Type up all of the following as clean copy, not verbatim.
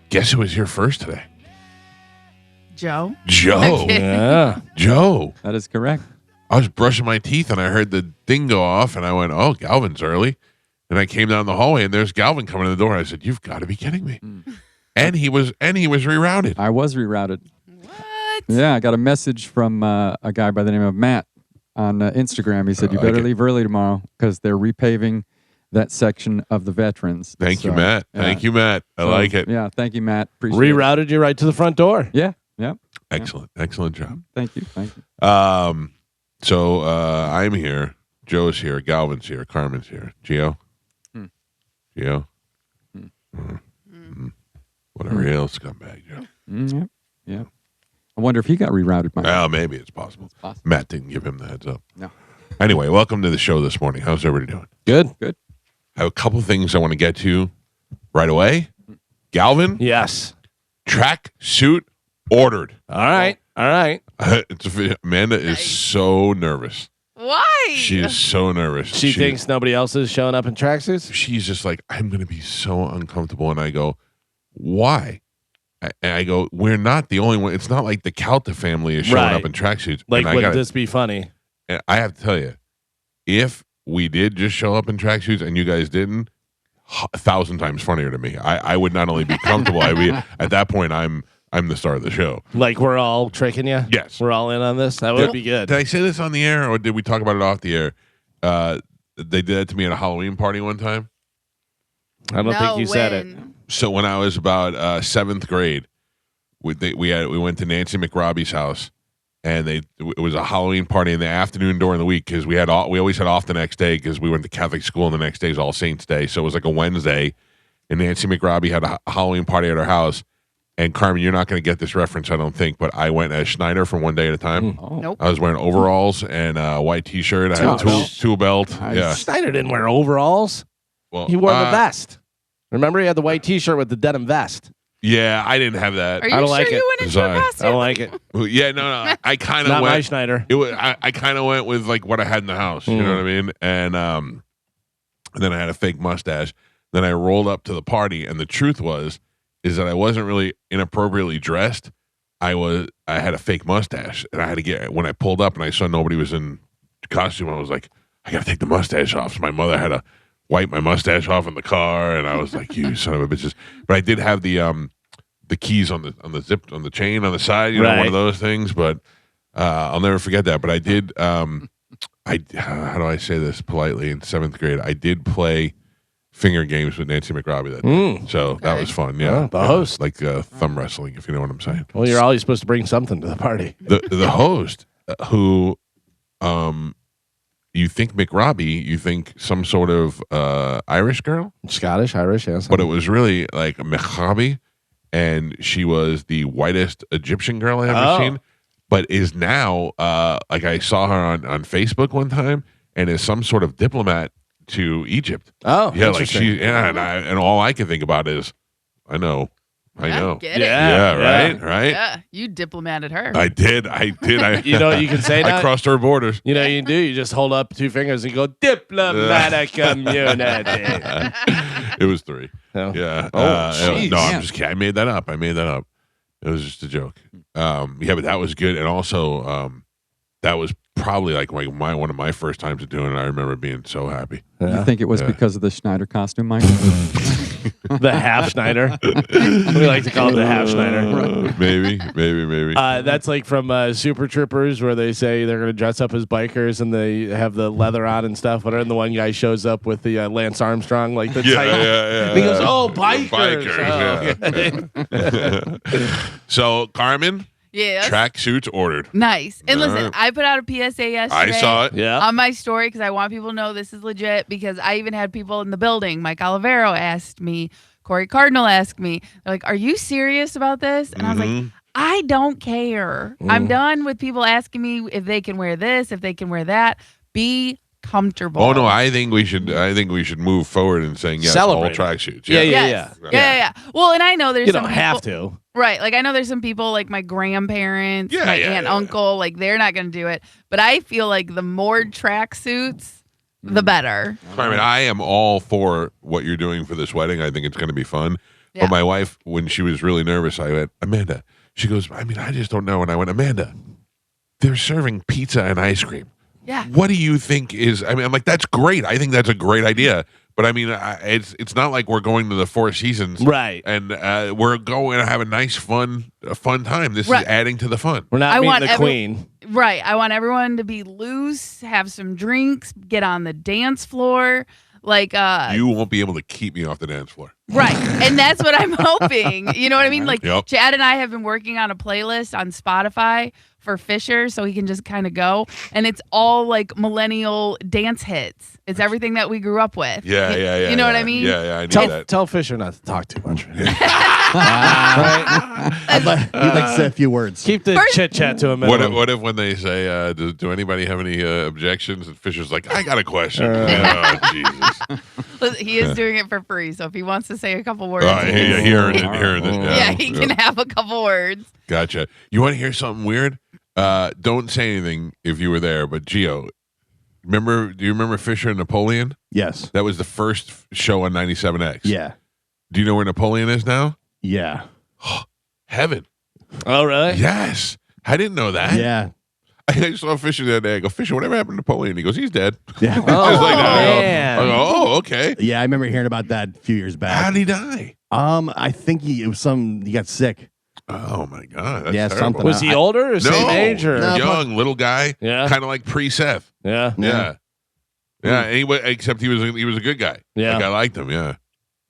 Guess who was here first today? Joe. Joe. Yeah. Joe. That is correct. I was brushing my teeth and I heard the thing go off and I went, oh, Galvin's early. And I came down the hallway and there's Galvin coming to the door. I said, you've got to be kidding me. And he was rerouted. I was rerouted. What? Yeah, I got a message from a guy by the name of Matt on Instagram. He said, you better leave early tomorrow because they're repaving that section of the veterans. Thank you, Matt. Yeah. Thank you, Matt. I like it. Yeah, thank you, Matt. Appreciate Rerouted you right to the front door. it. Yeah. Excellent. Excellent job. Thank you. So I'm here. Joe's here. Galvin's here. Carmen's here. Gio? Gio? Whatever else scumbag, Joe. Yeah. I wonder if he got rerouted. Well, maybe it's possible. It's possible. Matt didn't give him the heads up. No. Anyway, welcome to the show this morning. How's everybody doing? Good. I have a couple things I want to get to right away. Galvin, Yes. track suit ordered. All right. Amanda is so nervous. Why? She is so nervous. She thinks nobody else is showing up in tracksuits? She's just like, I'm going to be so uncomfortable. And I go, why? And I go, we're not the only one. It's not like the Calta family is showing Right. up in tracksuits. Like, And would this be funny? I have to tell you, if we did just show up in tracksuits and you guys didn't, 1,000 times funnier to me. I would not only be comfortable, I'd be at that point. I'm the star of the show. Like we're all tricking you? Yes. We're all in on this? That would be good. Did I say this on the air, or did we talk about it off the air? They did that to me at a Halloween party one time. I don't think you said it. So when I was about 7th grade, we went to Nancy McRobbie's house, and it was a Halloween party in the afternoon during the week because we always had off the next day because we went to Catholic school, and the next day is All Saints Day, so it was like a Wednesday, and Nancy McRobbie had a Halloween party at her house. And Carmen, you're not going to get this reference, I don't think, but I went as Schneider from One Day at a Time. Nope. I was wearing overalls and a white T-shirt. I had a tool belt. Nice. Yeah. Schneider didn't wear overalls. Well, He wore the vest. Remember, he had the white T-shirt with the denim vest. Yeah, I didn't have that. Are you I don't sure like you it. went into Sorry. a costume? I don't like it. Yeah, no. I kind of Not my went. Schneider. It was. I kind of went with like what I had in the house. You know what I mean? And then I had a fake mustache. Then I rolled up to the party, and the truth is that I wasn't really inappropriately dressed. I had a fake mustache, and I had to get when I pulled up and I saw nobody was in costume. I was like, I got to take the mustache off. So my mother had to wipe my mustache off in the car, and I was like, you son of a bitches. But I did have the keys on the zip on the chain on the side, you know, one of those things. But I'll never forget that. But I did. How do I say this politely? In 7th grade, I did play finger games with Nancy McRobbie that day. So that was fun. Yeah, the host. like thumb wrestling, if you know what I'm saying. Well, you're always supposed to bring something to the party. The host who you think McRobbie, you think some sort of Irish girl, Scottish, Irish, yes. but it was really like McRobbie, and she was the whitest Egyptian girl I ever seen, but is now like I saw her on Facebook one time and is some sort of diplomat to Egypt. Oh, yeah, like interesting. and all I can think about is, I know. Get it. Yeah, right. Yeah, you diplomated her. I did. You know what you can say now? I crossed her borders. You know what you can do? You just hold up 2 fingers and go, diplomatic community. It was 3. Oh. Yeah. jeez. No, I'm just kidding. I made that up. It was just a joke. Yeah, but that was good. And also, that was probably like one of my first times of doing it. I remember being so happy. You think it was because of the Schneider costume, Mike? The half Schneider. We like to call it the half Schneider. Maybe. That's like from Super Troopers, where they say they're going to dress up as bikers and they have the leather on and stuff. But then the one guy shows up with the Lance Armstrong, like the tight. Yeah. And he goes, "Oh, bikers!" So Carmen, Yeah. track suits ordered. Nice. And listen, Alright. I put out a PSA yesterday. I saw it. Yeah. On my story because I want people to know this is legit because I even had people in the building. Mike Olivero asked me. Corey Cardinal asked me. They're like, are you serious about this? And I was like, I don't care. I'm done with people asking me if they can wear this, if they can wear that. Be comfortable. Oh no, I think we should move forward in saying yes, all Celebrate. tracksuits. Yeah. Well, and I know there's You some don't people, have to. Right. Like I know there's some people like my grandparents, Yeah, my yeah, aunt, yeah. uncle, like they're not going to do it. But I feel like the more tracksuits, the better. Carmen, I am all for what you're doing for this wedding. I think it's going to be fun. Yeah. But my wife, when she was really nervous, I went, Amanda. She goes, I mean, I just don't know. And I went, Amanda, they're serving pizza and ice cream. Yeah. What do you think is? I mean, I'm like, that's great. I think that's a great idea. But I mean, it's not like we're going to the Four Seasons, Right? And we're going to have a nice, fun time. This is adding to the fun. We're not I meeting want the queen. Right. I want everyone to be loose, have some drinks, get on the dance floor. Like You won't be able to keep me off the dance floor. right. And that's what I'm hoping. You know what I mean? Like Yep. Chad and I have been working on a playlist on Spotify for Fisher so he can just kind of go. And it's all like millennial dance hits. It's everything that we grew up with. Yeah. You know what I mean? Yeah, I need Tell, that. tell Fisher not to talk too much. You'd like to say a few words. Keep the chit chat to a minimum. What if when they say, do anybody have any objections? And Fisher's like, I got a question. Oh, Jesus. He is doing it for free. So if he wants to say a couple words, Hearing this. yeah, he can have a couple words. Gotcha. You want to hear something weird? Don't say anything if you were there, but Gio, do you remember Fisher and Napoleon? Yes. That was the first show on 97X. Yeah. Do you know where Napoleon is now? Yeah. Heaven. Oh, really? Yes. I didn't know that. Yeah. I saw Fisher the other day. I go, Fisher, whatever happened to Napoleon? He goes, he's dead. Yeah. Just like that. man. I go, oh, okay. Yeah, I remember hearing about that a few years How back. did he die? I think he got sick. Oh, my God. That's Yeah, terrible. something. Was he older or same age? Or? No. young, little guy. Yeah. Kind of like pre-Seth. Yeah. Yeah. Yeah. Anyway, except he was a good guy. Yeah. Like, I liked him. Yeah.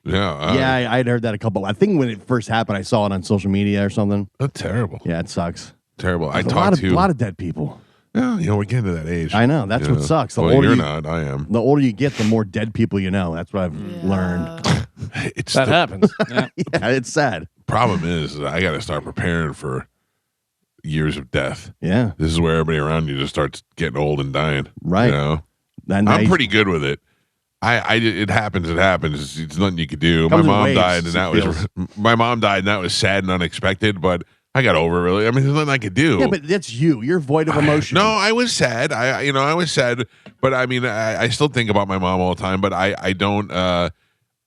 Yeah. Yeah, I had heard that a couple. I think when it first happened, I saw it on social media or something. That's terrible. Yeah, it sucks. Terrible. I There's talked a lot of dead people. Well, we're getting to that age. I know. That's what sucks. The well, older you're you, not. I am. the older you get, the more dead people you know. That's what I've learned. It's That the happens. Yeah, it's sad. problem is I got to start preparing for years of death. Yeah, This is where everybody around you just starts getting old and dying. right. You know? And I'm pretty good with it. It happens. It happens. It's nothing you could do. My Comes in mom waves, died, and that was my mom died, and that was sad and unexpected. But I got over it. Really, I mean, there's nothing I could do. Yeah, but that's you. You're void of emotion. No, I was sad. I was sad. But I mean, I still think about my mom all the time. But I don't.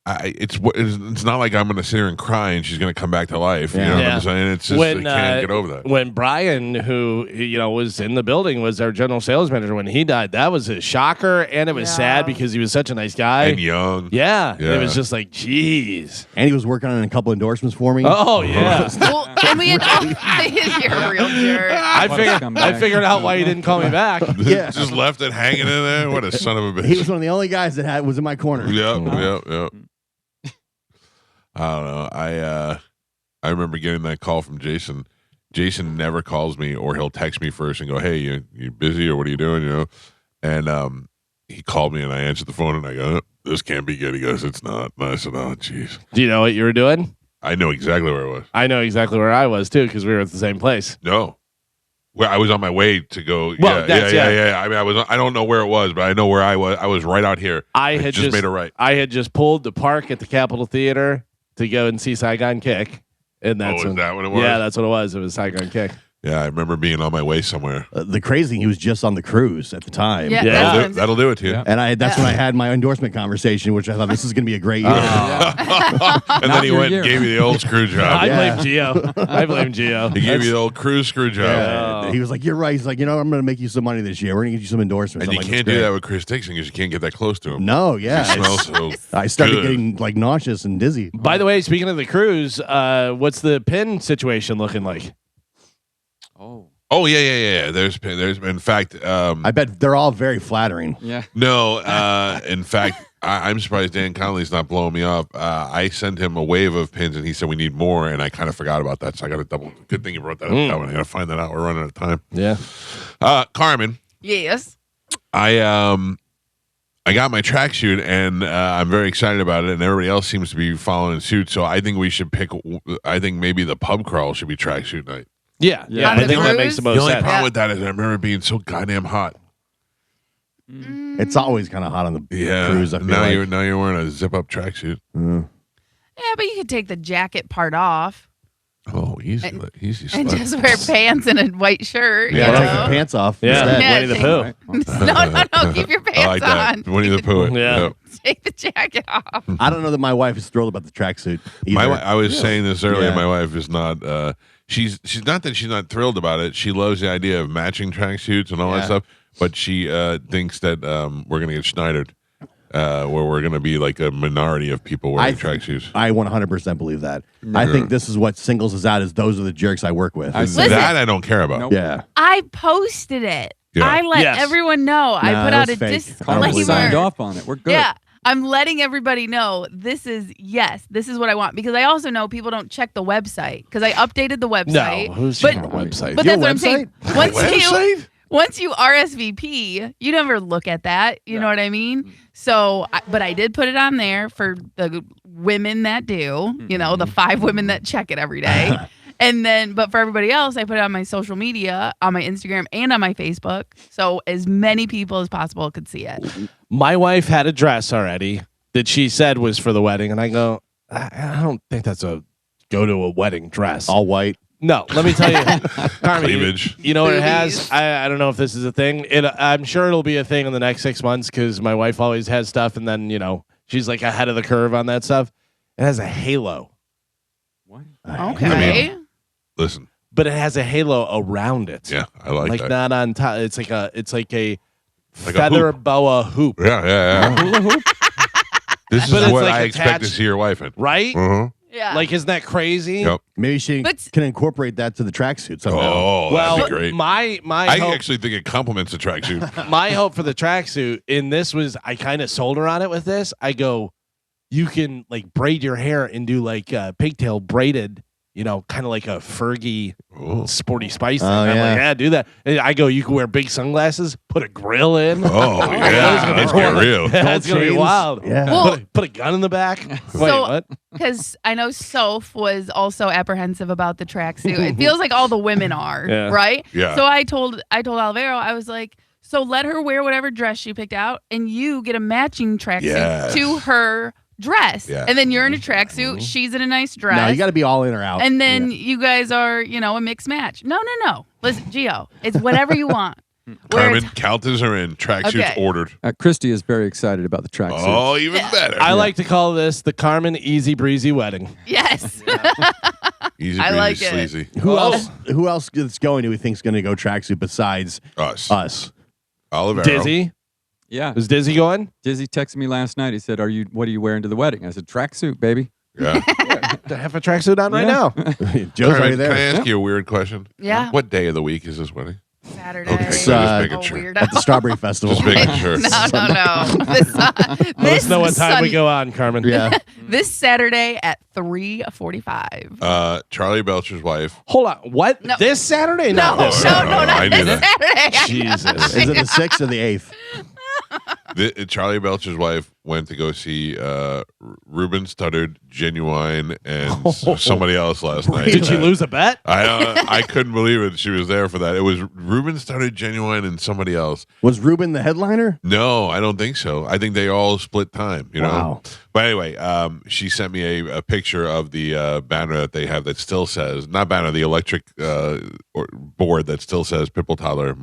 It's not like I'm going to sit here and cry and she's going to come back to life. You know what I'm saying? It's just I can't get over that. When Brian, who was in the building, was our general sales manager, when he died, that was a shocker, and it was sad because he was such a nice guy And young. Yeah, it was just like, geez. And he was working on a couple endorsements for me. Oh yeah. Well, and we had you're a real jerk. I figured out why he didn't call me back. Yeah. Just left it hanging in there. What a son of a bitch. He was one of the only guys that was in my corner. Yep. I don't know. I remember getting that call from Jason. Jason never calls me, or he'll text me first and go, "Hey, you busy, or what are you doing?" And he called me, and I answered the phone, and I go, "This can't be good." He goes, "It's not." And I said, "Oh, jeez." Do you know what you were doing? I know exactly where it was. I know exactly where I was too, because we were at the same place. No, where I was on my way to go. Well, yeah. I mean, I don't know where it was, but I know where I was. I was right out here. I had just made a right. I had just pulled the park at the Capitol Theater to go and see Saigon Kick, and that's is that what it was? Yeah, that's what it was. It was Saigon Kick. Yeah, I remember being on my way somewhere. The crazy thing, he was just on the cruise at the time. Yeah, Yeah. that's what I'm That'll do it to you. Yeah. And that's when I had my endorsement conversation, which I thought this is going to be a great year. And then he your went year. and gave you the old screw job. I Yeah. blame Gio. I blame Gio. He gave you the old cruise screw job. Yeah. Oh. He was like, "You're right." He's like, "I'm going to make you some money this year. We're going to get you some endorsements." And I'm you like, can't "That's do great." that with Chris Dixon because you can't get that close to him. No, yeah. He smells so I started good. getting like nauseous and dizzy. By the way, speaking of the cruise, what's the pin situation looking like? Oh yeah. There's in fact I bet they're all very flattering. Yeah. no in fact I'm surprised Dan Connolly's not blowing me up. I sent him a wave of pins and he said we need more, and I kind of forgot about that, so I got to double. Good thing you brought that up. I got to find that out. We're running out of time. Yeah. Carmen, Yes. I got my tracksuit and I'm very excited about it, and everybody else seems to be following suit. So I think we should pick. I think maybe the pub crawl should be tracksuit night. Yeah. On I the think that cruise? makes the The most only sense. problem with that is I remember it being so goddamn hot. It's always kind of hot on the cruise. I feel now like. you're wearing a zip up tracksuit. Mm. Yeah, but you could take the jacket part off. Oh, easy And- easy and slut. just wear pants and a white shirt. You Yeah. gotta You take know? the pants off. Yeah, instead. Yeah, Winnie the take- Pooh. no, keep your I pants like that. on. Winnie the Pooh. it. Yeah. Yep. Take the jacket off. I don't know that my wife is thrilled about the tracksuit. I was saying this earlier. Yeah. My wife is not. She's not that she's not thrilled about it. She loves the idea of matching tracksuits and all that Yeah. stuff. But she thinks that we're gonna get Schneidered, where we're gonna be like a minority of people wearing tracksuits. I 100% believe that. I think this is what singles us out. Is those are the jerks I work with. I Is- see. That I don't care about. Nope. yeah. I posted it. Yeah. I let Yes. everyone know. I Nah, put that out was a fake. Carmen believe signed disclaimer. off on it. We're good. Yeah. I'm letting everybody know this is what I want, because I also know people don't check the website, because I updated the website. No, who's but, checking the website? But Your that's what I'm saying. Website? Once you RSVP, you never look at that. You know what I mean? So, but I did put it on there for the women that do, you know, the 5 women that check it every day. And then, but for everybody else, I put it on my social media, on my Instagram and on my Facebook. So as many people as possible could see it. My wife had a dress already that she said was for the wedding, and I go, I don't think that's a go to a wedding dress. All white. No, let me tell you, Carmen, Cleavage. you know what it has? Boobies. I don't know if this is a thing. I'm sure it'll be a thing in the next 6 months, because my wife always has stuff, and then, you know, she's like ahead of the curve on that stuff. It has a halo, What? Okay. Listen, but it has a halo around it. yeah, I like that. not on top. It's like a Like a feather boa hoop, Yeah. Hula hoop? This But is it's what like I expect to attached- see your wife in. right? Uh-huh. Yeah. Like, isn't that crazy? Yep. Maybe she But- can incorporate that to the tracksuit somehow. Oh, Well, that'd be great. my I hope, actually think it complements the tracksuit. my hope for the tracksuit in this was, I kind of sold her on it with this. I go, you can like braid your hair and do like pigtail braided, you know, kind of like a Fergie Oh, Sporty Spice thing. Oh, I'm yeah. like, yeah, do that. And I go, you can wear big sunglasses, put a grill in. oh yeah, let's get real. That's gonna be chains. wild. Yeah. Well- put a gun in the back. Wait, So- what? Because I know Soph was also apprehensive about the tracksuit. It feels like all the women are, Yeah. right? Yeah. So I told Alvaro, I was like, so let her wear whatever dress she picked out, and you get a matching tracksuit Yes. to her dress. Yeah. And then you're in a tracksuit, she's in a nice dress. No, you got to be all in or out. and then you guys are, you know, a mixed match. No. Listen, Gio, it's whatever you want. Where Carmen, it's- Caltas are in. Tracksuits Okay. ordered. Christy is very excited about the tracksuit. Oh, even better. I like to call this the Carmen Easy Breezy Wedding. Yes. Easy I breezy, like it. sleazy. who else? Who else is going? Do we think's going to go tracksuit besides Us. us? Olivero. Dizzy? Yeah. Is Dizzy going? Dizzy texted me last night. He said, what are you wearing to the wedding? I said, tracksuit, baby. Yeah. I have a tracksuit on right Yeah. now. Joe's Carmen, already can I there. ask you a weird question? Yeah. What day of the week is this wedding? Saturday. Okay, It's, just making Oh, sure. weirdo. At the Strawberry Festival. Just making sure. No. This, Let this us know what time we Sun- go on, Carmen. Yeah. This Saturday at 3:45. Charlie Belcher's wife. Hold on. What? No. This Saturday? No, Not this no, Saturday. no, I not knew this Saturday. Jesus. Is it the 6th or the 8th? Charlie Belcher's wife went to go see Ruben Studdard, Genuine, and somebody else last night. Did she lose a bet? I couldn't believe it. She was there for that. It was Ruben Studdard, Genuine, and somebody else. Was Ruben the headliner? No, I don't think so. I think they all split time. You know. Wow. But anyway, she sent me a picture of the banner that they have that still says, not banner, the electric board that still says Pipple Toddler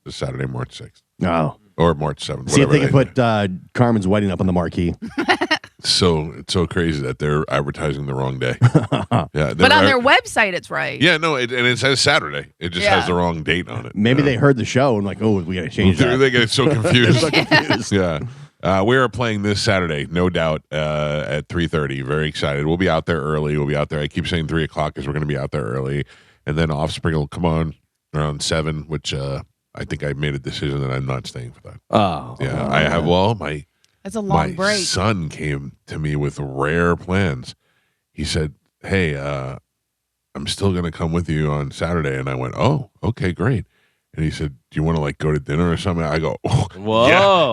Saturday, March 6th. No. Or March 7th. See if they whatever can put Carmen's wedding up on the marquee. So it's so crazy that they're advertising the wrong day. Yeah, But on their website, it's right. yeah, no, and it says Saturday. It just Yeah. has the wrong date on it. Maybe they heard the show and like, oh, we got to change that. They get so confused. So confused. Yeah. We are playing this Saturday, no doubt, at 3:30. Very excited. We'll be out there early. We'll be out there. I keep saying 3 o'clock because we're going to be out there early. And then Offspring will come on around 7, which I think I made a decision that I'm not staying for that. Oh. Yeah, I have. Well, my That's a long break. son came to me with rare plans. He said, "Hey, I'm still going to come with you on Saturday." And I went, "Oh, okay, great." And he said, "Do you want to like go to dinner or something?" I go, oh, Whoa.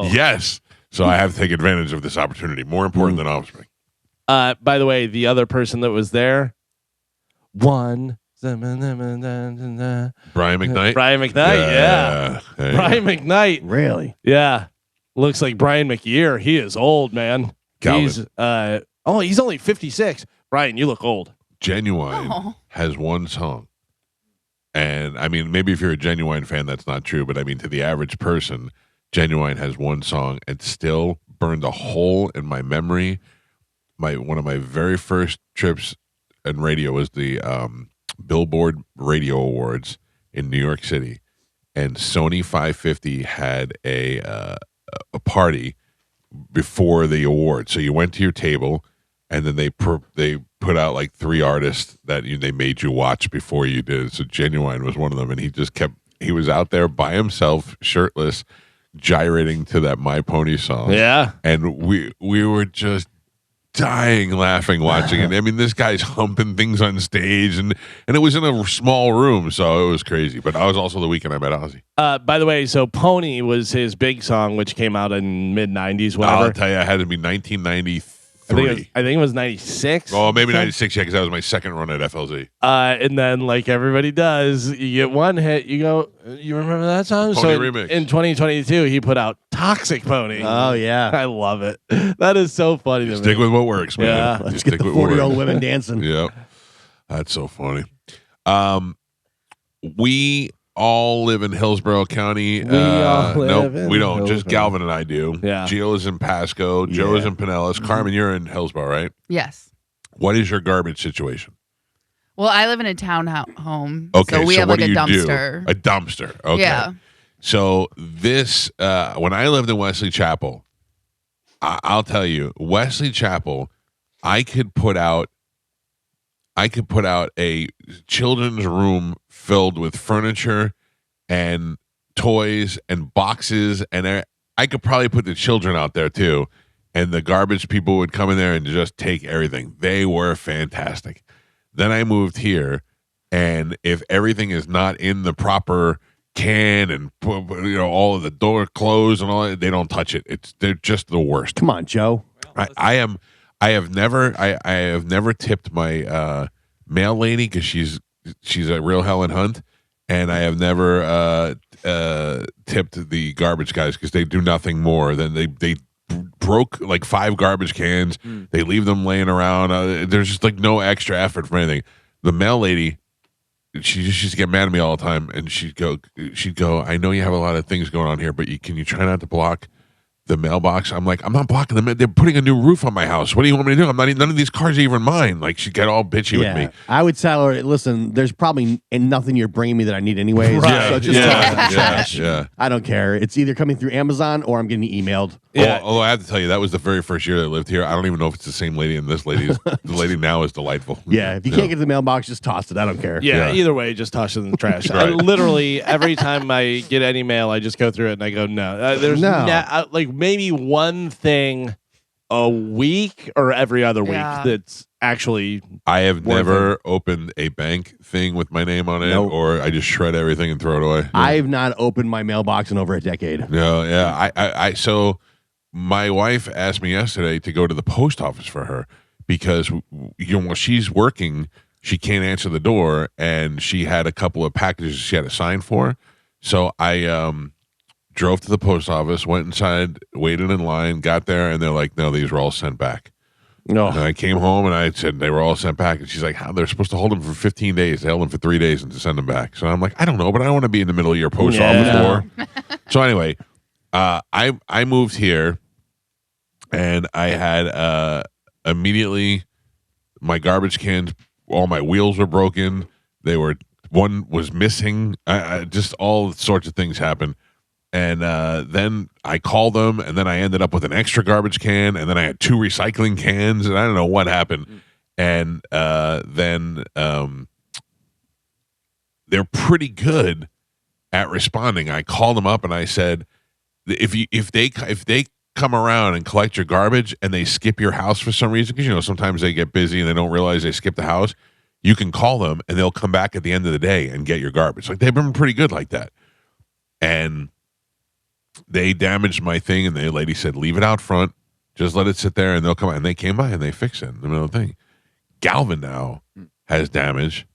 yeah, yes. So I have to take advantage of this opportunity. More important than Offspring. By the way, the other person that was there, Brian Brian McKnight. Brian McKnight, yeah. Hey. Brian McKnight, Really? yeah. Looks like Brian McYear. He is old, man. Calvin. He's he's only 56. Brian, you look old. Genuine Oh. has one song. And I mean, maybe if you're a Genuine fan, that's not true. But I mean, to the average person, Genuine has one song and still burned a hole in my memory. One of my very first trips in radio was the Billboard Radio Awards in New York City, and Sony 550 had a party before the award. So you went to your table, and then they put out like 3 artists that they made you watch before you did. So Genuine was one of them, and he was out there by himself, shirtless, gyrating to that My Pony song. Yeah. And we were just dying laughing watching it. I mean, this guy's humping things on stage, and it was in a small room, so it was crazy. But I was also the weekend I met Ozzy. By the way, so Pony was his big song, which came out in mid-90s, whatever. I'll tell you, it had to be 1993. I think it was 96. Oh, maybe 96, yeah, because that was my second run at FLZ. And then, like everybody does, you get one hit, you go, you remember that song? Pony so remix. In 2022, he put out Toxic Pony. Oh, yeah. I love it. That is so funny to me. Stick with what works, man. Yeah. Let's Just get stick the with what 40-year-old works. women dancing. Yep. That's so funny. We all live in Hillsborough County. We all live nope, in we don't. Just Hillsborough. Galvin and I do. Yeah. Gio is in Pasco. Joe is in Pinellas. Carmen, you're in Hillsborough, right? Yes. What is your garbage situation? Well, I live in a home. Okay, So we have what like a do you dumpster. do? A dumpster. Okay. Yeah. So this, when I lived in Wesley Chapel, I'll tell you, Wesley Chapel, I could put out a children's room filled with furniture and toys and boxes, and I could probably put the children out there too. And the garbage people would come in there and just take everything. They were fantastic. Then I moved here, and if everything is not in the proper can and all of the door closed and all that, they don't touch it. They're just the worst. Come on, Joe. I have never tipped my mail lady because she's a real Helen Hunt, and I have never tipped the garbage guys because they do nothing more than they broke like 5 garbage cans. They leave them laying around. There's just like no extra effort for anything. The mail lady, she used to get mad at me all the time, and she'd go, I know you have a lot of things going on here, but can you try not to block the mailbox? I'm like, I'm not blocking them. They're putting a new roof on my house. What do you want me to do? None of these cars are even mine. Like, she'd get all bitchy with me. I would tell her, listen, there's probably nothing you're bringing me that I need anyways. Right. So just toss it in the trash. Yeah. I don't care. It's either coming through Amazon or I'm getting emailed. Yeah. Although I have to tell you, that was the very first year that I lived here. I don't even know if it's the same lady, and this lady is the lady now is delightful. Yeah, if you can't get to the mailbox, just toss it. I don't care. Yeah, Yeah. either way, just toss it in the trash. Right. I literally, every time I get any mail, I just go through it and I go, no. There's No. like maybe one thing a week or every other week Yeah. that's actually I have Worth never opened a bank thing with my name on it, Nope. or I just shred everything and throw it away. I've not opened my mailbox in over a decade. No, yeah. So my wife asked me yesterday to go to the post office for her because while she's working, she can't answer the door, and she had a couple of packages she had to sign for. So I drove to the post office, went inside, waited in line, got there, and they're like, "No, these were all sent back." No. And I came home and I said they were all sent back, and she's like, "How? They're supposed to hold them for 15 days. They held them for 3 days and to send them back." So I'm like, "I don't know, but I don't want to be in the middle of your post office war." So anyway, I moved here, and I had immediately my garbage cans, all my wheels were broken. One was missing. Just all sorts of things happened. And then I called them, and then I ended up with an extra garbage can, and then I had 2 recycling cans, and I don't know what happened. And then they're pretty good at responding. I called them up and I said, if they come around and collect your garbage and they skip your house for some reason, because sometimes they get busy and they don't realize they skipped the house, you can call them and they'll come back at the end of the day and get your garbage. Like, they've been pretty good like that. And they damaged my thing, and the lady said, leave it out front, just let it sit there, and they'll come out. And they came by and they fixed it in the middle of the thing. Galvin now has damage.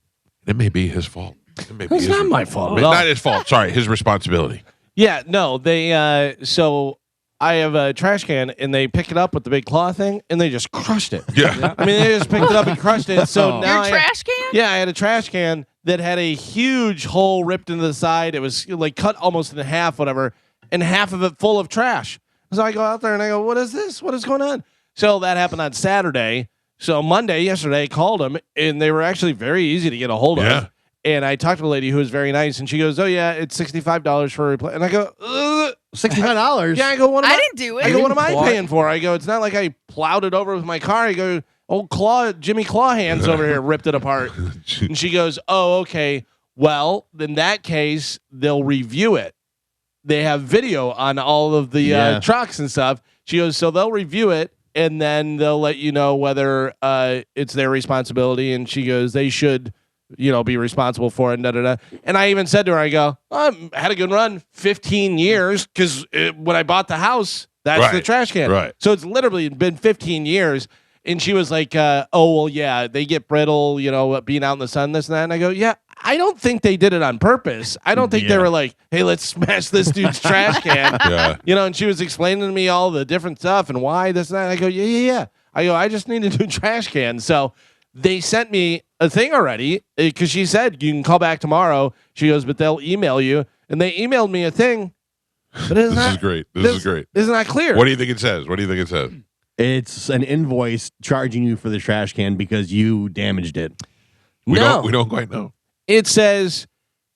It may be his fault. It's not my fault. Not his fault. Sorry, his responsibility. Yeah, no, they so I have a trash can, and they pick it up with the big claw thing, and they just crushed it. Yeah. I mean, they just picked it up and crushed it. So now Your trash can? Yeah, I had a trash can that had a huge hole ripped into the side. It was like cut almost in half, whatever, and half of it full of trash. So I go out there and I go, what is this? What is going on? So that happened on Saturday. So yesterday, I called them, and they were actually very easy to get a hold of. Yeah. And I talked to a lady who was very nice, and she goes, "Oh yeah, it's $65 for a replace." And I go, $65. "Yeah." I go, "What am I I?" didn't do it. I go, "What am I Claw- paying for?" I go, "It's not like I plowed it over with my car." I go, "Old Jimmy Claw hands over here ripped it apart." And she goes, "Oh, okay. Well, in that case, they'll review it. They have video on all of the trucks and stuff." She goes, "So they'll review it, and then they'll let you know whether it's their responsibility." And she goes, "They should." Be responsible for it. And I even said to her, I go, I had a good run, 15 years, because when I bought the house, that's the trash can. Right. So it's literally been 15 years. And she was like, oh, well, yeah, they get brittle, being out in the sun, this and that. And I go, yeah, I don't think they did it on purpose. I don't think they were like, hey, let's smash this dude's trash can. Yeah. And she was explaining to me all the different stuff and why this and that. I go, yeah. I go, I just need a new trash can. So they sent me a thing already because she said you can call back tomorrow. She goes, but they'll email you, and they emailed me a thing. But This is great. This is great. Isn't that clear? What do you think it says? It's an invoice charging you for the trash can because you damaged it. We No. don't quite know. It says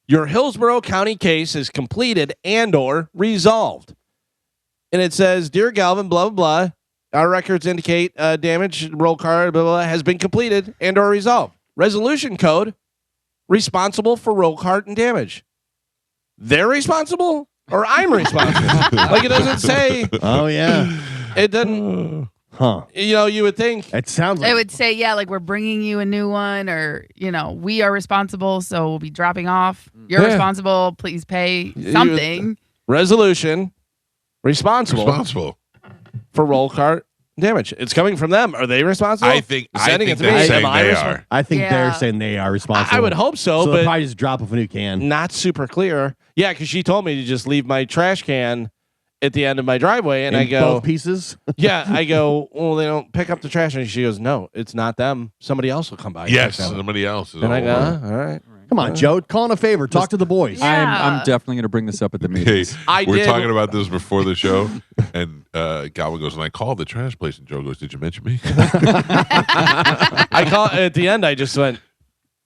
your Hillsborough County case is completed and/or resolved, and it says, "Dear Galvin, blah blah blah. Our records indicate damage, roll card, blah, blah, blah, has been completed and/or resolved. Resolution code responsible for roll card and damage. They're responsible, or I'm responsible. Like it doesn't say. Oh, yeah. It doesn't. Huh. You would think. It sounds like It would say, yeah, like we're bringing you a new one, or, we are responsible, so we'll be dropping off. You're Yeah. responsible. Please pay something. Resolution responsible for roll card damage. It's coming from them. Are they responsible? I think Sending it to they're me. saying Am I they responsible? are. I think Yeah. they're saying they are responsible. I would hope so, they'll but probably just drop off a new can. not super clear. Yeah, because she told me to just leave my trash can at the end of my driveway, and In I go, both pieces. yeah, I go, well, they don't pick up the trash, and she goes, no, it's not them. Somebody else will come by. and Yes, pick them up." somebody else is And I go, over. All right. Come on, Joe. Call in a favor. Talk to the boys. Yeah. I'm definitely going to bring this up at the Hey, meetings. I we're did- talking about this before the show, and Galvin goes, and I called the trash place, and Joe goes, "Did you mention me?" I call at the end. I just went,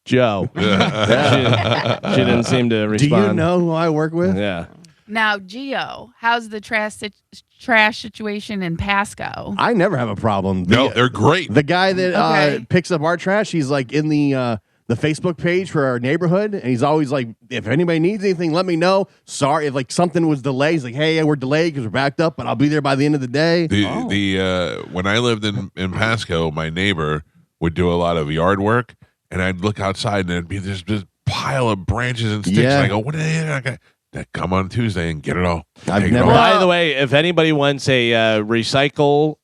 Joe. She didn't seem to Do respond. you know who I work with? Yeah. Now, Gio, how's the trash situation in Pasco? I never have a problem. No, they're great. The guy that Okay. picks up our trash, he's like in the Facebook page for our neighborhood, and he's always like, if anybody needs anything, let me know. Sorry if like something was delayed. He's like, hey, we're delayed because we're backed up, but I'll be there by the end of the day. The when I lived in Pasco, my neighbor would do a lot of yard work, and I'd look outside and there'd be this pile of branches and sticks. Yeah. And I go, "What are they?" Come on Tuesday and get it all. I've Take it never- all. By the way, if anybody wants a recycle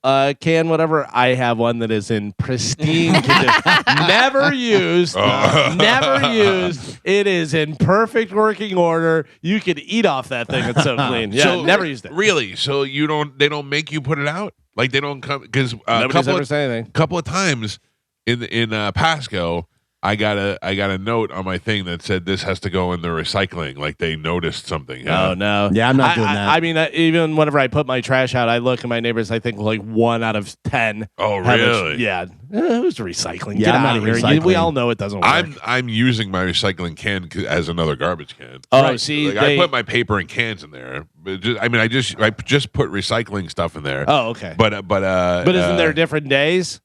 can, whatever, I have one that is in pristine condition. Never used. Never used. It is in perfect working order. You could eat off that thing. It's so clean. Yeah, So, never used it. Really? So they don't make you put it out? Like they don't come because a Nobody's ever said anything. couple of times in Pasco, I got a note on my thing that said this has to go in the recycling. Like they noticed something. Oh no! Yeah, I'm not doing that. I mean, even whenever I put my trash out, I look at my neighbors. I think like 1 out of 10. Oh, have really? yeah. Who's recycling? Yeah, Get I'm not out of here! recycling. We all know it doesn't work. I'm using my recycling can as another garbage can. Oh, see, Like, I put my paper and cans in there. But I just put recycling stuff in there. Oh, okay. But isn't there different days?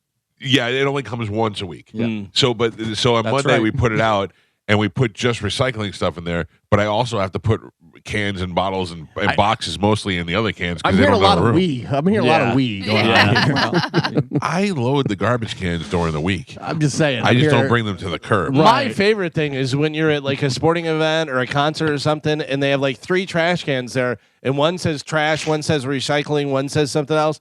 Yeah, it only comes once a week. Yeah. So on That's Monday right. we put it out and we put just recycling stuff in there. But I also have to put cans and bottles and boxes mostly in the other cans I'm because they hearing a don't lot have of room. we. I'm hearing a lot Yeah. of we going Yeah. on here. I load the garbage cans during the week. I'm just saying. I I'm just don't hearing- bring them to the curb. My Right. favorite thing is when you're at like a sporting event or a concert or something, and they have like 3 trash cans there, and one says trash, one says recycling, one says something else.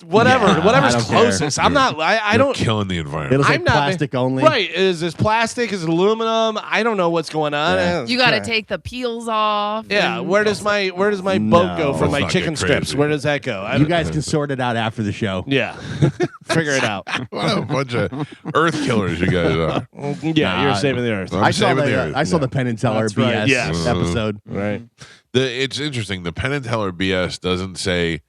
Whatever's I don't closest. I'm not. I You're don't. killing the environment. It'll say I'm not- plastic only. Right? Is this plastic? Is it aluminum? I don't know what's going on. Yeah. You got to take the peels off. Yeah. and- Where does my boat go for Let's my not chicken get strips? crazy. Where does that go? You guys can sort it out after the show. Yeah. Figure it out. What a bunch of earth killers you guys are. Yeah, you're Nah, saving the earth. I'm I saw saving the the earth. I saw the Penn and Teller That's right. BS Yes. episode. Right. It's interesting. The Penn and Teller BS doesn't say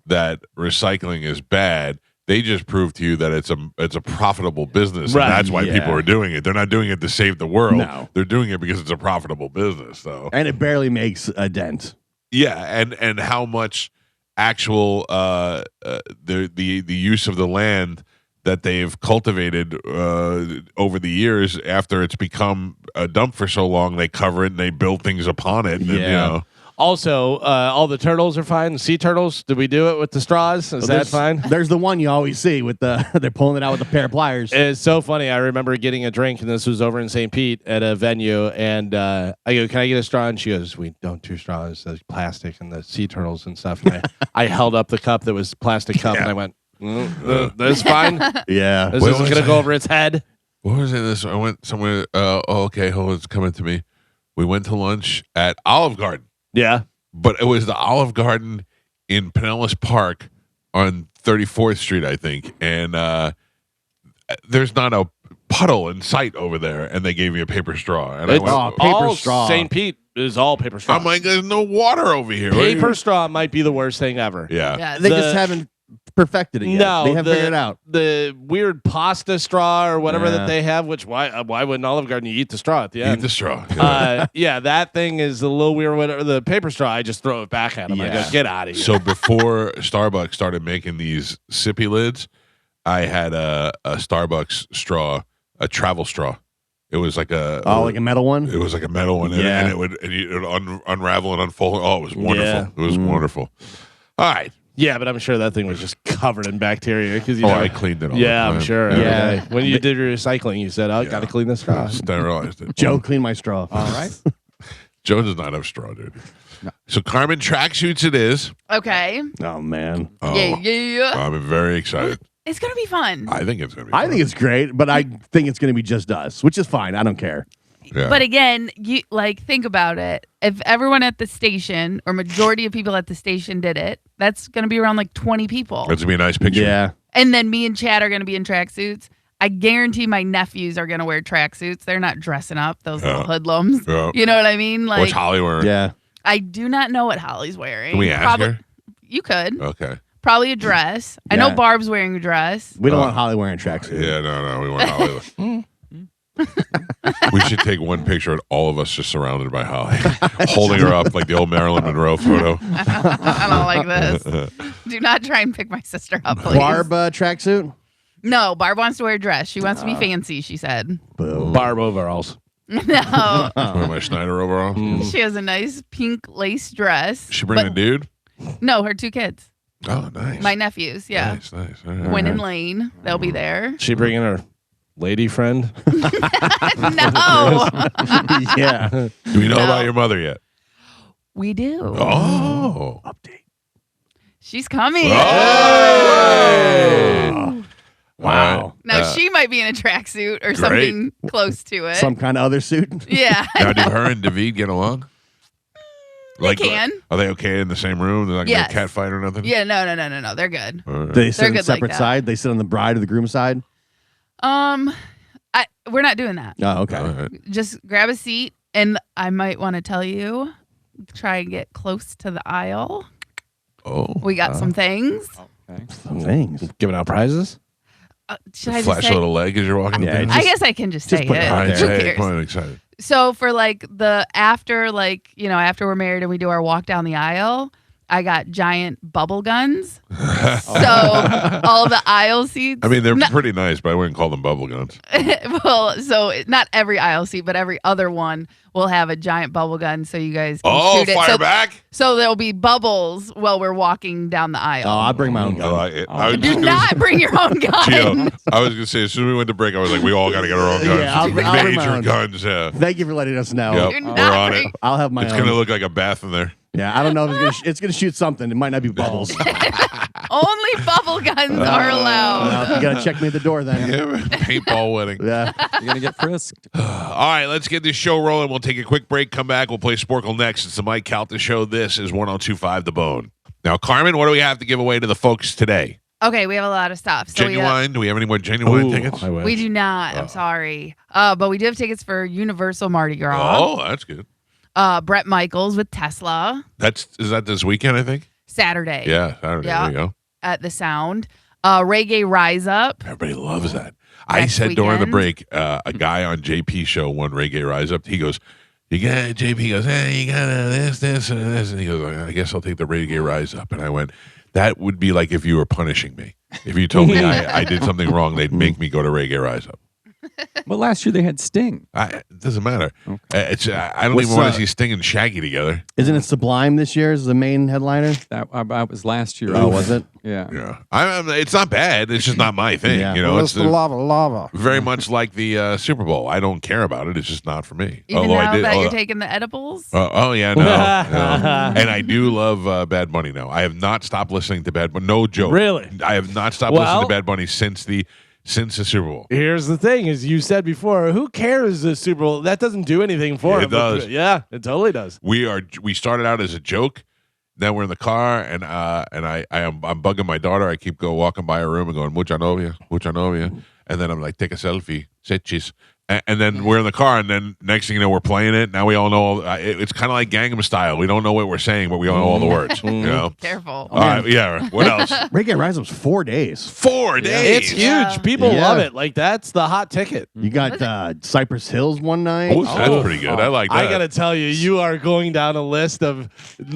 that recycling is bad. They just prove to you that it's a profitable business, Right. and that's why Yeah. people are doing it. They're not doing it to save the world. No. They're doing it because it's a profitable business. So And it barely makes a dent. yeah, and how much actual the use of the land that they've cultivated over the years after it's become a dump for so long, they cover it and they build things upon it. And, you Yeah. know, Also, all the turtles are fine. The sea turtles. Did we do it with the straws? Is that there's, fine? There's the one you always see with the they're pulling it out with a pair of pliers. It's so funny. I remember getting a drink, and this was over in St. Pete at a venue. And I go, "Can I get a straw?" And she goes, "We don't do straws. There's plastic and the sea turtles and stuff." And I held up the cup that was plastic cup, and I went, "That's fine. Yeah. This What isn't was going to go that? over its head." what was it? This I went somewhere. Okay, hold on, it's coming to me. We went to lunch at Olive Garden, Yeah. but it was the Olive Garden in Pinellas Park on 34th Street, I think, and there's not a puddle in sight over there, and they gave me a paper straw, and I It's went, paper all straw. St. Pete is all paper straw. I'm like, there's no water over here. What do you- Paper straw might be the worst thing ever. Yeah. Yeah. They The- just haven't perfected it yet. No, they haven't figured it out. The weird pasta straw or whatever Yeah. that they have. Which why wouldn't Olive Garden you eat the straw at the Eat end? the straw. Yeah, that thing is a little weird. Whatever the paper straw, I just throw it back at them. I Yeah. go, get out of here. So before Starbucks started making these sippy lids, I had a Starbucks straw, a travel straw. It was like a Like a metal one. it was like a metal one, Yeah. and it would unravel and unfold. Oh, it was wonderful. Yeah. It was wonderful. All right. yeah, but I'm sure that thing was just covered in bacteria because you Oh, know. I cleaned it all. Yeah, the I'm time. sure. Yeah. Okay. When you did your recycling, you said, "Oh, Yeah. got to clean the straw." Sterilized it. Joe, clean my straw. All right. Joe does not have straw, dude. So Carmen, tracksuits it is. Okay. Oh man. Oh, Yeah. I'm very excited. It's going to be fun. I think it's gonna be. I fun. think it's great, but I think it's going to be just us, which is fine. I don't care. Yeah. But again, you think about it. If everyone at the station or majority of people at the station did it, that's going to be around like 20 people. That's gonna be a nice picture. Yeah. And then me and Chad are going to be in tracksuits. I guarantee my nephews are going to wear tracksuits. They're not dressing up, those little hoodlums. Yeah. You know what I mean? What's Like, Holly wearing? Yeah. I do not know what Holly's wearing. Can we ask her? You could. Okay. Probably a dress. I know Yeah. Barb's wearing a dress. We don't want Holly wearing tracksuit. Yeah, no, we want Holly. We should take one picture of all of us just surrounded by Holly, holding her up like the old Marilyn Monroe photo. I don't like this. Do not try and pick my sister up, please. Barb tracksuit. No, Barb wants to wear a dress. She wants to be fancy, she said. Boo. Barb overalls. No. Wear my Schneider overall. She has a nice pink lace dress. She bring a but- dude. No, her two kids. Oh, nice. My nephews, yeah. Nice. All right. Quinn and Lane. They'll be there. She bringing her lady friend. No. Yeah. Do we know No. about your mother yet? We do. Oh. Update. She's coming. Oh. Wow. Now Uh, she might be in a tracksuit or great. something close to it. Some kind of other suit. Yeah. Now, do her and David get along? They can. Are they okay in the same room? They're not Yes. gonna cat fight or nothing? Yeah, no. They're good. All right. They sit on good a like separate that. side. They sit on the bride or the groom side. We're not doing that. Oh, okay. All right. Just grab a seat, and I might want to tell you, try and get close to the aisle. Oh. We got some things. Okay. Some things. Giving out prizes. Should I just Flash a say? little leg as you're walking. Yeah, down. just- I guess I can just just say put it it. out All right, there. Who say it. cares? Come on, I'm excited. So for like the after, like, you know, after we're married and we do our walk down the aisle, I got giant bubble guns. So all the aisle seats. I mean, they're No- pretty nice, but I wouldn't call them bubble guns. well, so not every aisle seat, but every other one will have a giant bubble gun, so you guys can shoot it. Fire So, back! so there'll be bubbles while we're walking down the aisle. Oh, I bring my own I gun. like it. I was Do just gonna not bring your own gun. Gio, I was gonna say as soon as we went to break, I was like, we all got to get our own guns. Yeah, I'll bring my Major own. guns. Yeah. Thank you for letting us know. Yep. You're We're not on it. bring- I'll have my It's own. gonna look like a bath in there. Yeah, I don't know if it's gonna shoot something. It might not be bubbles. Only bubble guns are allowed. You gotta check me at the door then. Paintball wedding. Yeah. You're gonna get frisked. All right, let's get this show rolling. We'll take a quick break, come back. We'll play Sporkle next. It's the Mike Calta Show. This is 102.5 The Bone. Now, Carmen, what do we have to give away to the folks today? Okay, we have a lot of stuff. So Genuine? Do we have any more Genuine tickets? we do not. I'm sorry. But we do have tickets for Universal Mardi Gras. Oh, that's good. Brett Michaels with Tesla. Is that this weekend, I think? Saturday. Yeah, Saturday. Yeah. There you go. At the Sound. Reggae Rise Up. Everybody loves that. I Next said during the weekend. break, a guy on JP show won Reggae Rise Up. He goes, JP goes, hey, you got this, and this. And he goes, I guess I'll take the Reggae Rise Up. And I went, that would be like if you were punishing me. If you told me I did something wrong, they'd make me go to Reggae Rise Up. Well, last year they had Sting. It doesn't matter. Okay. I don't What's even want up? to see Sting and Shaggy together. Isn't it Sublime this year as the main headliner? That was last year. Oh, was it? Yeah. Yeah, it's not bad. It's just not my thing. Yeah. You know, it's lava. very much like the Super Bowl. I don't care about it. It's just not for me. Even Although now I did. that you're taking the edibles. Oh yeah, no. And I do love Bad Bunny now. I have not stopped listening to Bad Bunny. No joke. Really? I have not stopped listening to Bad Bunny since the Super Bowl. Here's the thing: as you said before, who cares the Super Bowl? That doesn't do anything for It him. does. Yeah, it totally does. We started out as a joke. Then we're in the car, and I'm bugging my daughter. I keep walking by her room and going mucha novia, and then I'm like, take a selfie, say cheese. And then we're in the car, and then next thing you know, we're playing it. Now we all know. It's kind of like Gangnam Style. We don't know what we're saying, but we all know all the words. You know. Careful. All right, yeah. What else? Reggae Rise Up's 4 days. 4 days. It's huge. Yeah. People Yeah. love it. Like that's the hot ticket. You got Cypress Hills one night. Oh, that's pretty good. I like that. I gotta tell you, you are going down a list of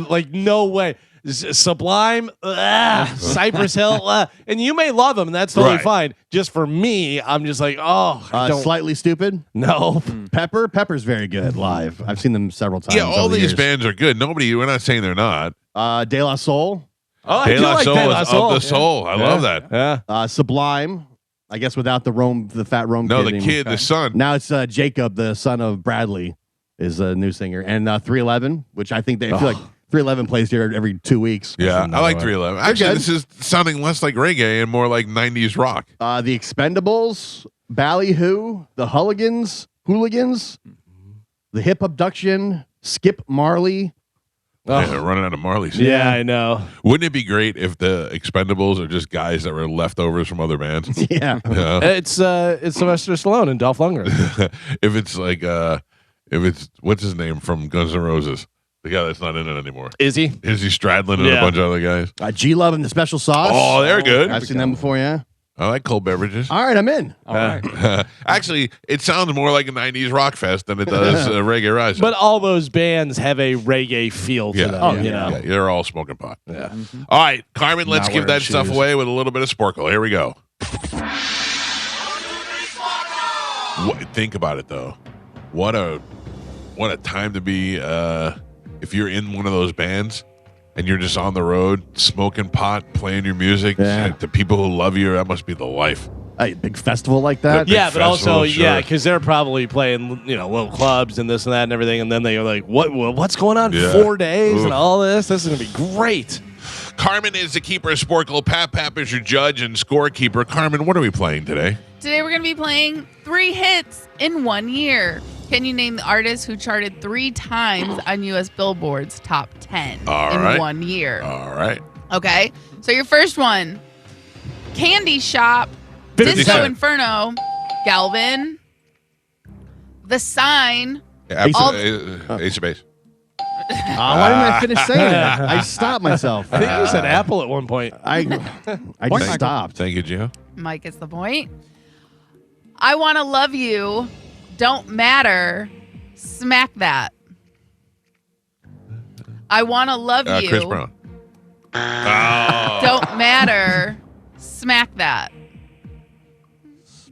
like no way. Sublime, Cypress Hill, and you may love them, and that's totally Right. fine. Just for me, I'm just like, oh, I don't Slightly Stupid. know. Pepper's very good live. I've seen them several times. Yeah, all over the these years. bands are good. We're not saying they're not. De La Soul, Oh, De La Soul De is La of Soul. the soul. I love that. Yeah. Sublime. I guess without the fat Rome. No, kid the anymore. kid, the son. Now it's Jacob, the son of Bradley, is a new singer, and 311, which I think I feel like 311 plays here every 2 weeks. Yeah, I like 311. Actually, good. this is sounding less like reggae and more like 90s rock. The Expendables, Ballyhoo, the Hooligans, the Hip Abduction, Skip Marley. Yeah, running out of Marley's. Yeah, I know. Wouldn't it be great if the Expendables are just guys that were leftovers from other bands? Yeah. Yeah. It's Sylvester Stallone and Dolph Lundgren. If it's like, what's his name from Guns N' Roses? The guy that's not in it anymore. Is he? Izzy Stradlin and a Yeah. bunch of other guys. G Love and the Special Sauce. Oh, they're good. I've seen them before, yeah. I like cold beverages. All right, I'm in. All right. Actually, it sounds more like a 90s rock fest than it does Reggae Rise. But all those bands have a reggae feel to yeah, them. You know. yeah, they're all smoking pot. Yeah. All right, Carmen, let's Not give wearing that stuff shoes. away with a little bit of Sporkle. Here we go. Think about it, though. What a time to be if you're in one of those bands and you're just on the road smoking pot, playing your music Yeah. to people who love you. That must be the life. A big festival like that. Big Yeah, but also, festival, yeah, sure. because they're probably playing, little clubs and this and that and everything, and then they're like, what's going on? Yeah. 4 days Oof. and all this? This is gonna be great. Carmen is the keeper of Sporkle. Pap is your judge and scorekeeper. Carmen, what are we playing today? Today we're going to be playing 3 hits in 1 year. Can you name the artist who charted 3 times on U.S. Billboard's top 10 All in right. 1 year? All right. Okay, so your first one, Candy Shop, 50 Disco Cent. Inferno, Galvin, The Sign. All- Ace of Base. Why didn't I finish saying that? I stopped myself. I think you said Apple at one point. I just stopped. Thank you, Gio. Mike gets the point. I Want to Love You, Don't Matter, Smack That. I Want to Love You, Chris Brown. Oh. Don't Matter, Smack That.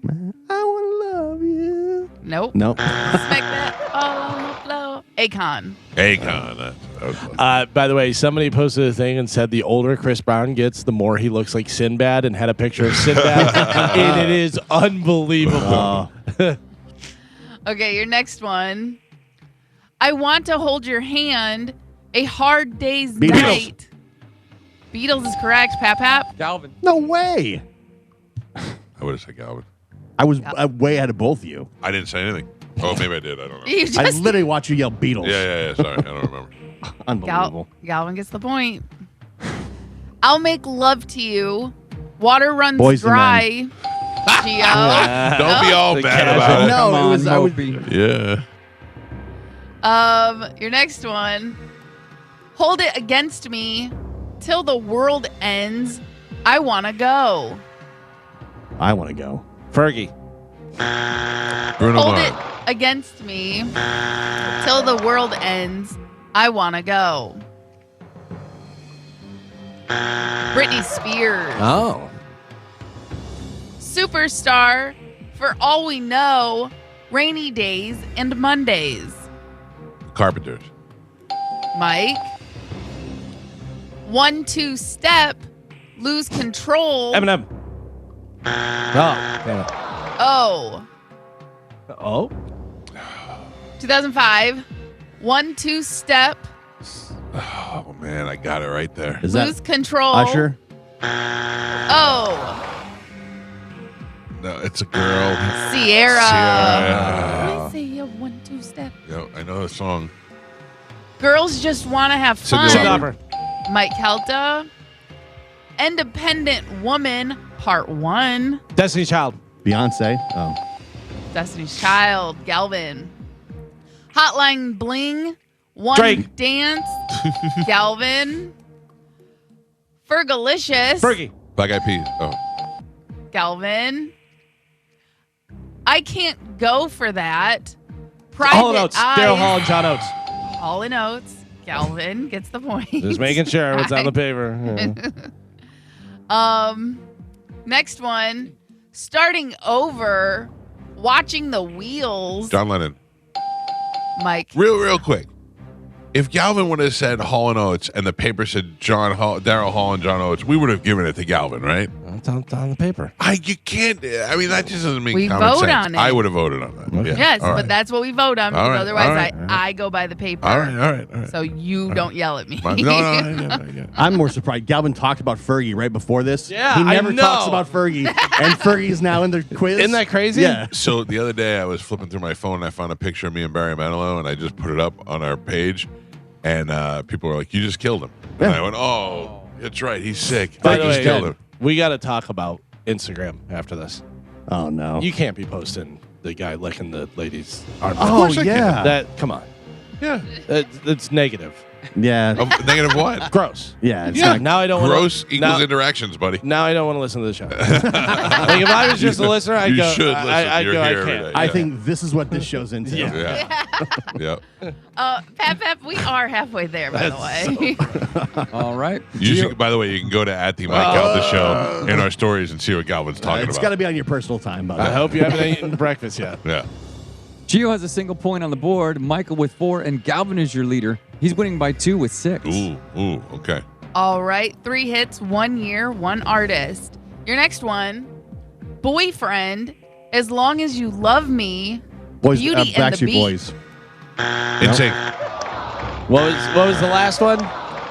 I want to love you. Nope. Nope. Smack That all on the floor. Akon. Akon. That was fun. By the way, somebody posted a thing and said the older Chris Brown gets, the more he looks like Sinbad, and had a picture of Sinbad, and it is unbelievable. Okay, your next one. I Want to Hold Your Hand, A Hard Day's Beatles. Night. Beatles is correct. Pap Pap. Galvin. No way. I would have said Galvin. I was way ahead of both of you. I didn't say anything. Oh, maybe I did. I don't know. You I just literally watched you yell Beatles. Yeah. Sorry, I don't remember. Unbelievable. Galvin gets the point. I'll make love to you. Water runs Boys and dry. Gio. Don't be all The bad casual- about it. No, Come it on, was- I was- Moby. Yeah. Your next one. Hold it against me till the world ends. I wanna go. I want to go. Fergie. Bruno Hold Mars. it against me till the world ends. I wanna go. Britney Spears. Oh. Superstar. For all we know, rainy days and Mondays. Carpenters. Mike. 1-2 step. Lose control. Eminem. Oh. Damn it. Oh. Oh. 2005. 1-2 step. Oh man, I got it right there. Is Lose that control. Usher? Oh. No, it's a girl. Sierra. Sierra. Let me see a 1-2 step. Yeah, I know the song. Girls just want to have fun. Cindy Lauper. Mike Calta. Independent Woman, Part 1. Destiny's Child. Beyonce? Oh. Destiny's Child, Galvin. Hotline Bling, One Drake. Dance, Galvin. Fergalicious, Fergie. Black Eyed Peas. Oh. Galvin. I can't go for that. Private Hall and Oates. Daryl Eyes, Hall and John Oates. Hall and Oates. Galvin gets the point. Just making sure what's on the paper. Yeah. Next one. Starting over. Watching the wheels. John Lennon. Mike. Real quick. If Galvin would have said Hall and Oates and the paper said Daryl Hall and John Oates, we would have given it to Galvin, right? It's on the paper. You can't. I mean, that just doesn't make We common vote sense. on it. I would have voted on that. Okay. Yeah. Yes, All but right. that's what we vote on because All right, otherwise all right, I go by the paper. All right. So you don't yell at me. No, yeah. I'm more surprised. Galvin talked about Fergie right before this. Yeah, He I never know. talks about Fergie. And Fergie's now in the quiz. Isn't that crazy? Yeah. So the other day I was flipping through my phone and I found a picture of me and Barry Manilow and I just put it up on our page and people were like, "You just killed him." And Yeah. I went, "Oh, that's right. He's sick. By I the just way, killed him." we got to talk about Instagram after this. Oh, no. You can't be posting the guy licking the lady's arm. Oh, course I can. yeah. That, come on. Yeah. It's negative. Yeah. Negative what? Gross. Yeah. It's Yeah. not- Now I don't Gross wanna, equals now, interactions, buddy. now I don't want to listen to the show. Like if I was just a listener, I'd You go. should I listen. You're go. I here every can't. day. I think this is what this show's into. Yeah. Yeah. Pep, we are halfway there, by the way. All right. You should, by the way, you can go to at the Mike Calta show in our stories and see what Galvin's talking It's about. got to be on your personal time, by the I way. hope you haven't eaten breakfast yet. Yeah. Gio has a single point on the board, Michael with 4, and Galvin is your leader. He's winning by 2 with 6. Ooh. Okay. All right, 3 hits, 1 year, 1 artist. Your next one, Boyfriend, As Long as You Love Me, Boys, Beauty and the Backstreet Beat. Boys. In sync. What was the last one?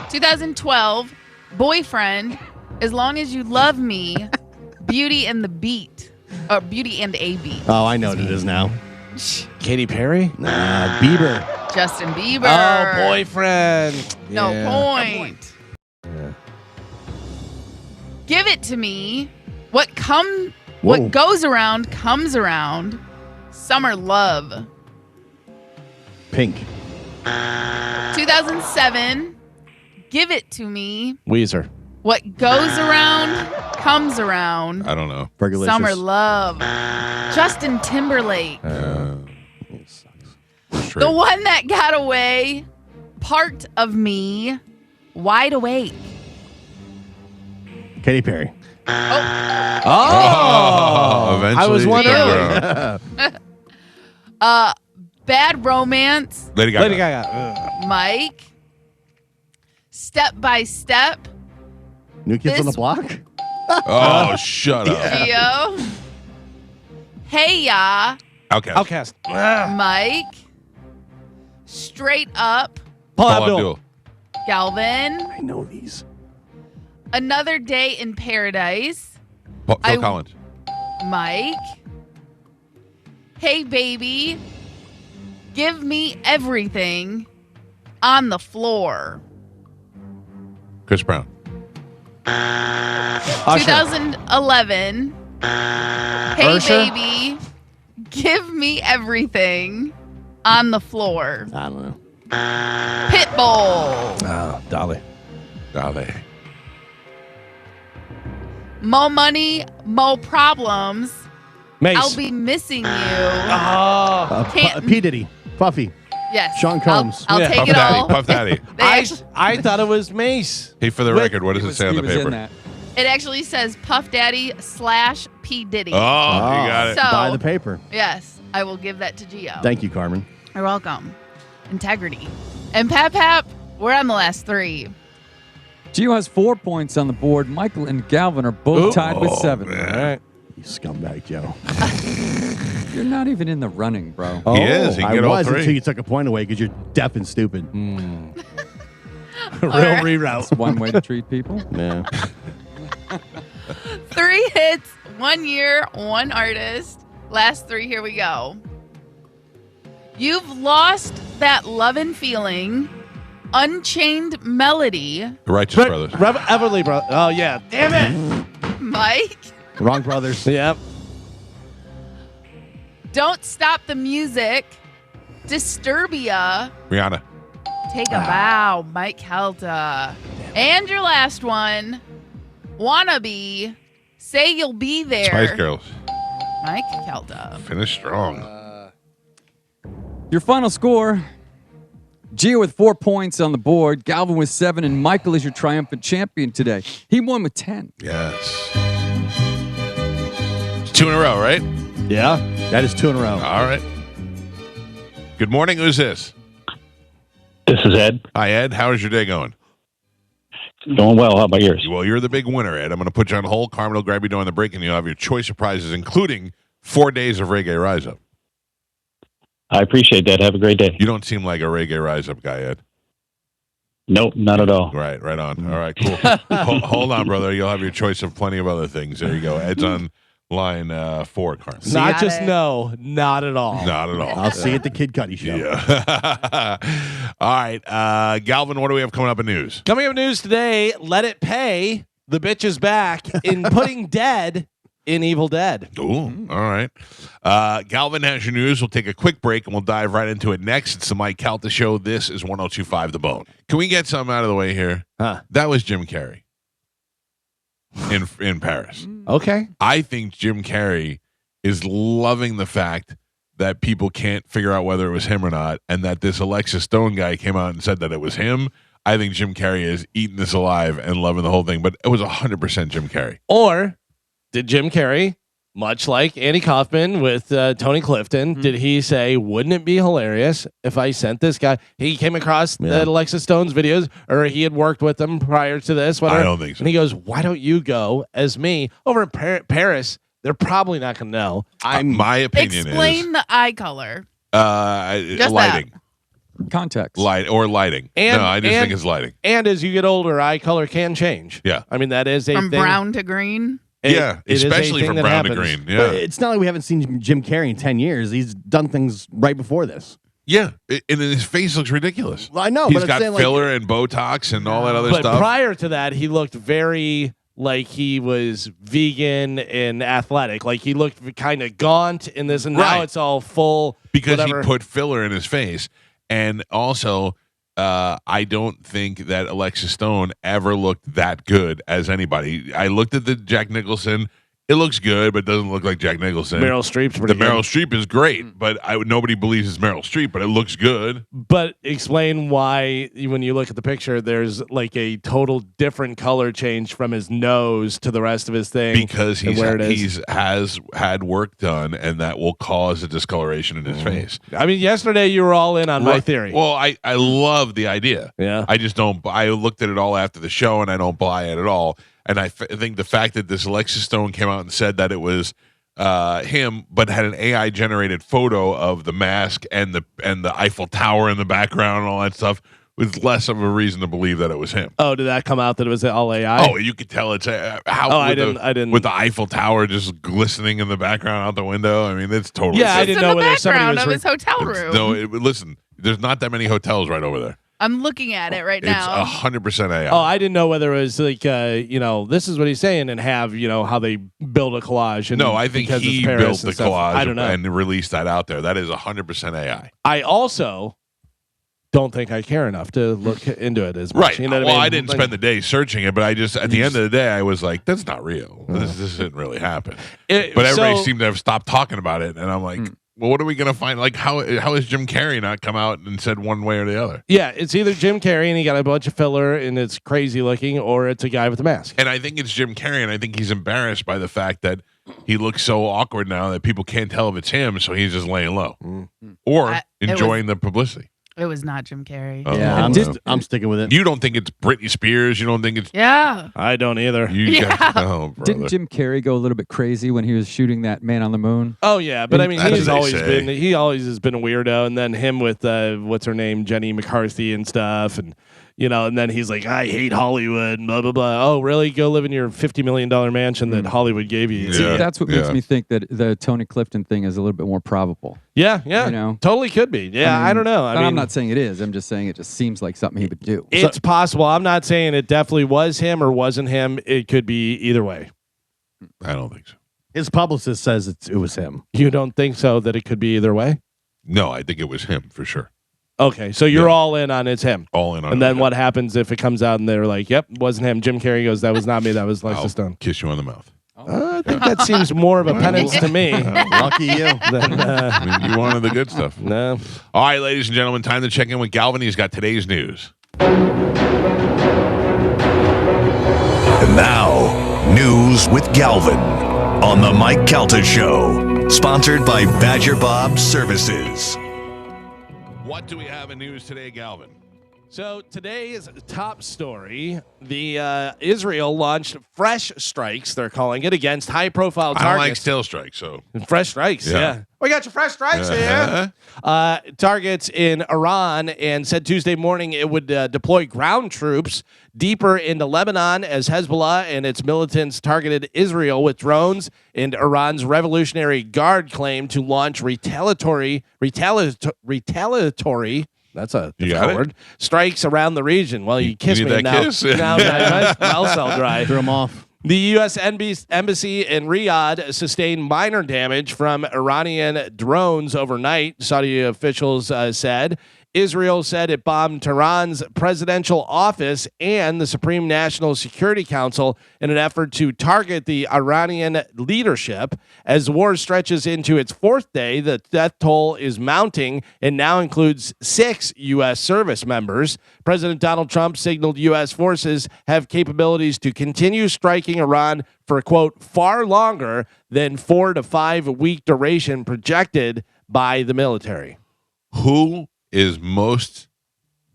2012, Boyfriend, As Long as You Love Me, Beauty and the Beat. Or Beauty and a Beat. Oh, I know what it is now. Katy Perry. Nah, Bieber. Justin Bieber. Oh, boyfriend. No Yeah. point. Give it to me. What Whoa. goes around comes around. Summer Love. Pink. 2007. Give it to me. Weezer. What goes around comes around. I don't know. Fergalicious. Summer Love. Justin Timberlake. Straight. The one that got away. Part of me. Wide Awake. Katy Perry. Oh, Eventually. I was one Yeah. early. Bad Romance. Lady Gaga. Lady Gaga. Mike. Step by Step. New Kids on the This- Block? Oh, shut up. Gio. Hey Ya. Outcast. Outcast. Mike. Straight Up. Paul Paul Abdul. Abdul. Galvin. I know these. Another Day in Paradise. Phil I- Collins. Mike. Hey Baby. Give Me Everything. On the Floor. Chris Brown. Usher. 2011. Hey Usher? Baby. Give Me Everything. On the Floor. I don't know. Pitbull. Oh, Dolly. Dale. Mo Money, Mo Problems. Mace. I'll be missing you. Oh. Can't- P. Diddy. Puffy. Yes. Sean Combs. I'll Yeah. take Puff it Daddy. all. Puff Daddy. They actually- I thought it was Mace. Hey, for the Wait, record, what does it say on He the was in paper? that. It actually says Puff Daddy / P. Diddy. Oh, you got it. So- Buy the paper. Yes, I will give that to Gio. Thank you, Carmen. You're welcome. Integrity. And Pap, we're on the last 3. Gio has 4 points on the board. Michael and Galvin are both tied with 7. All right. You scumbag, Joe. You're not even in the running, bro. He is. He can I get all was 3. until you took a point away because you're deaf and stupid. Real right. reroute. That's one way to treat people. Yeah. 3 hits, 1 year, 1 artist. Last 3, here we go. You've Lost That Lovin' Feeling. Unchained Melody. The Righteous Brothers. Everly, bro. Oh, yeah. Damn it. Mike. Wrong brothers. Yep. Don't Stop the Music. Disturbia. Rihanna. Take a Bow. Mike Calta. And your last one. Wannabe. Say You'll Be There. Spice Girls. Mike Calta. Finish strong. Your final score: Gio with 4 points on the board, Galvin with 7, and Michael is your triumphant champion today. He won with 10. Yes. It's 2 in a row, right? Yeah. That is 2 in a row. All right. Good morning. Who's this? This is Ed. Hi, Ed. How's your day going? Doing well. How about yours? Well, you're the big winner, Ed. I'm going to put you on hold. Carmen will grab you during the break, and you'll have your choice of prizes, including 4 days of Reggae Rise Up. I appreciate that. Have a great day. You don't seem like a Reggae Rise Up guy, Ed. Nope, not at all. Right on. All right, cool. Hold on, brother. You'll have your choice of plenty of other things. There you go. Ed's on line 4, Carmen. Not Got just it. no, not at all. Not at all. I'll see you at the Kid Cudi show. Yeah. All right. Galvin, what do we have coming up in news? Coming up news today, Let It Pay. The bitch is back in putting dead in Evil Dead. Ooh, all right. Galvin has your news. We'll take a quick break and we'll dive right into it next. It's the Mike Calta Show. This is 102.5 The Bone. Can we get something out of the way here? Huh. That was Jim Carrey in Paris. Okay. I think Jim Carrey is loving the fact that people can't figure out whether it was him or not, and that this Alexis Stone guy came out and said that it was him. I think Jim Carrey is eating this alive and loving the whole thing, but it was 100% Jim Carrey. Or did Jim Carrey, much like Andy Kaufman with Tony Clifton, did he say, wouldn't it be hilarious if I sent this guy? He came across the Alexis Stone's videos, or he had worked with them prior to this. Whatever. I don't think so. And he goes, why don't you go as me over in Paris? They're probably not going to know. My opinion Explain is the eye color. lighting. Context. Lighting. And- No, I just and- think it's lighting. And as you get older, eye color can change. Yeah. I mean, that is a From thing. brown to green. Yeah, It is a especially thing from that brown to happens. green. But Yeah. it's not like we haven't seen Jim Carrey in 10 years. He's done things right before this. Yeah. And his face looks ridiculous. Well, I know, He's but I'm got saying, like, filler and Botox and all that other But stuff. prior to that, he looked very like he was vegan and athletic. Like he looked kind of gaunt in this, and now Right. it's all full because whatever. he put filler in his face. And also, I don't think that Alexis Stone ever looked that good as anybody. I looked at the Jack Nicholson. It looks good, but it doesn't look like Jack Nicholson. Meryl Streep's pretty The good. Meryl Streep is great, but nobody believes it's Meryl Streep, but it looks good. But explain why, when you look at the picture, there's like a total different color change from his nose to the rest of his thing. Because and where it is. has had work done, and that will cause a discoloration in his face. I mean, yesterday you were all in on my theory. Well, I love the idea. Yeah. I just don't. I looked at it all after the show, and I don't buy it at all. And I think the fact that this Alexis Stone came out and said that it was him, but had an AI generated photo of the mask and the Eiffel Tower in the background and all that stuff, with less of a reason to believe that it was him. Oh, did that come out that it was all AI? Oh, you could tell it's how. Oh, with I didn't. with the Eiffel Tower just glistening in the background out the window. I mean, it's totally. Yeah, I It's didn't in know the whether somebody background was of his hotel room. No, listen. There's not that many hotels right over there. I'm looking at it right It's now. 100% AI. Oh, I didn't know whether it was like, this is what he's saying, and have how they build a collage. And No, I think because he it's Paris built the and stuff. collage I don't know. and released that out there. That is 100% AI. I also don't think I care enough to look into it as much. Right. You know what Well, I mean? I didn't spend the day searching it, but I just at the end of the day, I was like, "That's not real. This didn't really happen." But everybody seemed to have stopped talking about it, and I'm like, "Well, what are we gonna find? Like, how has Jim Carrey not come out and said one way or the other?" Yeah, it's either Jim Carrey and he got a bunch of filler and it's crazy looking, or it's a guy with a mask. And I think it's Jim Carrey, and I think he's embarrassed by the fact that he looks so awkward now that people can't tell if it's him, so he's just laying low or enjoying the publicity. It was not Jim Carrey. Oh, Yeah, no. I'm sticking with it. You don't think it's Britney Spears? You don't think it's Yeah. I don't either. you? Guys, oh, brother. Didn't Jim Carrey go a little bit crazy when he was shooting that Man on the Moon? Oh yeah, but I mean, That's he what they always has been a weirdo, and then him with what's her name, Jenny McCarthy and stuff, and and then he's like, I hate Hollywood, and blah blah blah. Oh really? Go live in your $50 million mansion that Hollywood gave you. Yeah. That's what makes me think that the Tony Clifton thing is a little bit more probable. Yeah, totally could be. Yeah, I don't know. I mean, I'm not saying it is. I'm just saying it just seems like something he would do. it's possible. I'm not saying it definitely was him or wasn't him. It could be either way. I don't think so. His publicist says it was him. You don't think so? That it could be either way? No, I think it was him for sure. Okay, so you're all in on it's him. All in on. And it. then what happens if it comes out and they're like, "Yep, wasn't him." Jim Carrey goes, "That was not me. That was Lexa I'll Stone." kiss you on the mouth. I think that seems more of a penance to me. Lucky you. Than, I mean, you wanted the good stuff. no. All right, ladies and gentlemen, time to check in with Galvin. He's got today's news. And now, news with Galvin on the Mike Calta Show, sponsored by Badger Bob Services. What do we have in news today, Galvin? So today's top story: the Israel launched fresh strikes. They're calling it against high-profile I don't like targets. steel strikes, so Fresh strikes, yeah. We got your fresh strikes here. Targets in Iran, and said Tuesday morning it would deploy ground troops deeper into Lebanon as Hezbollah and its militants targeted Israel with drones, and Iran's Revolutionary Guard claimed to launch retaliatory that's a You got it? word. Strikes around the region. Well, you kiss need me that now. kiss? Now my mouth's all dry. Threw him off. The U.S. Embassy in Riyadh sustained minor damage from Iranian drones overnight, Saudi officials said. Israel said it bombed Tehran's presidential office and the Supreme National Security Council in an effort to target the Iranian leadership. As the war stretches into its fourth day, the death toll is mounting and now includes 6 U.S. service members. President Donald Trump signaled U.S. forces have capabilities to continue striking Iran for, quote, far longer than 4 to 5 week duration projected by the military. who is most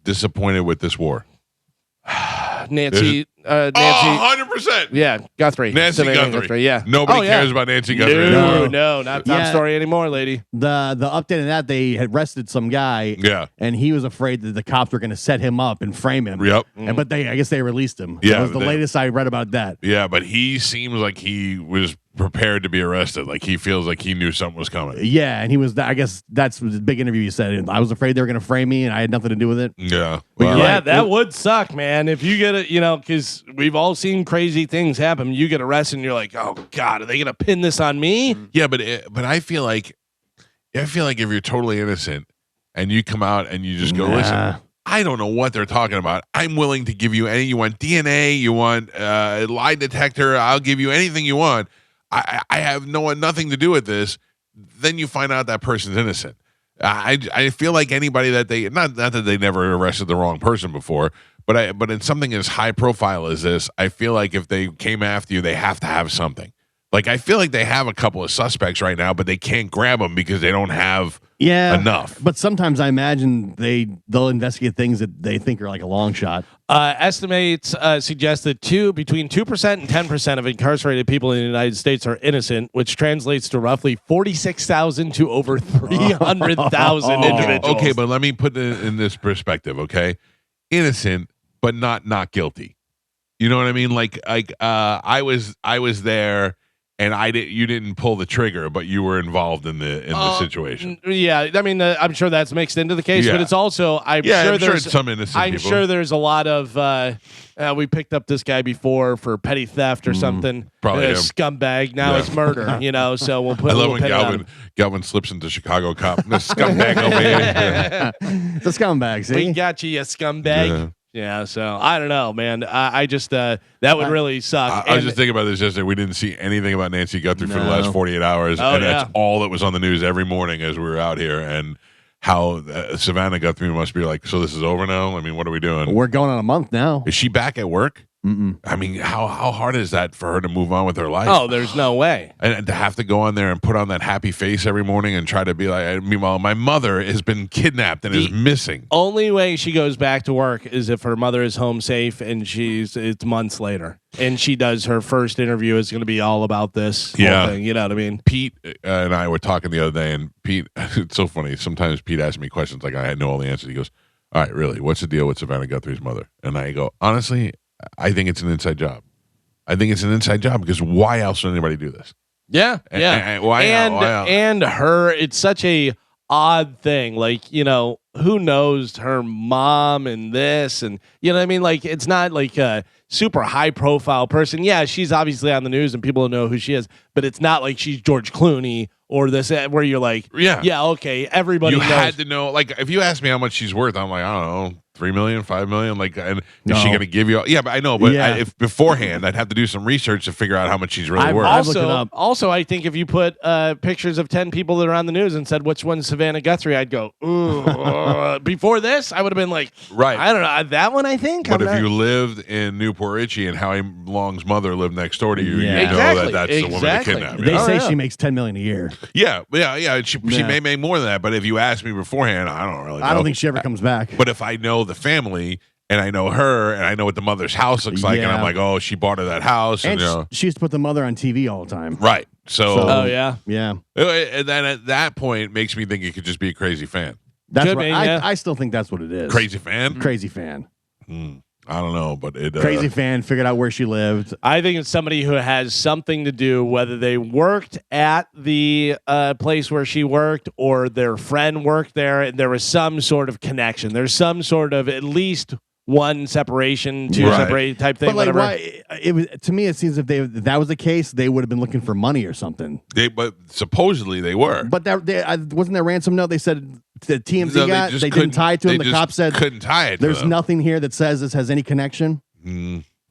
disappointed with this war? Nancy. Oh, 100%. Yeah, Guthrie. Nancy Senator Guthrie. Yeah. Nobody Oh, yeah. cares about Nancy Guthrie No, anymore. no, not top Yeah. story anymore, lady. The update on that, they had arrested some guy. Yeah. And he was afraid that the cops were going to set him up and frame him. Yep. And but I guess they released him. Yeah, That was the they- latest I read about that. Yeah, but he seems like he was prepared to be arrested. Like he feels like he knew something was coming. Yeah, and he was. I guess that's the big interview. He said, "I was afraid they were going to frame me, and I had nothing to do with it." Yeah. But you're Well, Yeah, right. that would suck, man. If you get it, because we've all seen crazy things happen. You get arrested, and you're like, "Oh God, are they gonna pin this on me?" yeah, but I feel like if you're totally innocent and you come out and you just go, Nah. listen, I don't know what they're talking about. I'm willing to give you any. You want DNA? You want lie detector? I'll give you anything you want. I have nothing to do with this. Then you find out that person's innocent. I feel like anybody that they not that they never arrested the wrong person before, but in something as high profile as this, I feel like if they came after you, they have to have something. Like I feel like they have a couple of suspects right now, but they can't grab them because they don't have enough. But sometimes I imagine they'll investigate things that they think are like a long shot. Estimates suggest that between 2% and 10% of incarcerated people in the United States are innocent, which translates to roughly 46,000 to over 300,000 individuals. Okay, but let me put it in this perspective. Okay, innocent, but not guilty. You know what I mean? Like I was there, and you didn't pull the trigger, but you were involved in the situation. Yeah, I mean, I'm sure that's mixed into the case, Yeah. but it's also I'm sure it's some innocent I'm people. sure there's a lot of we picked up this guy before for petty theft or something. Probably him. Scumbag. Now it's murder. So we'll put. I a love little when penny on him. Galvin slips into Chicago cop. The scumbag over here. The scumbag, see? We got you scumbag. Yeah, so I don't know, man. I just that would really suck. I was just thinking about this yesterday. We didn't see anything about Nancy Guthrie for the last 48 hours, Oh, and yeah. that's all that was on the news every morning as we were out here. And how Savannah Guthrie must be like, so this is over now? I mean, what are we doing? We're going on a month now. Is she back at work? I mean, how hard is that for her to move on with her life? Oh, there's no way. And to have to go on there and put on that happy face every morning and try to be like, meanwhile, my mother has been kidnapped and is missing. Only way she goes back to work is if her mother is home safe and it's months later. And she does her first interview is going to be all about this whole thing. You know what I mean? Pete and I were talking the other day, and Pete, it's so funny. Sometimes Pete asks me questions like I know all the answers. He goes, all right, really, what's the deal with Savannah Guthrie's mother? And I go, honestly, I think it's an inside job. I think it's an inside job because why else would anybody do this? Yeah, yeah. And why else? And her, it's such a odd thing. Like, who knows her mom and this, and you know what I mean? Like, it's not like a super high profile person. Yeah, she's obviously on the news and people know who she is, but it's not like she's George Clooney or this where you're like, yeah, okay, everybody knows. Had to know. Like, if you ask me how much she's worth, I'm like, I don't know. 3 million, 5 million, like, and is she going to give you? Yeah, but I know, but if beforehand, I'd have to do some research to figure out how much she's really worth. Also, I think if you put pictures of 10 people that are on the news and said which one's Savannah Guthrie, I'd go, ooh. Before this, I would have been like, right, I don't know, that one I think. But if you lived in Newport Richie and Howie Long's mother lived next door to you, you know that's the woman that kidnapped you. They say she makes $10 million a year. Yeah. She may make more than that, but if you ask me beforehand, I don't really know. I don't think she ever comes back. But if I know the family and I know her and I know what the mother's house looks like, and I'm like, oh, she bought her that house, and she used to put the mother on TV all the time. Right. So yeah. And then at that point, makes me think it could just be a crazy fan. That's right. I still think that's what it is. Crazy fan. Crazy fan. I don't know, but crazy fan figured out where she lived. I think it's somebody who has something to do, whether they worked at the place where she worked or their friend worked there, and there was some sort of connection. There's some sort of at least one separation, two separate type thing. But like, whatever. it was to me, it seems if that was the case, they would have been looking for money or something. But supposedly they were. But wasn't there ransom note? They said the TMZ got. They didn't tie it to him. The cop said couldn't tie it. There's nothing here that says this has any connection.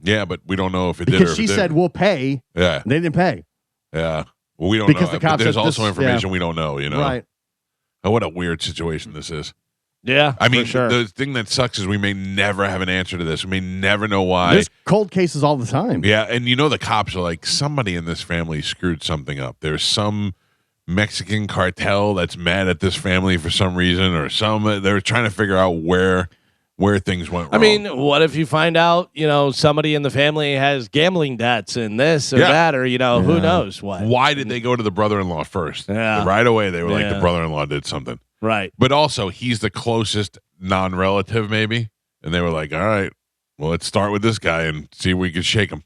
Yeah, but we don't know if it did. Because she said we'll pay. Yeah, they didn't pay. Yeah, well, we don't because know. The cop there's said also information we don't know. Right. Oh, what a weird situation this is. Yeah, I mean, for sure. The thing that sucks is we may never have an answer to this. We may never know why. There's cold cases all the time. Yeah, and the cops are like, somebody in this family screwed something up. There's some Mexican cartel that's mad at this family for some reason, or they're trying to figure out where things went wrong. I mean, what if you find out, somebody in the family has gambling debts and this or that, or, who knows what? Why did they go to the brother-in-law first? Yeah. Right away, they were like, the brother-in-law did something. Right. But also, he's the closest non-relative, maybe. And they were like, all right, well, let's start with this guy and see if we can shake him.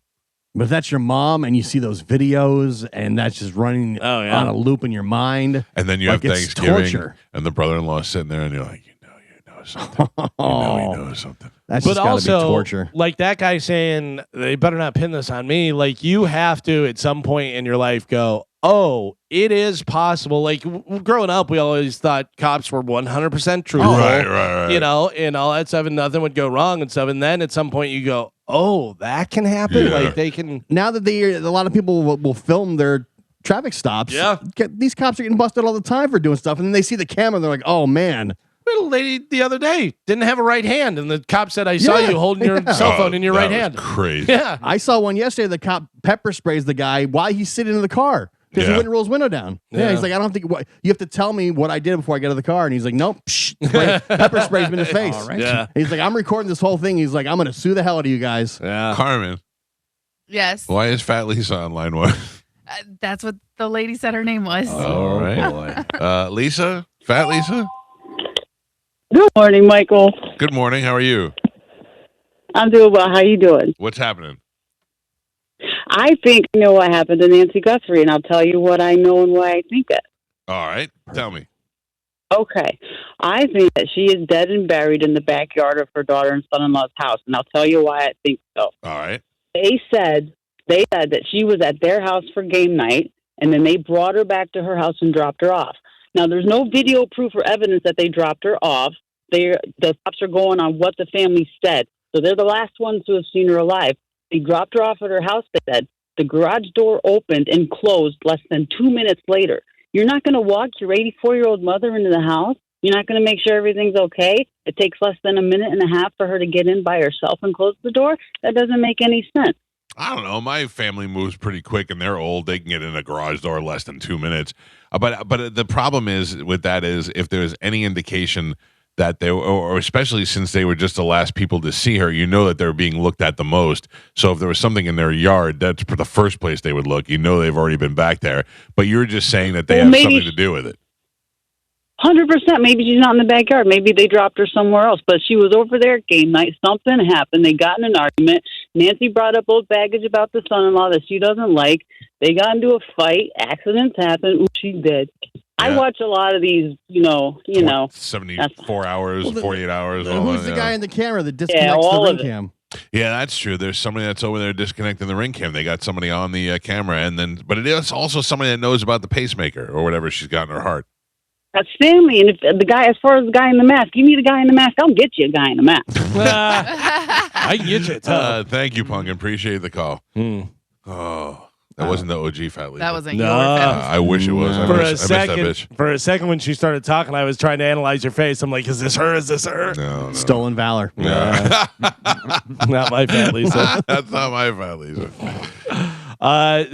But if that's your mom and you see those videos and that's just running on a loop in your mind. And then you have Thanksgiving and the brother-in-law is sitting there and you're like, you know something. You know something. That's just gotta be torture. Like that guy saying, they better not pin this on me. Like you have to, at some point in your life, go, oh, it is possible. Like growing up, we always thought cops were 100% truthful. Right. And all that stuff, and nothing would go wrong and stuff. And then at some point you go, oh, that can happen. Yeah. Like they can. Now that a lot of people will film their traffic stops. Yeah. These cops are getting busted all the time for doing stuff. And then they see the camera and they're like, oh, man. Little lady the other day didn't have a right hand, and the cop said, I saw you holding your cell phone in your right hand. Crazy. Yeah. I saw one yesterday. The cop pepper sprays the guy while he's sitting in the car. Because he wouldn't roll his window down. Yeah, he's like, I don't think you have to tell me what I did before I get out of the car. And he's like, nope, pepper sprays me in the face. Right. Yeah. He's like, I'm recording this whole thing. He's like, I'm going to sue the hell out of you guys. Yeah. Carmen. Yes. Why is Fat Lisa on line one? That's what the lady said her name was. All right. Lisa? Fat Lisa? Good morning, Michael. Good morning. How are you? I'm doing well. How you doing? What's happening? I think I know what happened to Nancy Guthrie, and I'll tell you what I know and why I think it. All right, tell me. Okay. I think that she is dead and buried in the backyard of her daughter and son-in-law's house, and I'll tell you why I think so. All right. They said that she was at their house for game night, and then they brought her back to her house and dropped her off. Now, there's no video proof or evidence that they dropped her off. The cops are going on what the family said. So they're the last ones to have seen her alive. They dropped her off at her house, they said. The garage door opened and closed less than 2 minutes later. You're not going to walk your 84-year-old mother into the house? You're not going to make sure everything's okay? It takes less than a minute and a half for her to get in by herself and close the door? That doesn't make any sense. I don't know. My family moves pretty quick, and they're old. They can get in a garage door less than 2 minutes. But the problem is with that is if there's any indication that they, or especially since they were just the last people to see her, you know that they're being looked at the most. So if there was something in their yard, that's the first place they would look. You know they've already been back there. But you're just saying that they have something to do with it. 100%. Maybe she's not in the backyard. Maybe they dropped her somewhere else. But she was over there at game night. Something happened. They got in an argument. Nancy brought up old baggage about the son-in-law that she doesn't like. They got into a fight. Accidents happen. Ooh, she's dead. Yeah. I watch a lot of these, 74 hours, 48 hours. Who's the guy in the camera that disconnects the ring cam? Yeah, that's true. There's somebody that's over there disconnecting the ring cam. They got somebody on the camera, but it is also somebody that knows about the pacemaker or whatever she's got in her heart. That's family. And if the guy, as far as the guy in the mask, you need a guy in the mask, I'll get you a guy in the mask. I can get you. Thank you, Punkin. Appreciate the call. Oh, that wasn't the OG Fat Lisa. That wasn't your Fat I wish it was. I missed that bitch. For a second, when she started talking, I was trying to analyze your face. I'm like, is this her? Is this her? No. Stolen valor. Not my Fat Lisa. That's not my Fat Lisa.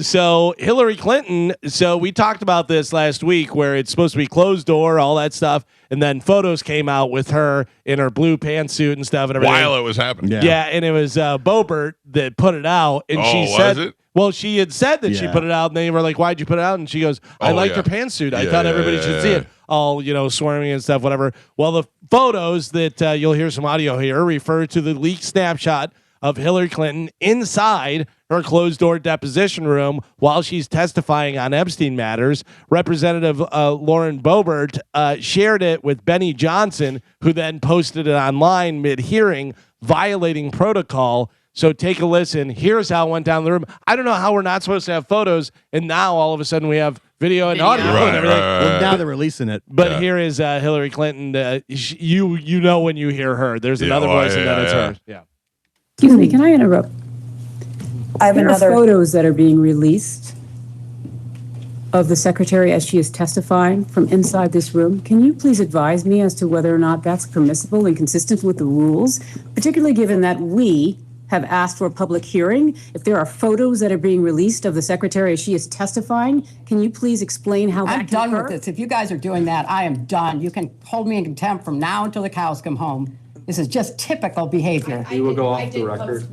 So Hillary Clinton. So we talked about this last week, where it's supposed to be closed door, all that stuff, and then photos came out with her in her blue pantsuit and stuff, and everything. While it was happening, yeah, and it was Boebert that put it out, and she said, was it? Well, she had said that she put it out, and they were like, "Why'd you put it out?" And she goes, "I liked her pantsuit. I thought everybody should see it." All swarming and stuff, whatever. Well, the photos that you'll hear some audio here refer to the leaked snapshot of Hillary Clinton inside her closed-door deposition room while she's testifying on Epstein matters. Representative Lauren Boebert shared it with Benny Johnson, who then posted it online mid-hearing, violating protocol. So take a listen. Here's how it went down the room. I don't know how we're not supposed to have photos, and now all of a sudden we have video and audio and everything. Well, now they're releasing it. But here is Hillary Clinton. You know when you hear her. There's another voice, and then it's her. Yeah. Excuse me, can I interrupt? I have There are photos that are being released of the secretary as she is testifying from inside this room. Can you please advise me as to whether or not that's permissible and consistent with the rules, particularly given that we have asked for a public hearing? If there are photos that are being released of the secretary as she is testifying, can you please explain how that I'm done with this. If you guys are doing that, I am done. You can hold me in contempt from now until the cows come home. This is just typical behavior. We will go off the record.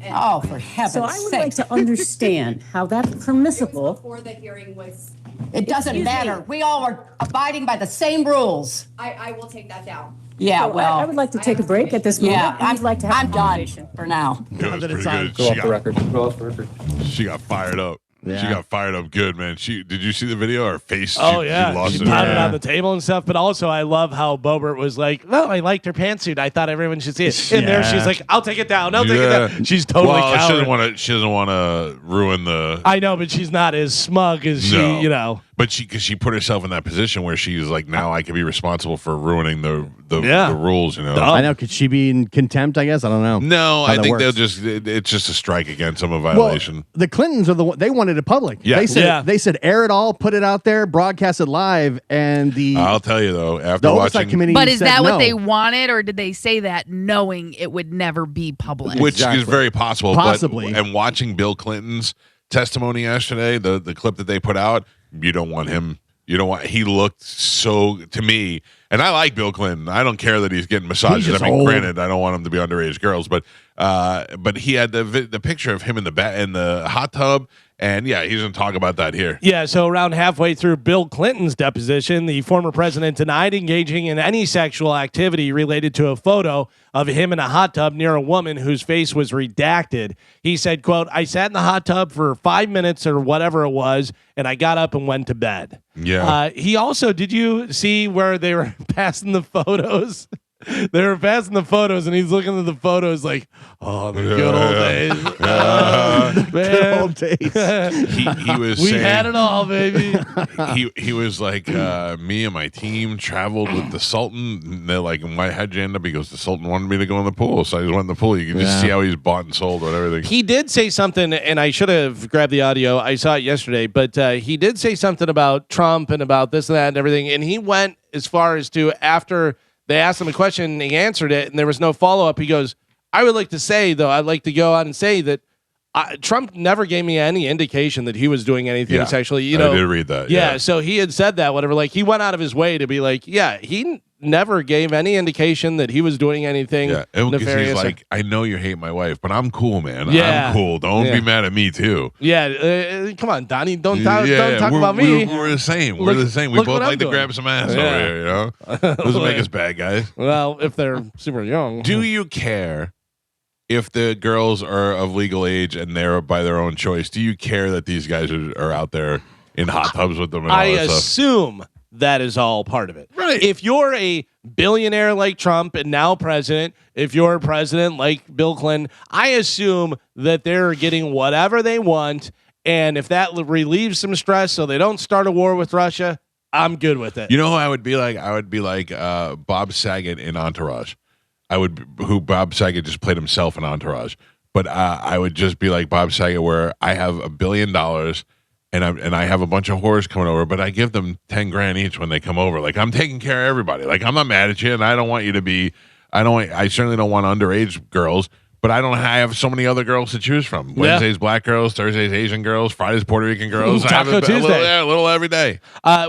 Oh, for heaven's sake. So I would like to understand how that's permissible. Before the hearing was, It doesn't matter. We all are abiding by the same rules. I will take that down. Yeah, So I would like to take a break at this moment. Yeah, I'd like to have I'm a done conversation. for now. It was pretty good. Go off the record. Go off the record. She got fired up. Yeah. She got fired up good, man. Did you see the video? Her face. Oh, she yeah. lost She it. pounded on the table and stuff. But also, I love how Boebert was like, "No, I liked her pantsuit. I thought everyone should see it." And there she's like, "I'll take it down. I'll take it down." She's totally Well, coward. she doesn't want to ruin the. I know, but she's not as smug as she, But because she put herself in that position where she's like, now I can be responsible for ruining the rules, I know. Could she be in contempt? I guess I don't know. No, how I that think works. it's just a strike against them, a violation. Well, the Clintons are they wanted it public. Yeah. They said air it all, put it out there, broadcast it live, and I'll tell you though, after the oversight watching, committee. But is said that no. what they wanted, or did they say that knowing it would never be public? which is Exactly. very possible, Possibly. and watching Bill Clinton's testimony yesterday, the clip that they put out, you don't want him. You don't want. He looked so to me And I like Bill Clinton. I don't care that he's getting massages. He's just I mean, old. granted, I don't want him to be underage girls, but he had the picture of him in the hot tub, and yeah, he's going to talk about that here. Yeah, so around halfway through Bill Clinton's deposition, the former president denied engaging in any sexual activity related to a photo of him in a hot tub near a woman whose face was redacted. He said, quote, "I sat in the hot tub for 5 minutes or whatever it was, and I got up and went to bed." Yeah. He also, did you see where they were passing the photos? They were passing the photos, and he's looking at the photos like, "Oh, the good old days, man." Good old days. He was We saying, had it all, baby. he was like, me and my team traveled with the Sultan. And they're like, why how'd you end up? He goes, the Sultan wanted me to go in the pool, so I just went in the pool. You can just see how he's bought and sold and everything. He did say something, and I should have grabbed the audio. I saw it yesterday, but he did say something about Trump and about this and that and everything. And he went as far as to, after they asked him a question and he answered it, and there was no follow up. He goes, "I would like to say, though, I'd like to go out and say that Trump never gave me any indication that he was doing anything sexually." You know, I did read that. Yeah, so he had said that, whatever. Like, he went out of his way to be like, yeah, he never gave any indication that he was doing anything nefarious. He's like, I know you hate my wife, but I'm cool, man. Yeah. I'm cool. Don't be mad at me too. Yeah, come on, Donnie, don't talk about we're, me. We're the same. We're the same. We look both what I'm like to doing. grab some ass over here. You know, doesn't make us bad guys. Well, if they're super young. Do you care if the girls are of legal age and they're by their own choice? Do you care that these guys are out there in hot tubs with them and all I that stuff? assume that is all part of it. Right. If you're a billionaire like Trump and now president, if you're a president like Bill Clinton, I assume that they're getting whatever they want. And if that relieves some stress so they don't start a war with Russia, I'm good with it. You know who I would be like? I would be like Bob Saget in Entourage. Bob Saget just played himself in Entourage. But I would just be like Bob Saget, where I have $1 billion and I have a bunch of whores coming over, but I give them 10 grand each when they come over. Like, I'm taking care of everybody. Like, I'm not mad at you, and I don't want you to be. I certainly don't want underage girls, but I have so many other girls to choose from. Wednesdays, black girls. Thursdays, Asian girls. Fridays, Puerto Rican girls. Taco Tuesday. A little every day.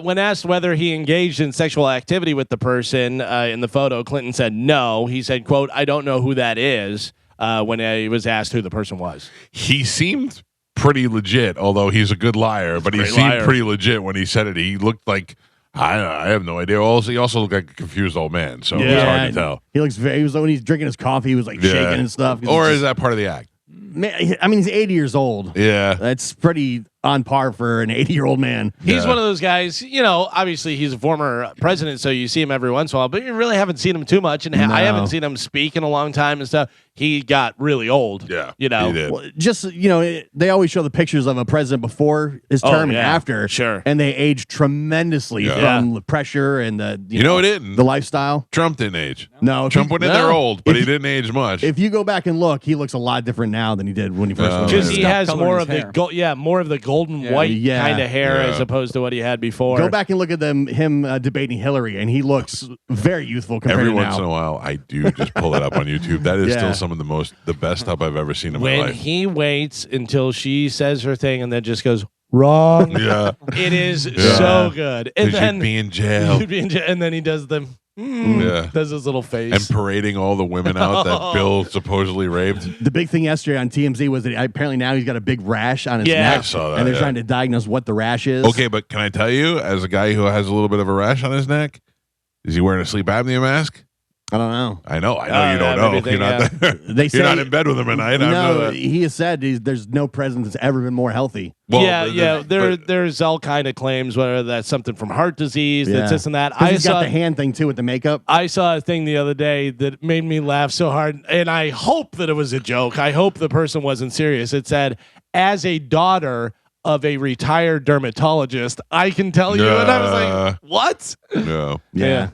When asked whether he engaged in sexual activity with the person in the photo, Clinton said no. He said, quote, "I don't know who that is," when he was asked who the person was. He seemed pretty legit, although he's a good liar, but he seemed pretty legit when he said it. He looked like, I have no idea. He also looked like a confused old man, so it's hard to tell. He looks very. He was when he's drinking his coffee. He was like shaking and stuff. Or is that part of the act? Man, I mean, he's 80 years old. Yeah, that's pretty on par for an 80-year-old man. He's one of those guys, you know, obviously he's a former president, so you see him every once in a while, but you really haven't seen him too much, and I haven't seen him speak in a long time and stuff. He got really old. Yeah, you know. he did. Well, just, you know, they always show the pictures of a president before his term and after. Sure. And they age tremendously from the pressure and the, you know, it didn't. The lifestyle. Trump didn't age. No. Trump went in there old, but he didn't age much. If you go back and look, he looks a lot different now than he did when he first went in. Because he has more of the more of the golden white kind of hair as opposed to what he had before. Go back and look at him debating Hillary, and he looks very youthful compared Every to now. once in a while, I do just pull that up on YouTube. That is still some of the best stuff I've ever seen in my life. When he waits until she says her thing and then just goes, wrong. Yeah. It is so good. And then you'd be in jail. And then he does the does his little face. And parading all the women out that Bill supposedly raped. The big thing yesterday on TMZ was that apparently now he's got a big rash on his neck. I saw that, and they're trying to diagnose what the rash is. Okay, but can I tell you, as a guy who has a little bit of a rash on his neck, is he wearing a sleep apnea mask? I don't know. I know you don't know. You're not there. You're not in bed with him at night. No, he has said there's no president that's ever been more healthy. Well, there's all kind of claims, whether that's something from heart disease, that's this and that. He's got the hand thing too with the makeup. I saw a thing the other day that made me laugh so hard, and I hope that it was a joke. I hope the person wasn't serious. It said, "As a daughter of a retired dermatologist, I can tell you," and I was like, "What?" No. Yeah.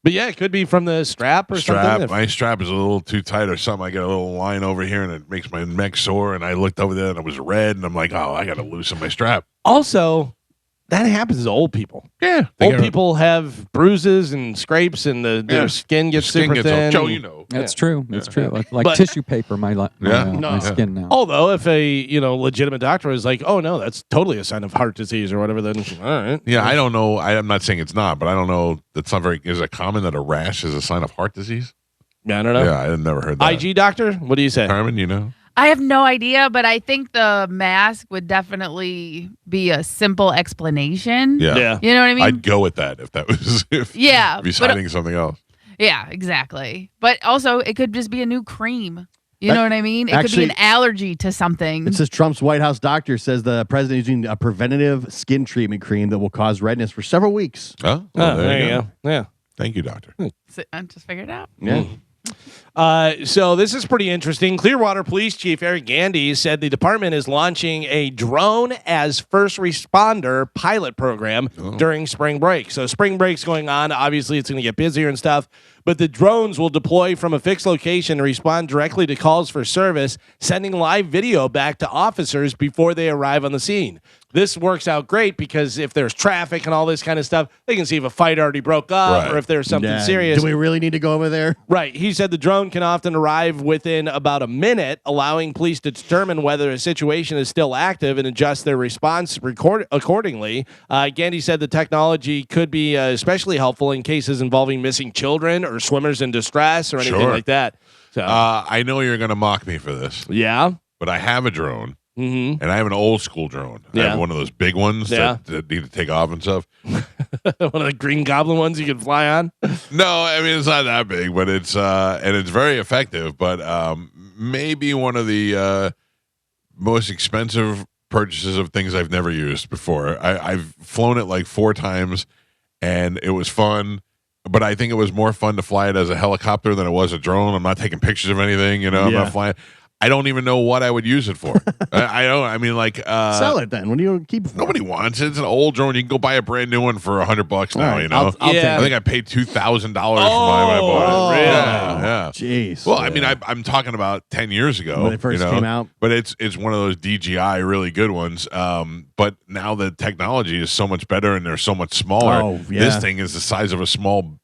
But yeah, it could be from the strap or something. My strap is a little too tight or something. I get a little line over here, and it makes my neck sore. And I looked over there, and it was red, and I'm like, "Oh, I got to loosen my strap." Also, that happens to old people. Yeah, Old people have bruises and scrapes, and their skin gets super thin. Joe, you know. That's true. That's true. Like But- tissue paper, my skin now. Although if a legitimate doctor is like, oh no, that's totally a sign of heart disease or whatever, then all right. Yeah, I don't know. I'm not saying it's not, but I don't know. That's not very. Is it common that a rash is a sign of heart disease? Yeah, I don't know. Yeah, I never heard that. IG doctor, what do you say? Carmen, you know. I have no idea, but I think the mask would definitely be a simple explanation. Yeah. You know what I mean? I'd go with that if that was if Yeah, if he's but- hiding something else. Yeah, exactly. But also, it could just be a new cream. You know what I mean? It could Actually- be an allergy to something. It says Trump's White House doctor says the president is using a preventative skin treatment cream that will cause redness for several weeks. Oh, there you go. Yeah. Thank you, doctor. So, I just figured it out. Yeah. So this is pretty interesting. Clearwater Police Chief Eric Gandy said the department is launching a drone as first responder pilot program during spring break. So spring break's going on. Obviously, it's going to get busier and stuff. But the drones will deploy from a fixed location and respond directly to calls for service, sending live video back to officers before they arrive on the scene. This works out great because if there's traffic and all this kind of stuff, they can see if a fight already broke up or if there's something serious. Do we really need to go over there? Right. He said the drone can often arrive within about a minute, allowing police to determine whether a situation is still active and adjust their response accordingly. Gandy said the technology could be especially helpful in cases involving missing children or swimmers in distress or anything like that. So, I know you're going to mock me for this. Yeah. But I have a drone. Mm-hmm. And I have an old school drone. I have one of those big ones that need to take off and stuff. One of the Green Goblin ones you can fly on? No, I mean it's not that big, but it's and it's very effective. But maybe one of the most expensive purchases of things I've never used before. I've flown it like 4 times, and it was fun. But I think it was more fun to fly it as a helicopter than it was a drone. I'm not taking pictures of anything, I'm not flying. I don't even know what I would use it for. I don't. I mean, like sell it then. What do you keep it for? Nobody wants it. It's an old drone. You can go buy a brand new one for $100 now. Right, You know. I'll take I think I paid $2,000 for mine when I bought it. really? Yeah. Jeez. Well, I mean, I'm talking about 10 years ago When they first came out. But it's one of those DJI really good ones. But now the technology is so much better and they're so much smaller. Oh, yeah. This thing is the size of a small,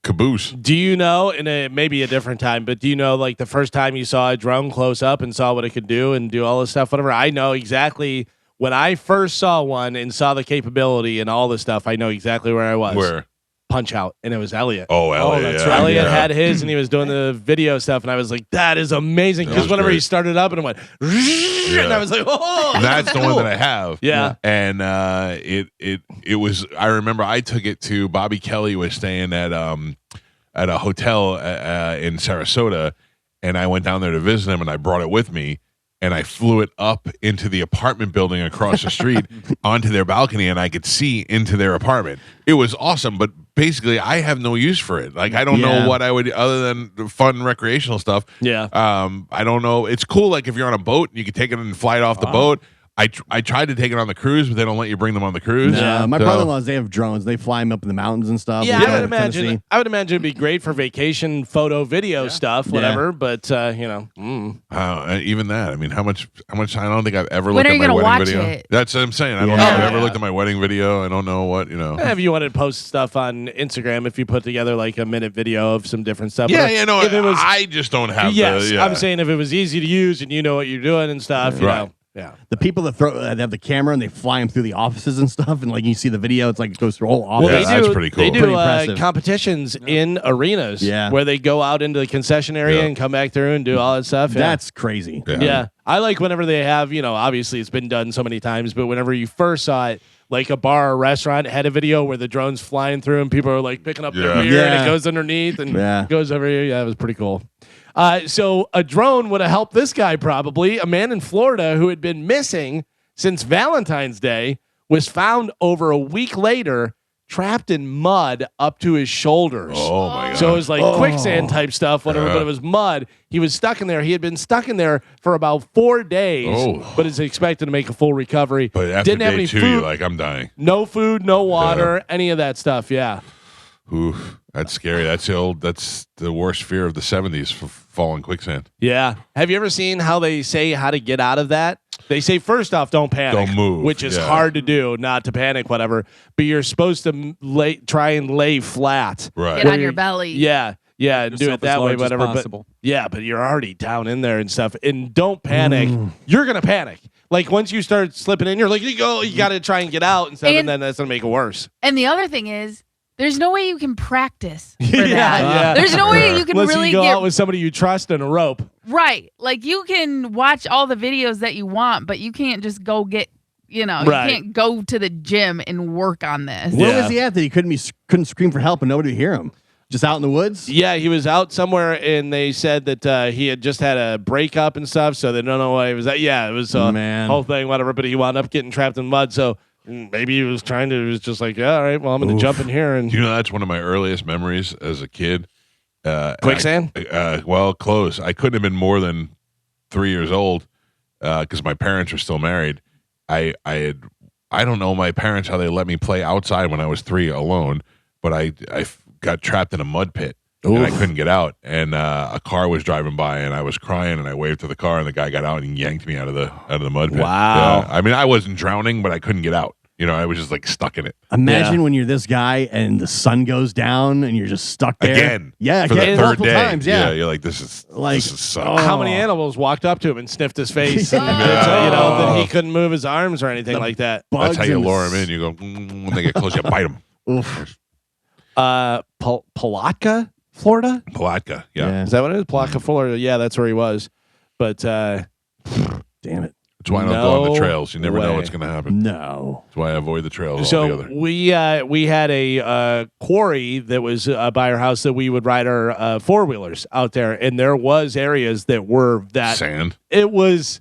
caboose. Do you know, and it may be a different time, but do you know, like the first time you saw a drone close up and saw what it could do and do all this stuff, whatever? I know exactly when I first saw one and saw the capability and all this stuff, I know exactly where I was. Where? Punch Out, and it was Elliot. Oh, Elliot. That's right. Elliot had his, and he was doing the video stuff, and I was like, that is amazing. Because whenever he started up and it went, and I was like, oh, And that's the one that I have. Yeah. And it was, I remember I took it to Bobby Kelly was staying at a hotel in Sarasota, and I went down there to visit him, and I brought it with me, and I flew it up into the apartment building across the street onto their balcony, and I could see into their apartment. It was awesome, but basically I have no use for it. Like, I don't know what I would, other than the fun recreational stuff. Yeah. I don't know. It's cool, like if you're on a boat and you can take it and fly it off the boat. I tried to take it on the cruise, but they don't let you bring them on the cruise. Yeah, my brother-in-laws, they have drones. They fly them up in the mountains and stuff. Yeah, We I go would to imagine. Tennessee. I would imagine it'd be great for vacation, photo, video stuff, whatever. But Even that. I mean, how much? I don't think I've ever When looked are at you my gonna wedding watch video. it? That's what I'm saying. I don't know if I've ever looked at my wedding video. I don't know what if you wanted to post stuff on Instagram, if you put together like a minute video of some different stuff. Yeah, But no. if it was, I just don't have. yes, the, yeah. I'm saying if it was easy to use and you know what you're doing and stuff, you know. Yeah. The people that they have the camera and they fly them through the offices and stuff, and like you see the video, it's like it goes through a whole office. Well, that's pretty cool. They do Pretty impressive. competitions in arenas where they go out into the concession area and come back through and do all that stuff. Yeah. That's crazy. Yeah. I like whenever they have, obviously it's been done so many times, but whenever you first saw it, like a bar or restaurant had a video where the drone's flying through and people are like picking up their beer and it goes underneath and goes over here. Yeah, it was pretty cool. So a drone would have helped this guy probably. A man in Florida who had been missing since Valentine's Day was found over a week later, trapped in mud up to his shoulders. Oh my god! So it was like quicksand type stuff, whatever, but it was mud. He was stuck in there. He had been stuck in there for about 4 days, but is expected to make a full recovery. But after didn't have day any 2, food, you're like, I'm dying. no food, no water, any of that stuff. Yeah. Oof, that's scary. That's the worst fear of the 70s for falling quicksand. Yeah. Have you ever seen how they say how to get out of that? They say, first off, don't panic. Don't move. Which is hard to do, not to panic, whatever. But you're supposed to try and lay flat. Right. Get on your belly. Yeah. Yeah, and do it that way, whatever. But you're already down in there and stuff. And don't panic. You're gonna panic. Like once you start slipping in, you're like, you got to try and get out and stuff, and then that's gonna make it worse. And the other thing is, there's no way you can practice for that. Yeah. There's no way you can Unless really you go get out with somebody you trust and a rope. right. Like you can watch all the videos that you want, but you can't just go get. You Right. can't go to the gym and work on this. Where was he at that he couldn't scream for help and nobody would hear him? Just out in the woods? Yeah, he was out somewhere, and they said that he had just had a breakup and stuff, so they don't know why he was at. Yeah, it was a whole thing, whatever, but he wound up getting trapped in mud, so maybe he was just like, yeah, all right, well, I'm going to jump in here. And That's one of my earliest memories as a kid. Quicksand? Well, close. I couldn't have been more than 3 years old because my parents were still married. I don't know my parents how they let me play outside when I was 3 alone, but I got trapped in a mud pit and I couldn't get out. And a car was driving by and I was crying and I waved to the car and the guy got out and yanked me out of the mud pit. Wow. Yeah. I mean, I wasn't drowning, but I couldn't get out. I was just like stuck in it. Imagine when you're this guy and the sun goes down and you're just stuck there. Again. Yeah, For the again, third multiple day. times. Yeah. You're like, this is sucks. How many animals walked up to him and sniffed his face? And, that he couldn't move his arms or anything like that. That's how you lure them in. You go, when they get close, you bite them. Oof. Palatka, Florida? Palatka, yeah. Is that what it is? Palatka, Florida. Yeah, that's where he was. But damn it. That's why I don't go on the trails. You never know way. what's going to happen. No. That's why I avoid the trails So altogether. we had a quarry that was by our house that we would ride our four-wheelers out there, and there was areas that were that sand. It was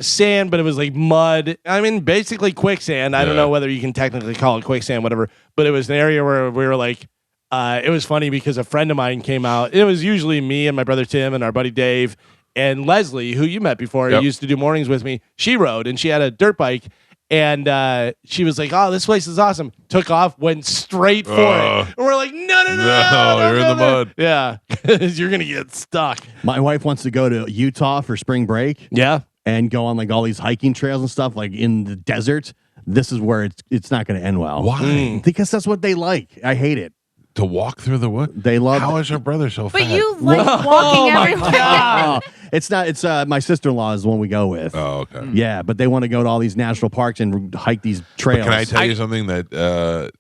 sand, but it was like mud. I mean, basically quicksand. I don't know whether you can technically call it quicksand, whatever. But it was an area where we were like, it was funny because a friend of mine came out. It was usually me and my brother Tim and our buddy Dave. And Leslie, who you met before, used to do mornings with me, she rode, and she had a dirt bike, and she was like, oh, this place is awesome. Took off, went straight for it. And we're like, no, you're in the mud. Yeah, you're going to get stuck. My wife wants to go to Utah for spring break. Yeah. And go on like all these hiking trails and stuff, like in the desert. This is where it's not going to end well. Why? Because that's what they like. I hate it. To walk through the wood? They love How it. is your brother so fat? But you like walking everywhere. Oh, it's not. It's my sister-in-law is the one we go with. Oh, okay. Yeah, but they want to go to all these national parks and hike these trails. But can I tell you something that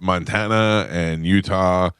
Montana and Utah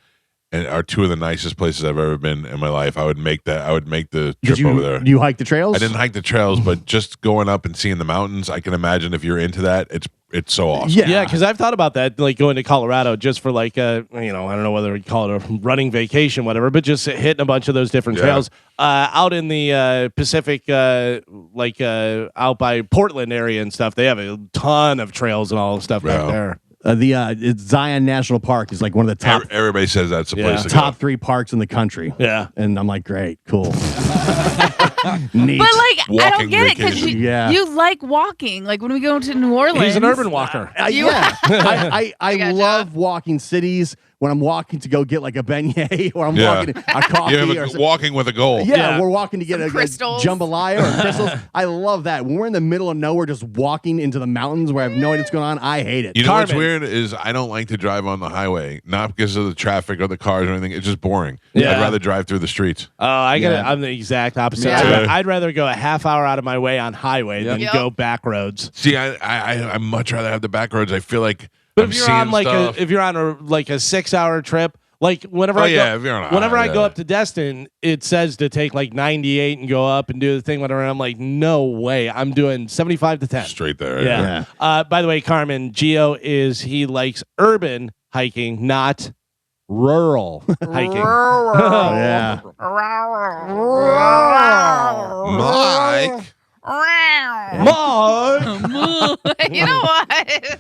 are two of the nicest places I've ever been in my life. I would make the trip over there. You hike the trails? I didn't hike the trails, but just going up and seeing the mountains, I can imagine if you're into that, it's so awesome. Yeah, because I've thought about that, like going to Colorado just for like I don't know whether we call it a running vacation, whatever, but just hitting a bunch of those different trails out in the Pacific, out by Portland area and stuff. They have a ton of trails and all the stuff back there. It's Zion National Park is like one of the top. Everybody says that's the place to top go. 3 parks in the country. Yeah, and I'm like, great, cool, neat. But like, I don't Walking get it because vacation. you like walking. Like when we go to New Orleans, he's an urban walker. I love walking cities when I'm walking to go get like a beignet or I'm walking a coffee. You're walking with a goal. Yeah, we're walking to get a crystals. jambalaya or crystals. I love that. When we're in the middle of nowhere, just walking into the mountains where I have no idea what's going on, I hate it. You know what's weird is I don't like to drive on the highway, not because of the traffic or the cars or anything. It's just boring. Yeah. I'd rather drive through the streets. Oh, I'm the exact opposite. Yeah. I'd rather go a half hour out of my way on highway than go back roads. See, I much rather have the back roads. I feel like But I'm if you're seeing on like stuff. if you're on a 6-hour trip, like whenever if you're on a whenever I high, go up to Destin, it says to take like 98 and go up and do the thing. Whatever. I'm like, no way. I'm doing 75 to 10. Straight there. Yeah. By the way, Carmen, Gio he likes urban hiking, not rural hiking. Yeah. Mike. You know what?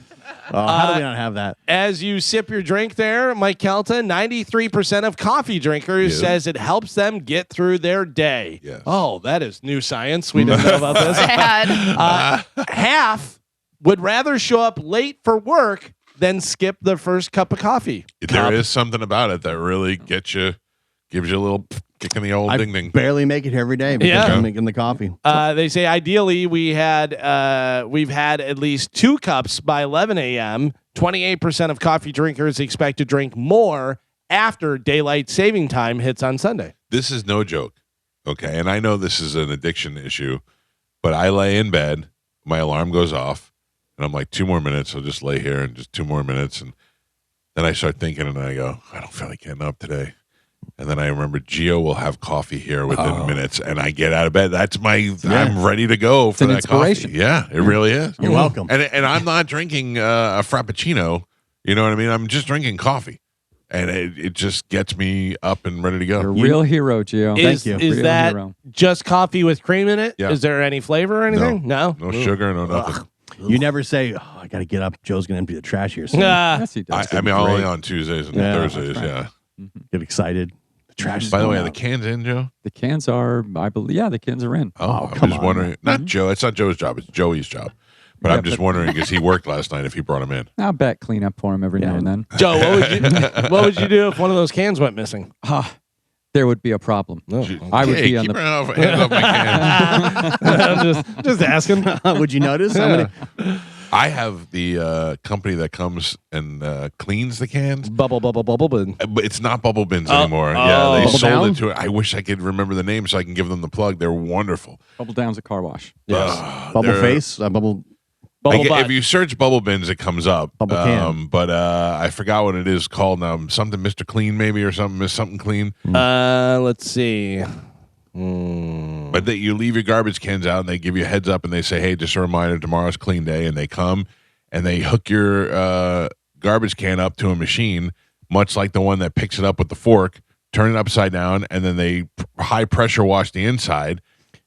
How do we not have that? As you sip your drink there, Mike Calta, 93% of coffee drinkers says it helps them get through their day. Yes. Oh, that is new science. We didn't know about this. Sad. Half would rather show up late for work then skip the first cup of coffee. There is something about it that really gives you a little kick in the old ding ding. Barely make it every day because I'm making the coffee. They say ideally we've had at least 2 cups by 11 a.m. 28% of coffee drinkers expect to drink more after daylight saving time hits on Sunday. This is no joke. Okay. And I know this is an addiction issue, but I lay in bed, my alarm goes off, and I'm like, 2 more minutes. I'll just lay here and just 2 more minutes. And then I start thinking and I go, I don't feel like getting up today. And then I remember Gio will have coffee here within minutes, and I get out of bed. That's I'm ready to go for that coffee. Yeah, it really is. You're welcome. And I'm not drinking a Frappuccino. You know what I mean? I'm just drinking coffee, and it just gets me up and ready to go. You're a real hero, Gio. Thank you. Is Real that hero. just coffee with cream in it? Yeah. Is there any flavor or anything? No. No sugar, no nothing. You never say, "Oh, I got to get up. Joe's gonna empty the trash here soon." Yes, he does. I mean, only on Tuesdays and Thursdays. Yeah. Get excited. The trash. Is By the way, going are the out. cans in, Joe? The cans are, I believe, the cans are in. Oh, come I was on, wondering. Not Joe. It's not Joe's job. It's Joey's job. But I'm just wondering because he worked last night if he brought him in. I'll bet clean up for him every now and then. Joe, what would you do if one of those cans went missing? There would be a problem. I would be on keep the. hands off my cans. I'm just asking. Would you notice? How many? I have the company that comes and cleans the cans. Bubble bin. But it's not Bubble Bins anymore. Yeah, they Bubble sold Down? it to it. I wish I could remember the name so I can give them the plug. They're wonderful. Bubble Down's a car wash. Bubble they're- face, bubble. Bubble butt. if you search Bubble Bins, it comes up. Bubble can. But I forgot what it is called now. Something Mr. Clean maybe or something. Something Clean. Let's see. But you leave your garbage cans out and they give you a heads up and they say, hey, just a reminder, tomorrow's clean day. And they come and they hook your garbage can up to a machine, much like the one that picks it up with the fork, turn it upside down, and then they high pressure wash the inside.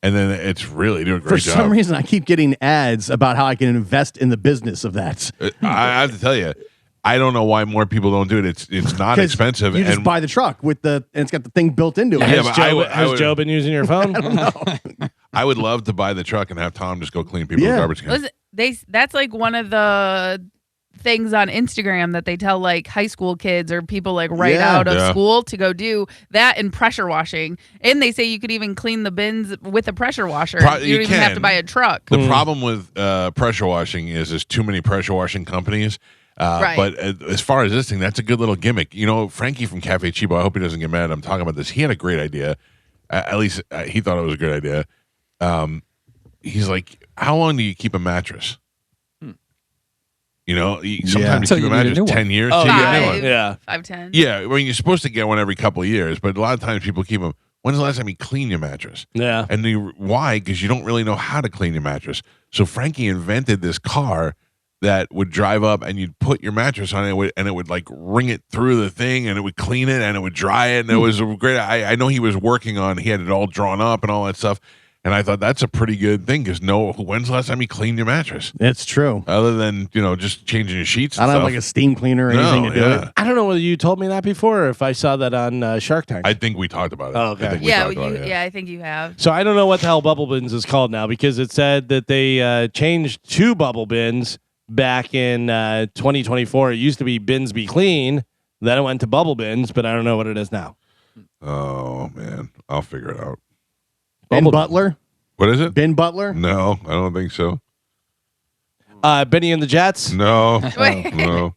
And then it's really doing a For great job. some reason, I keep getting ads about how I can invest in the business of that. I have to tell you, I don't know why more people don't do it. It's not 'Cause expensive. You just and buy the truck and it's got the thing built into it. Yeah, but Has Joe been using your phone? I would love to buy the truck and have Tom just go clean people's garbage cans. Listen, that's like one of the things on Instagram that they tell like high school kids or people like right out of school to go do that and pressure washing. And they say you could even clean the bins with a pressure washer. You don't even have to buy a truck. The problem with pressure washing is there's too many pressure washing companies. Right. But as far as this thing, that's a good little gimmick. You know, Frankie from Cafe Chibo, I hope he doesn't get mad. I'm talking about this. He had a great idea. At least he thought it was a good idea. He's like, how long do you keep a mattress? You know, sometimes So you keep you a need a mattress new one. 10 years. Oh, till you get a new one. 5, Yeah. 5, 10. Yeah, I mean, you're supposed to get one every couple of years, but a lot of times people keep them. When's the last time you clean your mattress? Yeah. And why? Because you don't really know how to clean your mattress. So Frankie invented this car that would drive up and you'd put your mattress on it and it would like ring it through the thing and it would clean it and it would dry it. And it was great. I know he was working on, he had it all drawn up and all that stuff. And I thought that's a pretty good thing because when's the last time you cleaned your mattress? It's true. Other than, just changing your sheets and I don't have stuff. like a steam cleaner or anything to do it. I don't know whether you told me that before or if I saw that on Shark Tank. I think we talked about it. Oh, okay. I think we Yeah, talked about it, yeah, I think you have. So I don't know what the hell Bubble Bins is called now because it said that they changed to Bubble Bins back in 2024. It used to be Bins Be Clean. Then it went to Bubble Bins, but I don't know what it is now. Oh, man. I'll figure it out. Ben Butler? What is it? Ben Butler? No, I don't think so. Benny and the Jets. No. Wait. No.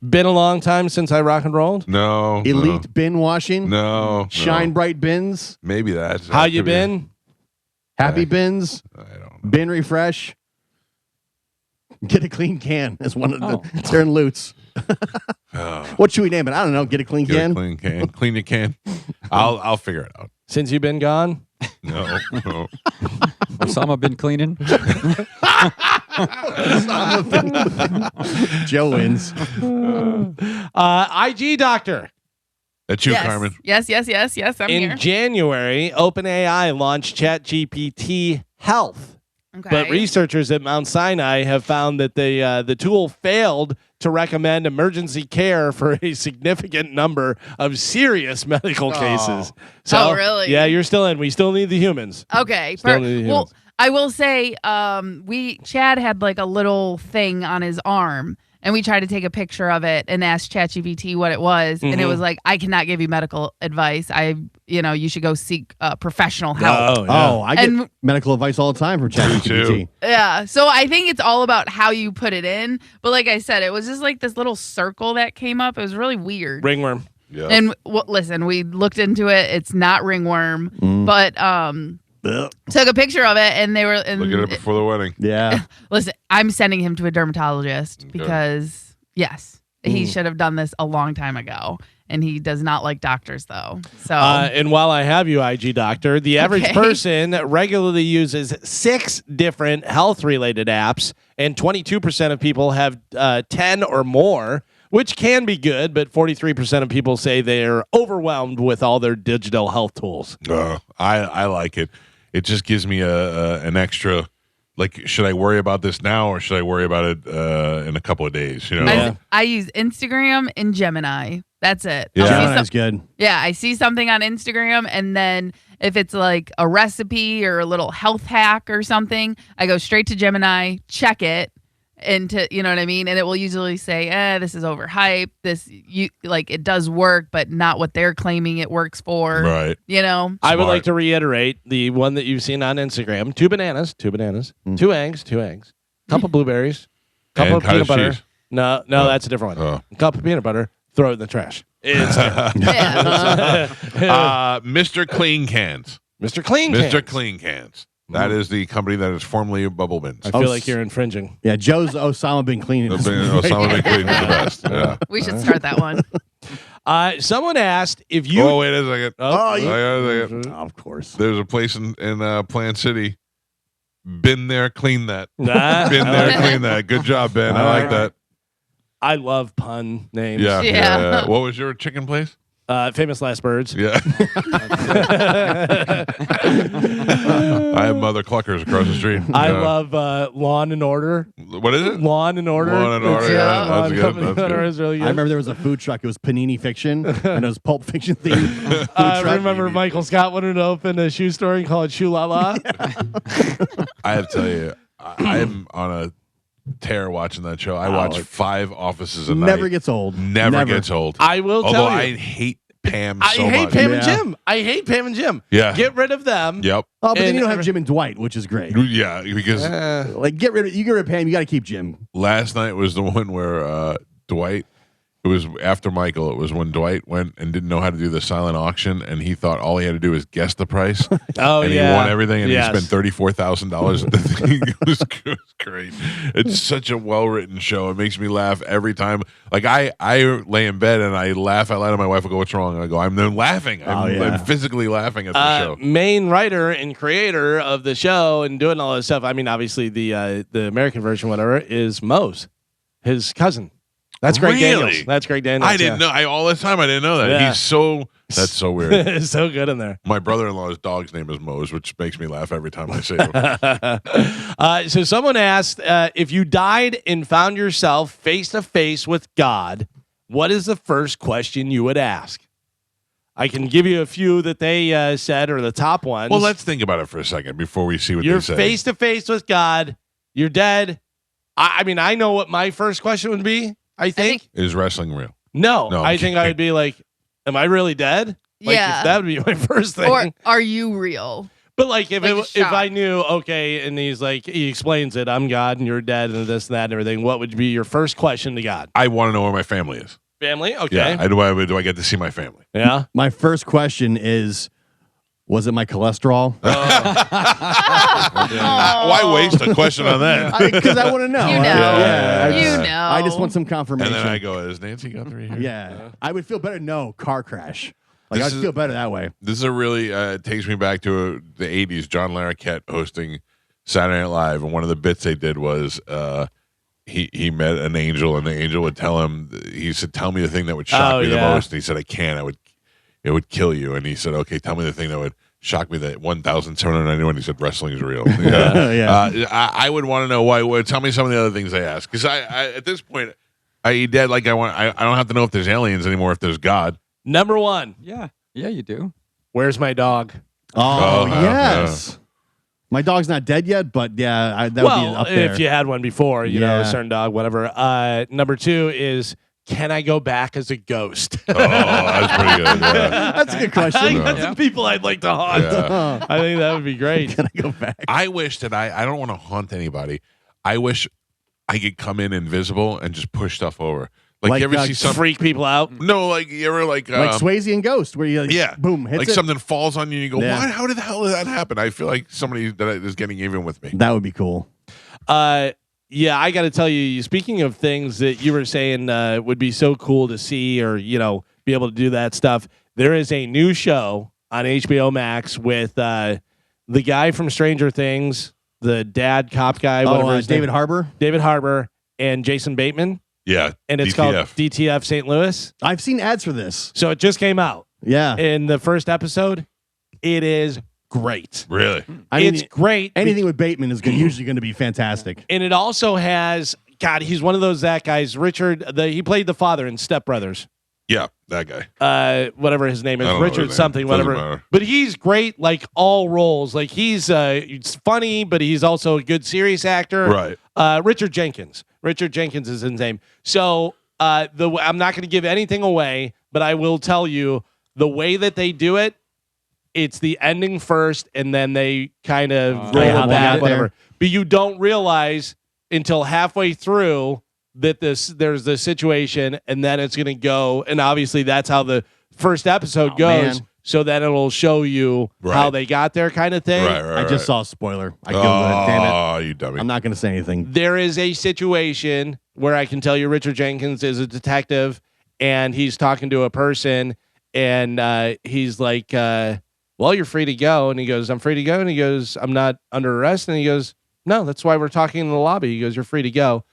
Been a long time since I rock and rolled. No. Elite bin washing? No. Shine no. Bright bins? Maybe that's How you been? Happy bins? I don't know. Bin refresh? Get a clean can is one of the they're in Lutz. What should we name it? I don't know. Get a clean Get can? a clean can. Clean your can. I'll figure it out. Since you've been gone? No. No. Osama been cleaning. Joe wins. IG Doctor. That's you, Yes. Carmen. Yes. I'm In here. January, OpenAI launched ChatGPT Health. Okay. But researchers at Mount Sinai have found that the tool failed to recommend emergency care for a significant number of serious medical cases. So, Oh, really? Yeah, you're still in. We still need the humans. Okay. Still need the Well, humans. I will say, Chad had like a little thing on his arm, and we tried to take a picture of it and ask ChatGPT what it was, and it was like, I cannot give you medical advice. You should go seek professional help. I get medical advice all the time from ChatGPT. Yeah, so I think it's all about how you put it in. But like I said, it was just like this little circle that came up. It was really weird. Ringworm. Yeah. And listen, we looked into it. It's not ringworm, but took a picture of it, and they were Look at it before the wedding. Yeah. Listen, I'm sending him to a dermatologist because yes, he should have done this a long time ago, and he does not like doctors though. So and while I have you, IG doctor, the average person regularly uses 6 different health-related apps, and 22% of people have 10 or more, which can be good, but 43% of people say they're overwhelmed with all their digital health tools. I like it. It just gives me an extra, like, should I worry about this now or should I worry about it in a couple of days? You know, I use Instagram and Gemini. That's it. Yeah. Gemini's good. Yeah, I see something on Instagram, and then if it's like a recipe or a little health hack or something, I go straight to Gemini, check it, and you know what I mean? And it will usually say, this is overhyped. It does work, but not what they're claiming it works for. Right. You know? I would like to reiterate the one that you've seen on Instagram: 2 bananas, 2 eggs, 2 eggs, couple blueberries, couple And of peanut cottage butter. cheese. No, that's a different one. A cup of peanut butter, throw it in the trash. It's Mr. Clean Cans. Mr. Clean Mr. Cans. Clean Cans. That is the company that is formerly Bubble Bins. I feel like you're infringing. Yeah, Joe's Osama bin cleaning. Osama bin Clean is the best. Yeah. We should start that one. Someone asked if you. Oh, wait a second. Of course. There's a place in Plant City. Been there, clean that. Nah. Been there, clean that. Good job, Ben. I like that. I love pun names. Yeah. What was your chicken place? Famous Last Birds. Yeah. I have Mother Cluckers across the street. I love Lawn and Order. What is it? Lawn and Order. Lawn and Order. Yeah, Lawn that's good. Company That's Order good. is really good. I remember there was a food truck. It was Panini Fiction, and it was Pulp Fiction themed. Food truck. Remember Michael Scott wanted to open a shoe store and call it Shoe La La? I have to tell you, I'm on a tear watching that show. I watch 5 Offices a night. Never gets old. Never gets old. I will tell Although you. I hate Pam I so hate much. Pam and Jim. I hate Pam and Jim. Yeah. Get rid of them. Yep. Oh, but then And you don't have Jim and Dwight, which is great. Yeah, because Like, get rid of Pam. You got to keep Jim. last night was the one where Dwight, it was after Michael, it was when Dwight went and didn't know how to do the silent auction, and he thought all he had to do was guess the price. Oh, and yeah. he won everything, and Yes. he spent $34,000 at the thing. It was great. It's such a well-written show. It makes me laugh every time. Like, I lay in bed, and I laugh out loud, and my wife will go, "What's wrong?" And I go, I'm then laughing. I'm physically laughing at the show. Main writer and creator of the show and doing all this stuff. I mean, obviously the American version, whatever, is Mose, his cousin. That's Greg Really? Daniels. That's Greg Daniels. I didn't know. All this time, I didn't know that. Yeah. That's so weird. It's so good in there. My brother-in-law's dog's name is Mose, which makes me laugh every time I say it. So someone asked, if you died and found yourself face to face with God, what is the first question you would ask? I can give you a few that they said, or the top ones. Well, let's think about it for a second before we see what You're they say. face to face with God. You're dead. I mean, I know what my first question would be. I think. Is wrestling real? No, No, I think I would be like, am I really dead? Like, Yeah. that would be my first thing. Or are you real? But like if Like a if I shock. knew, okay, and he explains it, I'm God and you're dead and this and that and everything, what would be your first question to God? I want to know where my family is. Family? Okay. Yeah. Do I get to see my family? Yeah. My first question is, was it my cholesterol? Why waste a question on that? Because I want to know. You know. Yeah, You know. I just want some confirmation. And then I go, is Nancy Guthrie here? Yeah. I would feel better. No, car crash. Like, This I'd is- feel better that way. This is a really it takes me back to the 80s. John Larroquette hosting Saturday Night Live, and one of the bits they did was he met an angel, and the angel would tell him, he said, "Tell me the thing that would shock me the most." And he said, "I can't. It would kill you." And he said, "Okay, tell me the thing that would shock me." That 1,791. He said, "Wrestling is real." Yeah. I would want to know why. Tell me some of the other things they ask, because I at this point, I dead. Like I don't have to know if there's aliens anymore. If there's God. Number one. Yeah, you do. Where's my dog? Oh, Oh, yes. My dog's not dead yet, but yeah, that would be up there. If you had one before, you know, a Yeah. certain dog, whatever. Number 2 is, can I go back as a ghost? Oh, that's pretty good. Yeah. That's a good question. That's the people I'd like to haunt. Yeah. I think that would be great. Can I go back? I wish that I don't want to haunt anybody. I wish I could come in invisible and just push stuff over. Like you ever see some freak people out? No, like you ever like Swayze and Ghost, where you boom, hits like it. something falls on you and you go, Yeah. "What? How did the hell did that happen?" I feel like somebody that is getting even with me. That would be cool. Yeah, I got to tell you. Speaking of things that you were saying would be so cool to see, or be able to do that stuff. There is a new show on HBO Max with the guy from Stranger Things, the dad cop guy, whatever his David name. Harbour. David Harbour and Jason Bateman. Yeah, And it's DTF. called DTF St. Louis. I've seen ads for this. So it just came out. Yeah. In the first episode, it is great. Really? I mean, It's great. anything with Bateman is usually going to be fantastic. And it also has, God, he's one of those guys. Richard, he played the father in Step Brothers. Yeah, that guy. Whatever his name is, I don't know Richard his name. something, Doesn't whatever. matter. But he's great, like all roles. Like he's funny, but he's also a good serious actor. Right. Richard Jenkins. Richard Jenkins is his name. So I'm not going to give anything away, but I will tell you the way that they do it. It's the ending first, and then they kind of roll how it they got back, there. whatever. But you don't realize until halfway through that there's the situation, and then it's going to go. And obviously, that's how the first episode goes. man. So then it'll show you how they got there, kind of thing. Right. I just saw a spoiler. I Googled it. Damn it. Oh, you dummy. I'm not going to say anything. There is a situation where I can tell you Richard Jenkins is a detective, and he's talking to a person, and he's like, well, you're free to go. And he goes, I'm free to go. And he goes, I'm not under arrest. And he goes, no, that's why we're talking in the lobby. He goes, you're free to go.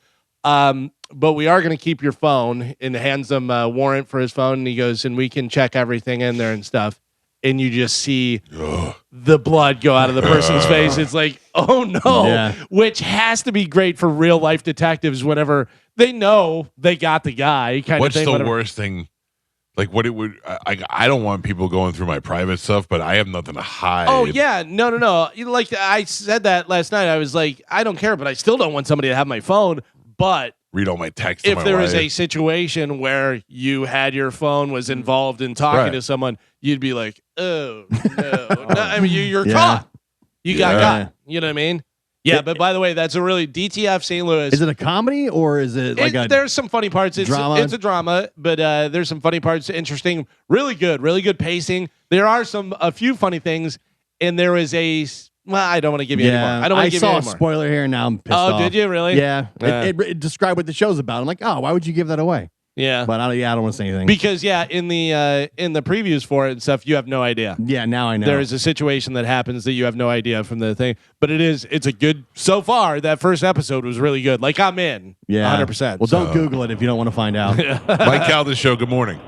But we are going to keep your phone, and hands him a warrant for his phone. And he goes, and we can check everything in there and stuff. And you just see the blood go out of the person's face. It's like, oh no, Yeah. which has to be great for real life detectives whenever they know they got the guy. What's thing, the whatever. worst thing? Like what it would? I don't want people going through my private stuff, but I have nothing to hide. Oh yeah, no. Like I said that last night. I was like, I don't care, but I still don't want somebody to have my phone. But Read all my texts. to if my there is wife. a situation where you had your phone was involved in talking Right. to someone, you'd be like, oh no. No, I mean, you're Yeah. caught. You got Yeah. got. You know what I mean? Yeah, but by the way, that's a really DTF St. Louis. Is it a comedy or is it like a There's some funny parts. drama? It's a drama, but there's some funny parts. Interesting, really good pacing. There are a few funny things, and there is well, I don't want to give you any more. I don't want to give you saw any a more. spoiler here and now I'm pissed off. Oh, did you really? Yeah. Yeah. It described what the show's about. I'm like, oh, why would you give that away? Yeah, But I don't want to say anything. because in the previews for it and stuff, you have no idea. yeah, now I know. There is a situation that happens that you have no idea from the thing, but it's a good so far. That first episode was really good. Like I'm in, 100%. Well, don't Google it if you don't want to find out. Mike Calta show. Good morning.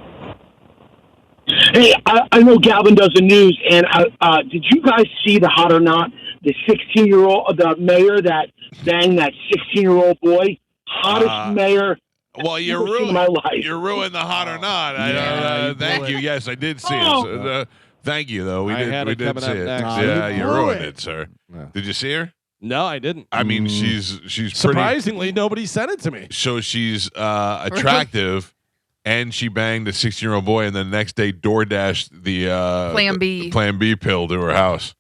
Hey, I know Galvin does the news, and did you guys see the hot or not? The 16-year-old, the mayor that banged that 16-year-old boy, hottest mayor. Well, I've ever seen in my life. You ruined the hot or not. Thank you. Yes, I did see Oh. it. So, thank you, though. We I had did it coming see up it. next. Yeah, You you blew ruined it. it, sir. Did you see her? No, I didn't. I mean, she's pretty. Surprisingly, nobody sent it to me. So she's attractive, and she banged a 16-year-old boy, and then the next day DoorDashed the Plan B. Plan B pill to her house.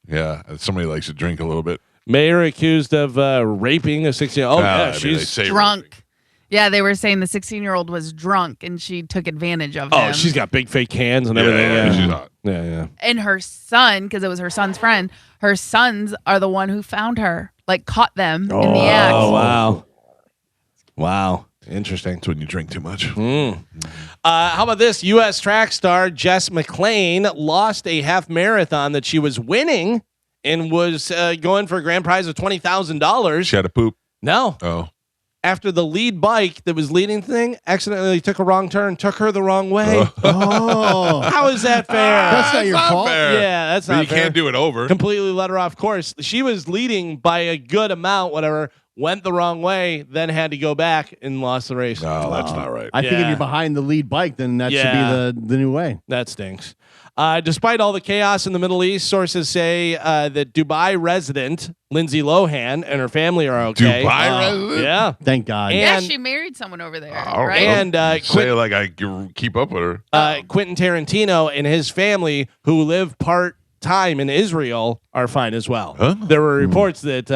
Yeah, somebody likes to drink a little bit. Mayor accused of raping a 16-year-old. Oh, I yeah, mean, they she's say Drunk. Yeah, they were saying the 16-year-old was drunk and she took advantage of him. Oh, she's got big fake hands and Yeah, everything. yeah, Yeah, she's hot. yeah. And her son, because it was her son's friend, her sons are the one who found her, like caught them in the act. Oh, wow. Interesting. It's when you drink too much. How about this? U.S. track star Jess McClain lost a half marathon that she was winning and was going for a grand prize of $20,000. She had a poop. No. Oh. After the lead bike that was leading the thing accidentally took a wrong turn, took her the wrong way. Oh. How is that fair? That's not your fault. Fair. Yeah, that's But not you fair. can't do it over. Completely let her off course. She was leading by a good amount, whatever, went the wrong way, then had to go back and lost the race. No, that's not right. I think if Yeah. you're behind the lead bike, then that should be the new way. That stinks. Despite all the chaos in the Middle East, sources say that Dubai resident Lindsay Lohan and her family are okay. Dubai resident? Yeah. Thank God. And- Yeah, she married someone over there, right? And say like I keep up with her. Quentin Tarantino and his family, who live part time in Israel, are fine as well. Huh? There were reports that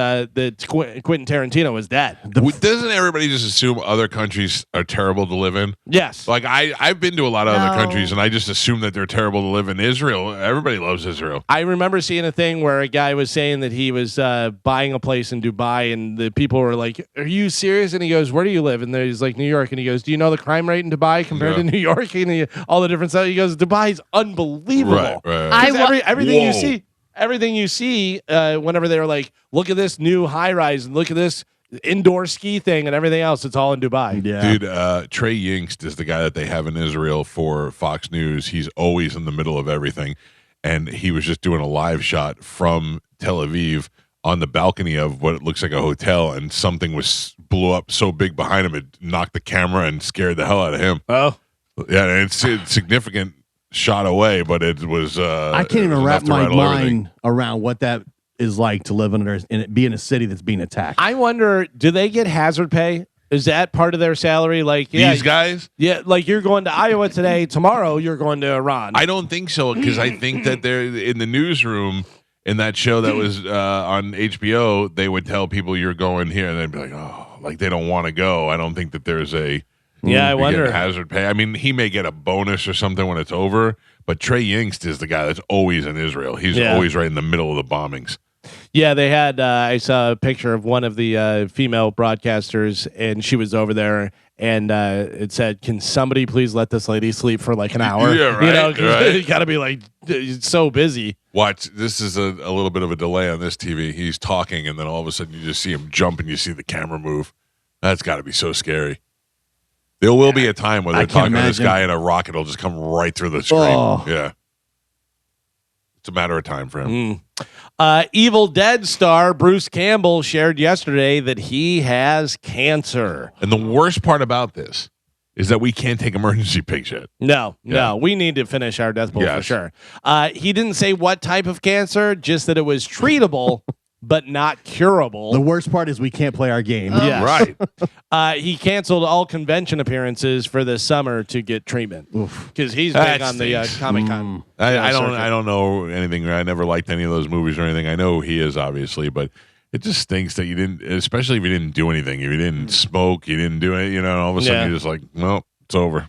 Quentin Tarantino was dead. Doesn't everybody just assume other countries are terrible to live in? Yes. Like I've been to a lot of other No. countries, and I just assume that they're terrible to live in. Israel, everybody loves Israel. I remember seeing a thing where a guy was saying that he was buying a place in Dubai, and the people were like, "Are you serious?" And he goes, "Where do you live?" And he's like, "New York." And he goes, "Do you know the crime rate in Dubai compared to New York?" And all the different stuff. He goes, "Dubai's unbelievable." Right. 'Cause everything you Whoa. see. Everything you see, whenever they're like, look at this new high rise and look at this indoor ski thing and everything else, it's all in Dubai. Yeah. Dude, Trey Yingst is the guy that they have in Israel for Fox News. He's always in the middle of everything. And he was just doing a live shot from Tel Aviv on the balcony of what looks like a hotel, and something blew up so big behind him, it knocked the camera and scared the hell out of him. Oh. Yeah, and it's significant shot away, but it was I can't even wrap my mind around what that is like to live be in a city that's being attacked. I wonder, do they get hazard pay? Is that part of their salary? Like These guys? Yeah, like you're going to Iowa today, tomorrow you're going to Iran. I don't think so, because I think that they're in the newsroom in that show that was on HBO. They would tell people you're going here, and they'd be like, "Oh, like they don't want to go." I don't think that there's a I you wonder. get hazard pay. I mean, he may get a bonus or something when it's over, but Trey Yingst is the guy that's always in Israel. He's always right in the middle of the bombings. Yeah, they had. I saw a picture of one of the female broadcasters, and she was over there, and it said, "Can somebody please let this lady sleep for like an hour?" Yeah, right, You know, 'cause right. you got to be like so busy. Watch, this is a little bit of a delay on this TV. He's talking, and then all of a sudden you just see him jump, and you see the camera move. That's got to be so scary. There will be a time where they're talking to this guy, and a rocket will just come right through the screen. Oh. Yeah. It's a matter of time for him. Evil Dead star Bruce Campbell shared yesterday that he has cancer. And the worst part about this is that we can't take emergency pigs yet. No, Yeah. we need to finish our death pool for Yes. sure. He didn't say what type of cancer, just that it was treatable but not curable. The worst part is we can't play our game. Yes. Right. He canceled all convention appearances for this summer to get treatment because he's big That on the stinks. Comic Con. I don't know anything. I never liked any of those movies or anything. I know he is, obviously, but it just stinks that you didn't, especially if you didn't do anything. If you didn't smoke, you didn't do it, and all of a sudden you're just like, well, it's over.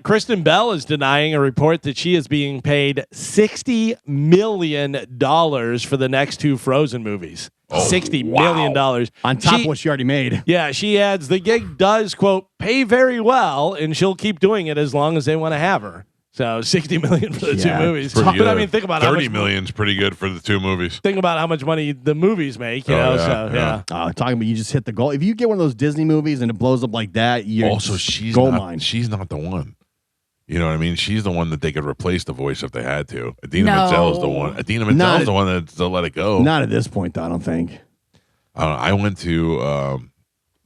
Kristen Bell is denying a report that she is being paid $60 million for the next two Frozen movies. $60 million. On top of what she already made. Yeah, she adds the gig does, quote, pay very well, and she'll keep doing it as long as they want to have her. So $60 million for the two movies. Pretty But I good. mean, think about how $30 much million's pretty good for the two movies. Think about how much money the movies make, you know. yeah, So yeah. Talking about you just hit the goal. If you get one of those Disney movies and it blows up like that, you're Also, she's gold not, mine. she's not the one. You know what I mean? She's the one that they could replace the voice if they had to. Adina No. Menzel's the one. Adina Menzel's the one that they'll let it go. Not at this point, though, I don't think. I went to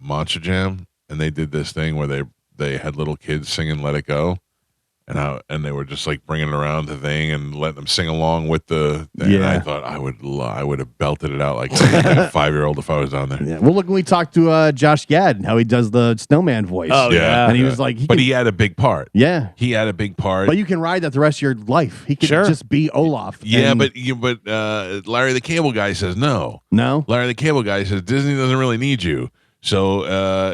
Monster Jam, and they did this thing where they had little kids singing "Let It Go," and they were just like bringing it around the thing and letting them sing along with the thing. And I thought I would have belted it out like a 5-year-old if I was down there. Yeah. Well, look, when we talked to Josh Gad and how he does the snowman voice. Oh, yeah. And he was like, But he had a big part. yeah. He had a big part. But you can ride that the rest of your life. He could Sure. just be Olaf. Yeah, And- but Larry the Cable Guy says no. No? Larry the Cable Guy says Disney doesn't really need you. So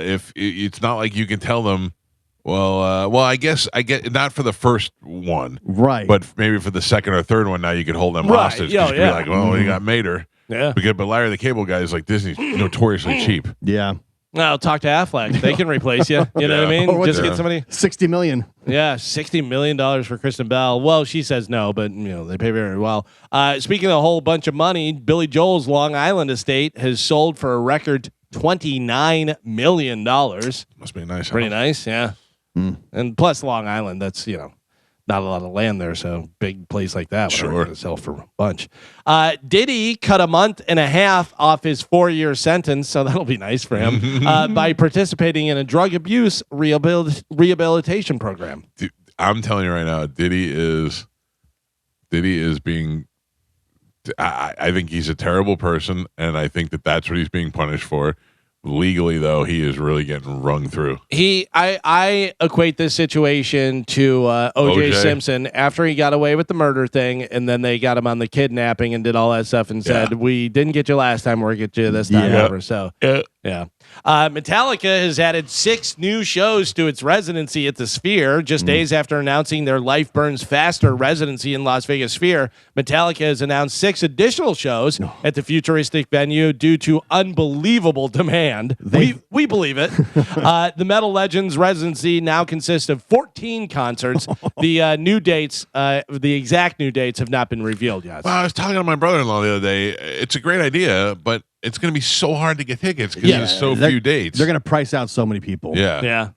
if it's not like you can tell them, well, I guess I get not for the first one, Right. but maybe for the second or third one. Now you could hold them Right. hostage. 'Cause Yeah, you could yeah. be like, well, you got Mater. Yeah. But Larry the Cable Guy is like Disney's notoriously cheap. yeah. Well, talk to Affleck. They can replace you. You know what I mean? Or what's Just it? get somebody. 60 million. Yeah, $60 million for Kristen Bell. Well, she says no, but they pay very well. Speaking of a whole bunch of money, Billy Joel's Long Island estate has sold for a record $29 million. Must be a nice. Pretty house. nice, yeah. And plus Long Island, that's not a lot of land there, so big place like that, Sure. we're going to sell for a bunch. Diddy cut a month and a half off his 4-year sentence, so that'll be nice for him, by participating in a drug abuse rehabilitation program. Dude, I'm telling you right now, Diddy is being. I think he's a terrible person, and I think that's what he's being punished for. Legally, though, he is really getting wrung through. I equate this situation to O.J. Simpson after he got away with the murder thing, and then they got him on the kidnapping and did all that stuff and said, "We didn't get you last time, we're gonna get you this time over." So yeah. Metallica has added 6 new shows to its residency at the Sphere just days after announcing their Life Burns Faster residency in Las Vegas Sphere. Metallica has announced 6 additional shows at the futuristic venue due to unbelievable demand. We believe it. The Metal Legends residency now consists of 14 concerts. The new dates, the exact new dates, have not been revealed yet. Well, I was talking to my brother-in-law the other day. It's a great idea, but it's going to be so hard to get tickets because there's so few dates. They're going to price out so many people. Yeah.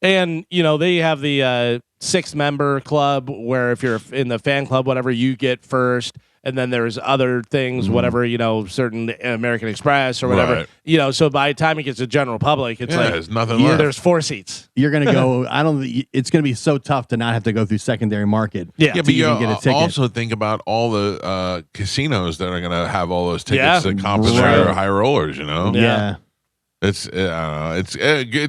And, they have the 6-member club where if you're in the fan club, whatever, you get first. And then there's other things, whatever, certain American Express or whatever. Right. So by the time it gets to general public, it's there's nothing left. There's 4 seats. You're going to go, it's going to be so tough to not have to go through secondary market. Yeah, but you get a ticket. Also think about all the casinos that are going to have all those tickets that compensate Right. high rollers, Yeah. It's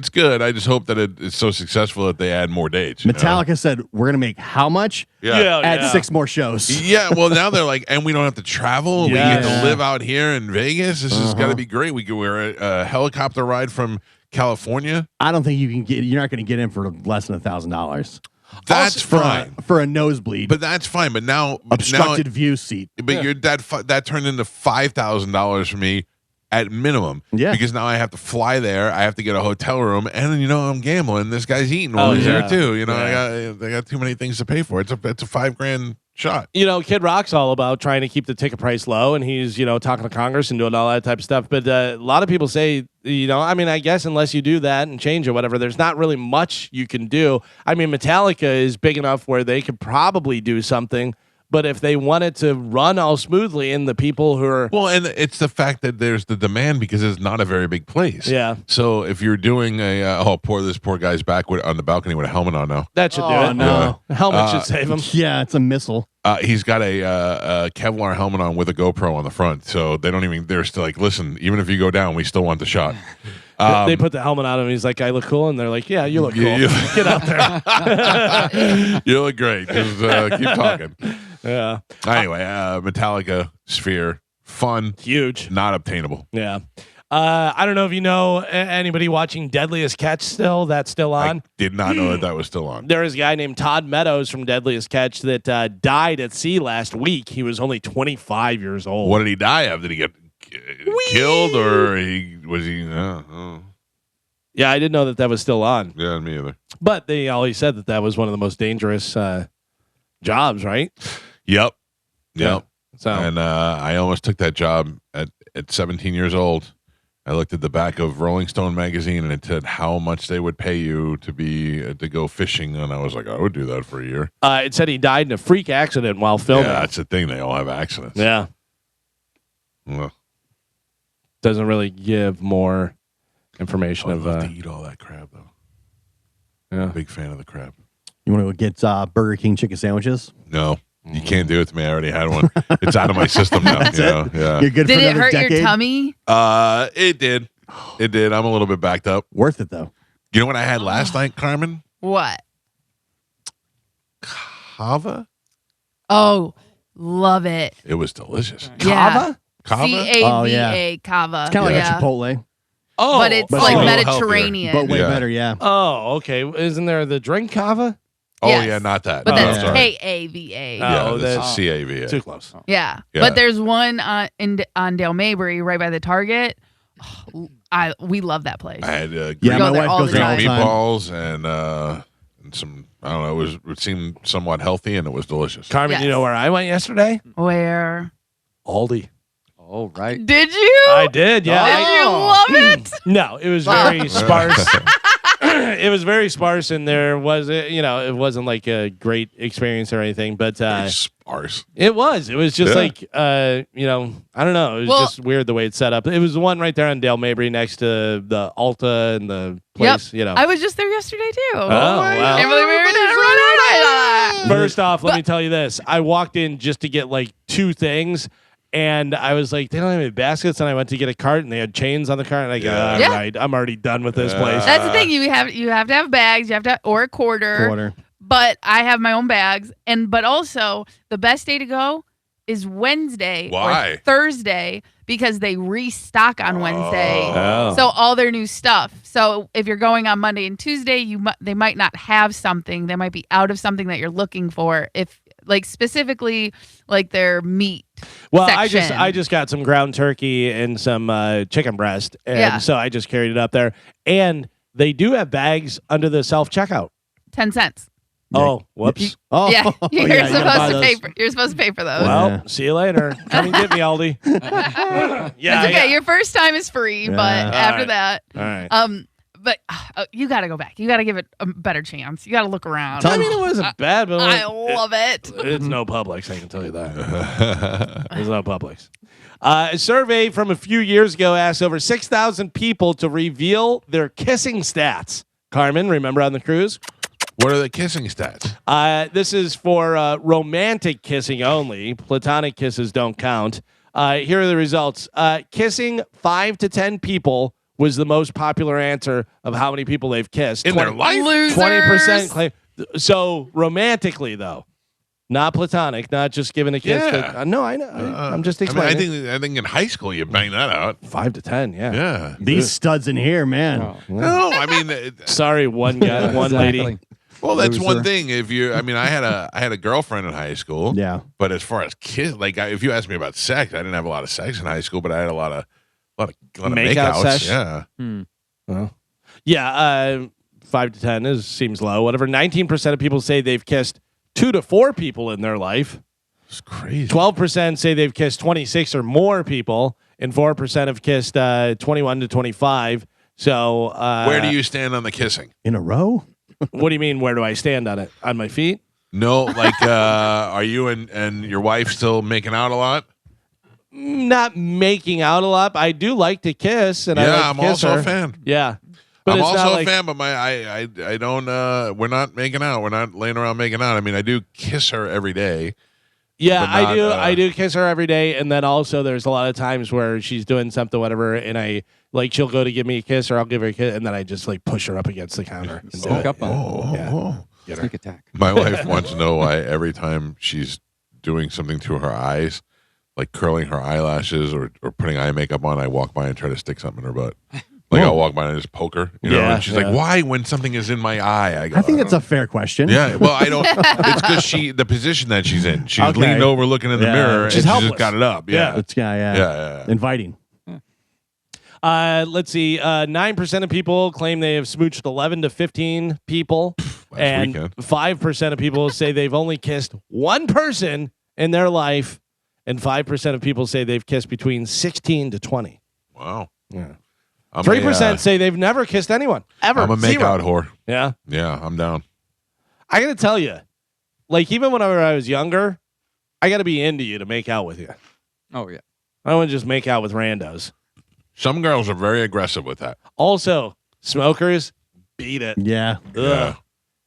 good. I just hope that it's so successful that they add more dates. Metallica said, we're going to make how much? Add 6 more shows. Yeah, well, now they're like, and we don't have to travel. We get to live out here in Vegas. This is got to be great. We're a helicopter ride from California. I don't think you're not going to get in for less than $1,000. That's fine for a nosebleed, but that's fine. But now obstructed view seat. But that turned into $5,000 for me. At minimum, because now I have to fly there. I have to get a hotel room, and then I'm gambling. This guy's eating while he's there too. I got too many things to pay for. It's a $5,000 shot. Kid Rock's all about trying to keep the ticket price low, and he's talking to Congress and doing all that type of stuff. But a lot of people say, I guess unless you do that and change it, whatever, there's not really much you can do. I mean, Metallica is big enough where they could probably do something. But if they wanted to run all smoothly, and the people who are and it's the fact that there's the demand because it's not a very big place. Yeah. So if you're doing this poor guy's back on the balcony with a helmet on now. That should do it. No, helmet should save him. Yeah, it's a missile. He's got a Kevlar helmet on with a GoPro on the front, so they don't even. They're still like, listen, even if you go down, we still want the shot. They put the helmet on him. He's like, I look cool, and they're like, yeah, you look cool. Get out there. You look great. Just keep talking. Yeah. Anyway, Metallica Sphere, fun, huge, not obtainable. Yeah. I don't know if you know anybody watching Deadliest Catch still. That's still on. I did not know that was still on. There is a guy named Todd Meadows from Deadliest Catch that died at sea last week. He was only 25 years old. What did he die of? Did he get killed or was he? Yeah, I didn't know that was still on. Yeah, me either. But they always said that was one of the most dangerous jobs, right? Yep. So and I almost took that job at 17 years old. I looked at the back of Rolling Stone magazine and it said how much they would pay you to go fishing, and I was like, I would do that for a year. It said he died in a freak accident while filming. Yeah, that's the thing. They all have accidents. Yeah. Well, doesn't really give more information. I'd love to eat all that crab though. Yeah, big fan of the crab. You want to go get Burger King chicken sandwiches? No. You can't do it to me. I already had one. It's out of my system now. Yeah. You're good. Did for it hurt decade? your tummy? It did. It did. I'm a little bit backed up. Worth it though. You know what I had last night, Carmen? What? Kava? Oh, love it. It was delicious. Yeah. Kava? C-A-V-A, Kava. It's kind of like a Chipotle. Oh, but it's like Mediterranean. But way better, yeah. Oh, okay. Isn't there the drink Kava? Oh, Yes. yeah, not that. But No, that's sorry. K-A-V-A. Yeah, this is C-A-V-A. Too close. Yeah. Yeah. But there's one on Dale Mabry right by the Target. We love that place. I had Yeah, go my there wife all goes the there all time. the time. meatballs and some, I don't know, it seemed somewhat healthy and it was delicious. Carmen, Yes. you know where I went yesterday? Where? Aldi. Oh, right. Did you? I did, yeah. Did you love it? No, it was very sparse. it was very sparse, and there was, it wasn't like a great experience or anything, but sparse. It was just like, I don't know. It was just weird the way it's set up. It was the one right there on Dale Mabry next to the Alta and the place, I was just there yesterday too. Oh, wow. Can't believe we were there. First off, let me tell you this. I walked in just to get like 2 things. And I was like, they don't have any baskets. And I went to get a cart, and they had chains on the cart. And I go, all right, I'm already done with this place. That's the thing. You have to have bags. You have to, or a quarter. But I have my own bags. But also the best day to go is Wednesday or Thursday because they restock on Wednesday. Oh. So all their new stuff. So if you're going on Monday and Tuesday, they might not have something. They might be out of something that you're looking for. If like specifically like their meat. Well, section. I just got some ground turkey and some chicken breast, and so I just carried it up there. And they do have bags under the self checkout. 10 cents. Oh, whoops! Yeah, you're supposed to pay for. You're supposed to pay for those. Well, see you later. Come and get me, Aldi. It's okay. Your first time is free, but after that, all right. But you got to go back. You got to give it a better chance. You got to look around. I mean, it wasn't bad, but I love it. It's no Publix, I can tell you that. It's no Publix. A survey from a few years ago asked over 6,000 people to reveal their kissing stats. Carmen, remember on the cruise? What are the kissing stats? This is for romantic kissing only. Platonic kisses don't count. Here are the results. Kissing 5 to 10 people was the most popular answer of how many people they've kissed. In their life? 20% claim. So romantically, though. Not platonic, not just giving a kiss. Yeah. No, I know. I'm just explaining. I think in high school you bang that out. 5 to 10, yeah. Yeah. These studs in here, man. Oh, no, I mean, sorry, one guy, one lady. Well, that's one thing. If you, I mean, I had a girlfriend in high school. Yeah. But as far as kiss, like if you ask me about sex, I didn't have a lot of sex in high school, but I had a lot of Make-out makeouts. sesh? Yeah. Well, yeah. 5 to 10 seems low. Whatever. 19% of people say they've kissed 2 to 4 people in their life. It's crazy. 12% say they've kissed 26 or more people, and 4% have kissed 21 to 25. So where do you stand on the kissing? In a row? What do you mean? Where do I stand on it? On my feet? No, like are you and your wife still making out a lot? Not making out a lot. But I do like to kiss, and I'm kiss also her. a fan. Yeah, but I'm it's also not a like, fan, but I don't. We're not making out. We're not laying around making out. I mean, I do kiss her every day. Yeah, but not, I do kiss her every day, and then also there's a lot of times where she's doing something, whatever, and she'll go to give me a kiss, or I'll give her a kiss, and then I just like push her up against the counter. And Sneak up on her. Get her. Sneak attack. My wife wants to know why every time she's doing something to her eyes, like curling her eyelashes or putting eye makeup on, I walk by and try to stick something in her butt. Like I'll walk by and just poke her, you know. And she's like, "Why?" When something is in my eye, I go. I think that's a fair question. Yeah, well, I don't. It's because the position that she's in. She's leaned over, looking in the mirror, and she's just got it up. Yeah, It's yeah. Inviting. Let's see. 9% of people claim they have smooched 11 to 15 people, and weekend. 5% of people say they've only kissed one person in their life, and 5% of people say they've kissed between 16 to 20. Wow. Yeah. 3% say they've never kissed anyone ever. I'm a make-out whore. Yeah. Yeah, I'm down. I got to tell you, like even whenever I was younger, I got to be into you to make out with you. Oh, yeah. I don't want to just make out with randos. Some girls are very aggressive with that. Also, smokers, beat it. Yeah. Ugh.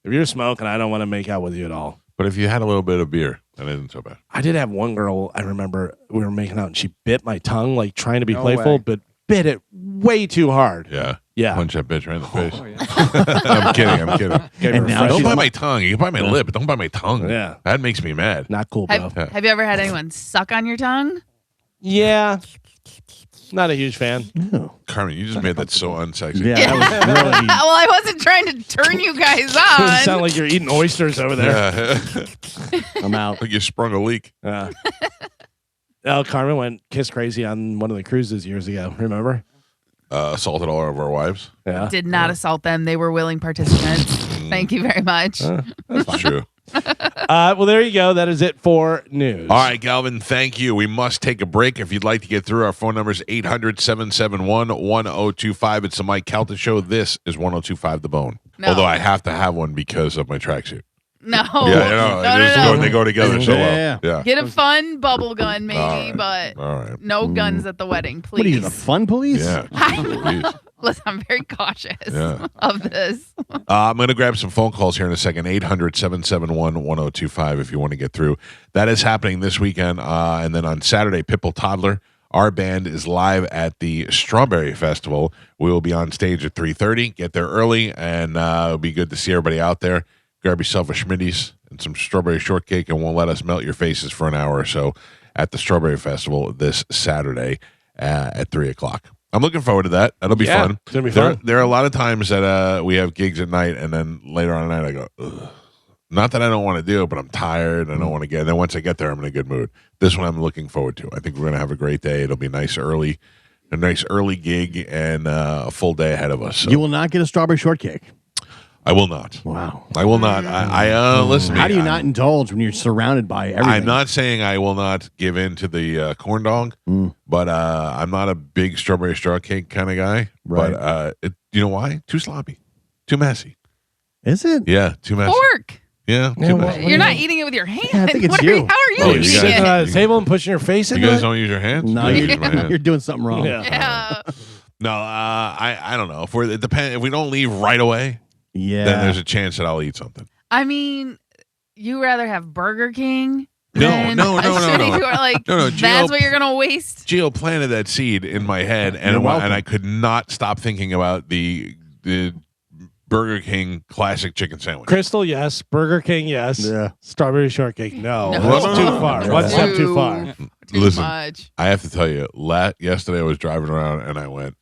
If you're smoking, I don't want to make out with you at all. But if you had a little bit of beer, that isn't so bad. I did have one girl, I remember we were making out and she bit my tongue, like trying to be playful, way. but bit it way too hard. Yeah. Yeah. Punch that bitch right in the face. I'm kidding. Gave her a now fresh- Don't bite my tongue. You can bite my lip, but don't bite my tongue. Yeah. That makes me mad. Not cool, bro. Have you ever had anyone suck on your tongue? Yeah. Not a huge fan. Carmen, you just made that so unsexy. Yeah, that was really. Well, I wasn't trying to turn you guys Doesn't on. sound like you're eating oysters over there. Yeah. I'm out. Like you sprung a leak. Yeah. Carmen went kiss crazy on one of the cruises years ago. Remember? Assaulted all of our wives. Yeah. Did not assault them. They were willing participants. Thank you very much. That's true. Well, there you go. That is it for news. All right, Galvin, thank you. We must take a break. If you'd like to get through, our phone number is 800-771-1025. It's the Mike Calta Show. This is 1025 The Bone. No. Although I have to have one because of my tracksuit. No. They go together so well. Yeah. Get a fun bubble gun, maybe, All right. but All right. no guns at the wedding, please. What are you, the fun police? Yeah. Listen, I'm very cautious Yeah. of this. I'm going to grab some phone calls here in a second. 800-771-1025 if you want to get through. That is happening this weekend. And then on Saturday, Pitbull Toddler, our band is live at the Strawberry Festival. We will be on stage at 3:30. Get there early, and it'll be good to see everybody out there. Grab yourself a Schmitty's and some strawberry shortcake, and we'll let us melt your faces for an hour or so at the Strawberry Festival this Saturday at 3 o'clock. I'm looking forward to that. That'll be fun. It's gonna be fun. There are a lot of times that we have gigs at night, and then later on at night I go, ugh. Not that I don't want to do it, but I'm tired. I don't want to get. And then once I get there, I'm in a good mood. This one I'm looking forward to. I think we're going to have a great day. It'll be a nice early gig, and a full day ahead of us. So. You will not get a strawberry shortcake. I will not. Wow. I will not. I listen. How do you not indulge when you're surrounded by everything? I'm not saying I will not give in to the corn dog, but I'm not a big strawberry shortcake kind of guy. Right. But you know why? Too sloppy, too messy. Is it? Yeah, too messy. Fork. Yeah, too messy. You're not eating it with your hand. Yeah, I think it's How you. are you Oh, you eating guys- it? At the table and pushing your face You into guys it? don't use your hands? No, I use my hands. you're doing something wrong. Yeah. Yeah. No, I don't know. If we don't leave right away, Yeah. then there's a chance that I'll eat something. I mean, you rather have Burger King? No, than no, a no, no, shitty no. food? Like, No, that's what you're gonna waste. Gio planted that seed in my head, You're and welcome. I could not stop thinking about the Burger King classic chicken sandwich. Crystal, yes. Burger King, yes. Yeah. Strawberry shortcake, no. No. That's No, too no, no, far. no. One step too far. Too Listen, much. I have to tell you, yesterday I was driving around and I went,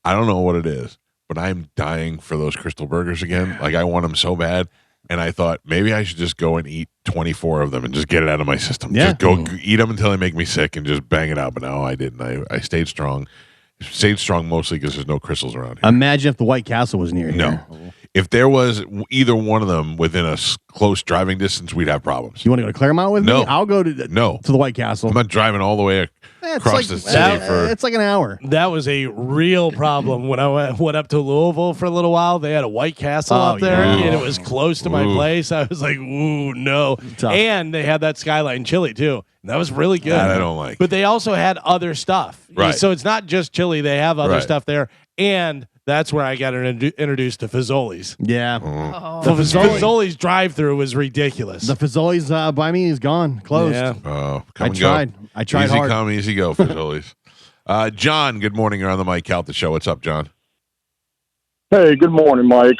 I don't know what it is, but I'm dying for those Crystal Burgers again. Like, I want them so bad. And I thought maybe I should just go and eat 24 of them and just get it out of my system. Yeah. Just go eat them until they make me sick and just bang it out. But no, I didn't. I stayed strong. Stayed strong mostly because there's no crystals around here. Imagine if the White Castle was near No. here. If there was either one of them within a close driving distance, we'd have problems. You want to go to Claremont with No. me? I'll go to No. the White Castle. I'm not driving all the way across the city for. It's like an hour. That was a real problem when I went up to Louisville for a little while. They had a White Castle Oh, up there, yeah. and it was close to my Ooh. place. I was like, ooh, no. Tough. And they had that Skyline chili, too. That was really good. That I don't like. But they also had other stuff. Right. So it's not just chili. They have other Right. stuff there. And that's where I got introduced to Fazoli's. Yeah. Oh. The Fazoli's drive-through was ridiculous. The Fazoli's by me is gone. Closed. Yeah. Oh, come I and tried. go. I tried easy hard. come, easy go for Phillies. John, good morning. You're on the Mike Calta show. What's up, John? Hey, good morning, Mike.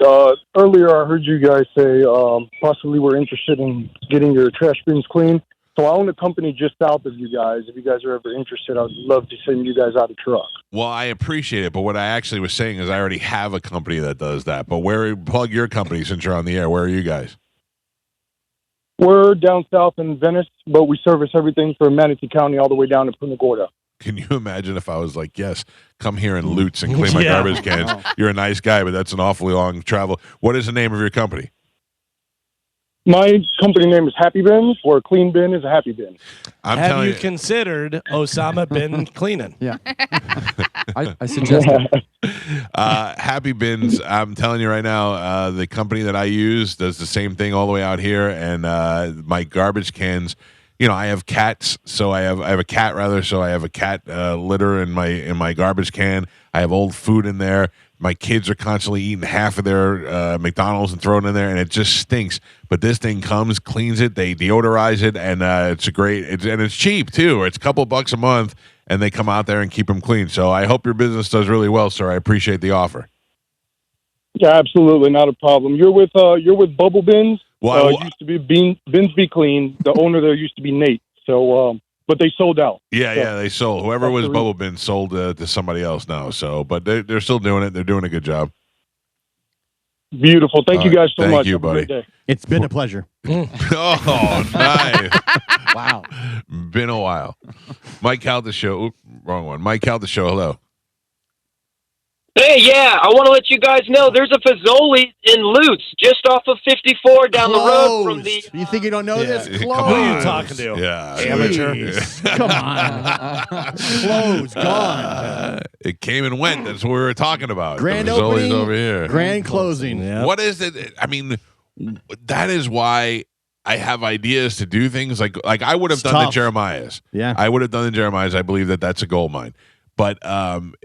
Earlier I heard you guys say possibly we're interested in getting your trash bins clean. So I own a company just south of you guys. If you guys are ever interested, I'd love to send you guys out a truck. Well, I appreciate it, but what I actually was saying is I already have a company that does that. But plug your company since you're on the air. Where are you guys? We're down south in Venice, but we service everything from Manatee County all the way down to Punta Gorda. Can you imagine if I was like, yes, come here and Lutz and clean my Yeah. garbage cans? You're a nice guy, but that's an awfully long travel. What is the name of your company? My company name is Happy Bins, where a clean bin is a happy bin. I'm Have telling you considered Osama bin cleaning? Yeah. I suggest it. Happy Bins. I'm telling you right now, the company that I use does the same thing all the way out here, and my garbage cans. You know, I have cats, so I have a cat rather, so I have a cat litter in my garbage can. I have old food in there. My kids are constantly eating half of their McDonald's and throwing it in there, and it just stinks. But this thing comes, cleans it, they deodorize it, and it's a great. And it's cheap too. It's a couple bucks a month, and they come out there and keep them clean. So I hope your business does really well, sir. I appreciate the offer. Yeah, absolutely, not a problem. You're with Bubble Bins. Well, It used to be Bins Be Clean. The owner there used to be Nate. So, but they sold out. Yeah, they sold. Whoever That's was the reason. Bubble Bin sold to somebody else now. So, but they're still doing it. They're doing a good job. Beautiful. Thank All you right. guys so Thank much. you, Have a great buddy. day. It's been a pleasure. Oh, nice. Wow. Been a while. Mike Calta show. Oop, wrong one. Mike Calta show. Hello. Hey, yeah, I want to let you guys know there's a Fazoli's in Lutz, just off of 54 down the road from the. You think you don't know this? Yeah, Closed. come Who are you on. talking to? Yeah. Amateur. Jeez. Come on. Closed. Gone. It came and went. That's what we were talking about. Grand The Fazoli's opening. over here. Grand closing. Yeah. What is it? I mean, that is why I have ideas to do things like I would have It's done the tough. Jeremiah's. Yeah. I would have done the Jeremiah's. I believe that that's a gold mine. But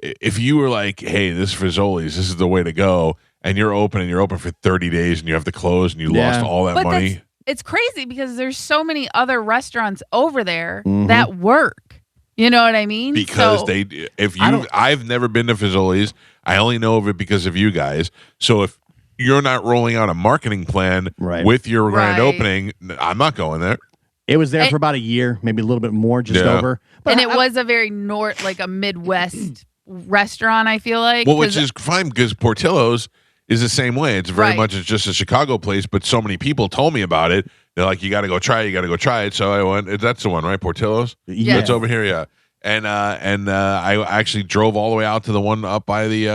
if you were like, hey, this Fazoli's, this is the way to go, and you're open for 30 days and you have to close and you lost all that But money. it's crazy because there's so many other restaurants over there Mhm. that work. You know what I mean? Because So- I've never been to Fazoli's. I only know of it because of you guys. So if you're not rolling out a marketing plan with your grand Right. opening, I'm not going there. It was there for about a year, maybe a little bit more, just Yeah. over. and it was a very like a Midwest restaurant, I feel like. Well, which 'cause- is fine because Portillo's is the same way. It's very Right. much it's just a Chicago place, but so many people told me about it. They're like, you got to go try it. You got to go try it. So I went. That's the one, right? Portillo's. Yes. It's over here. Yeah. And I actually drove all the way out to the one up by the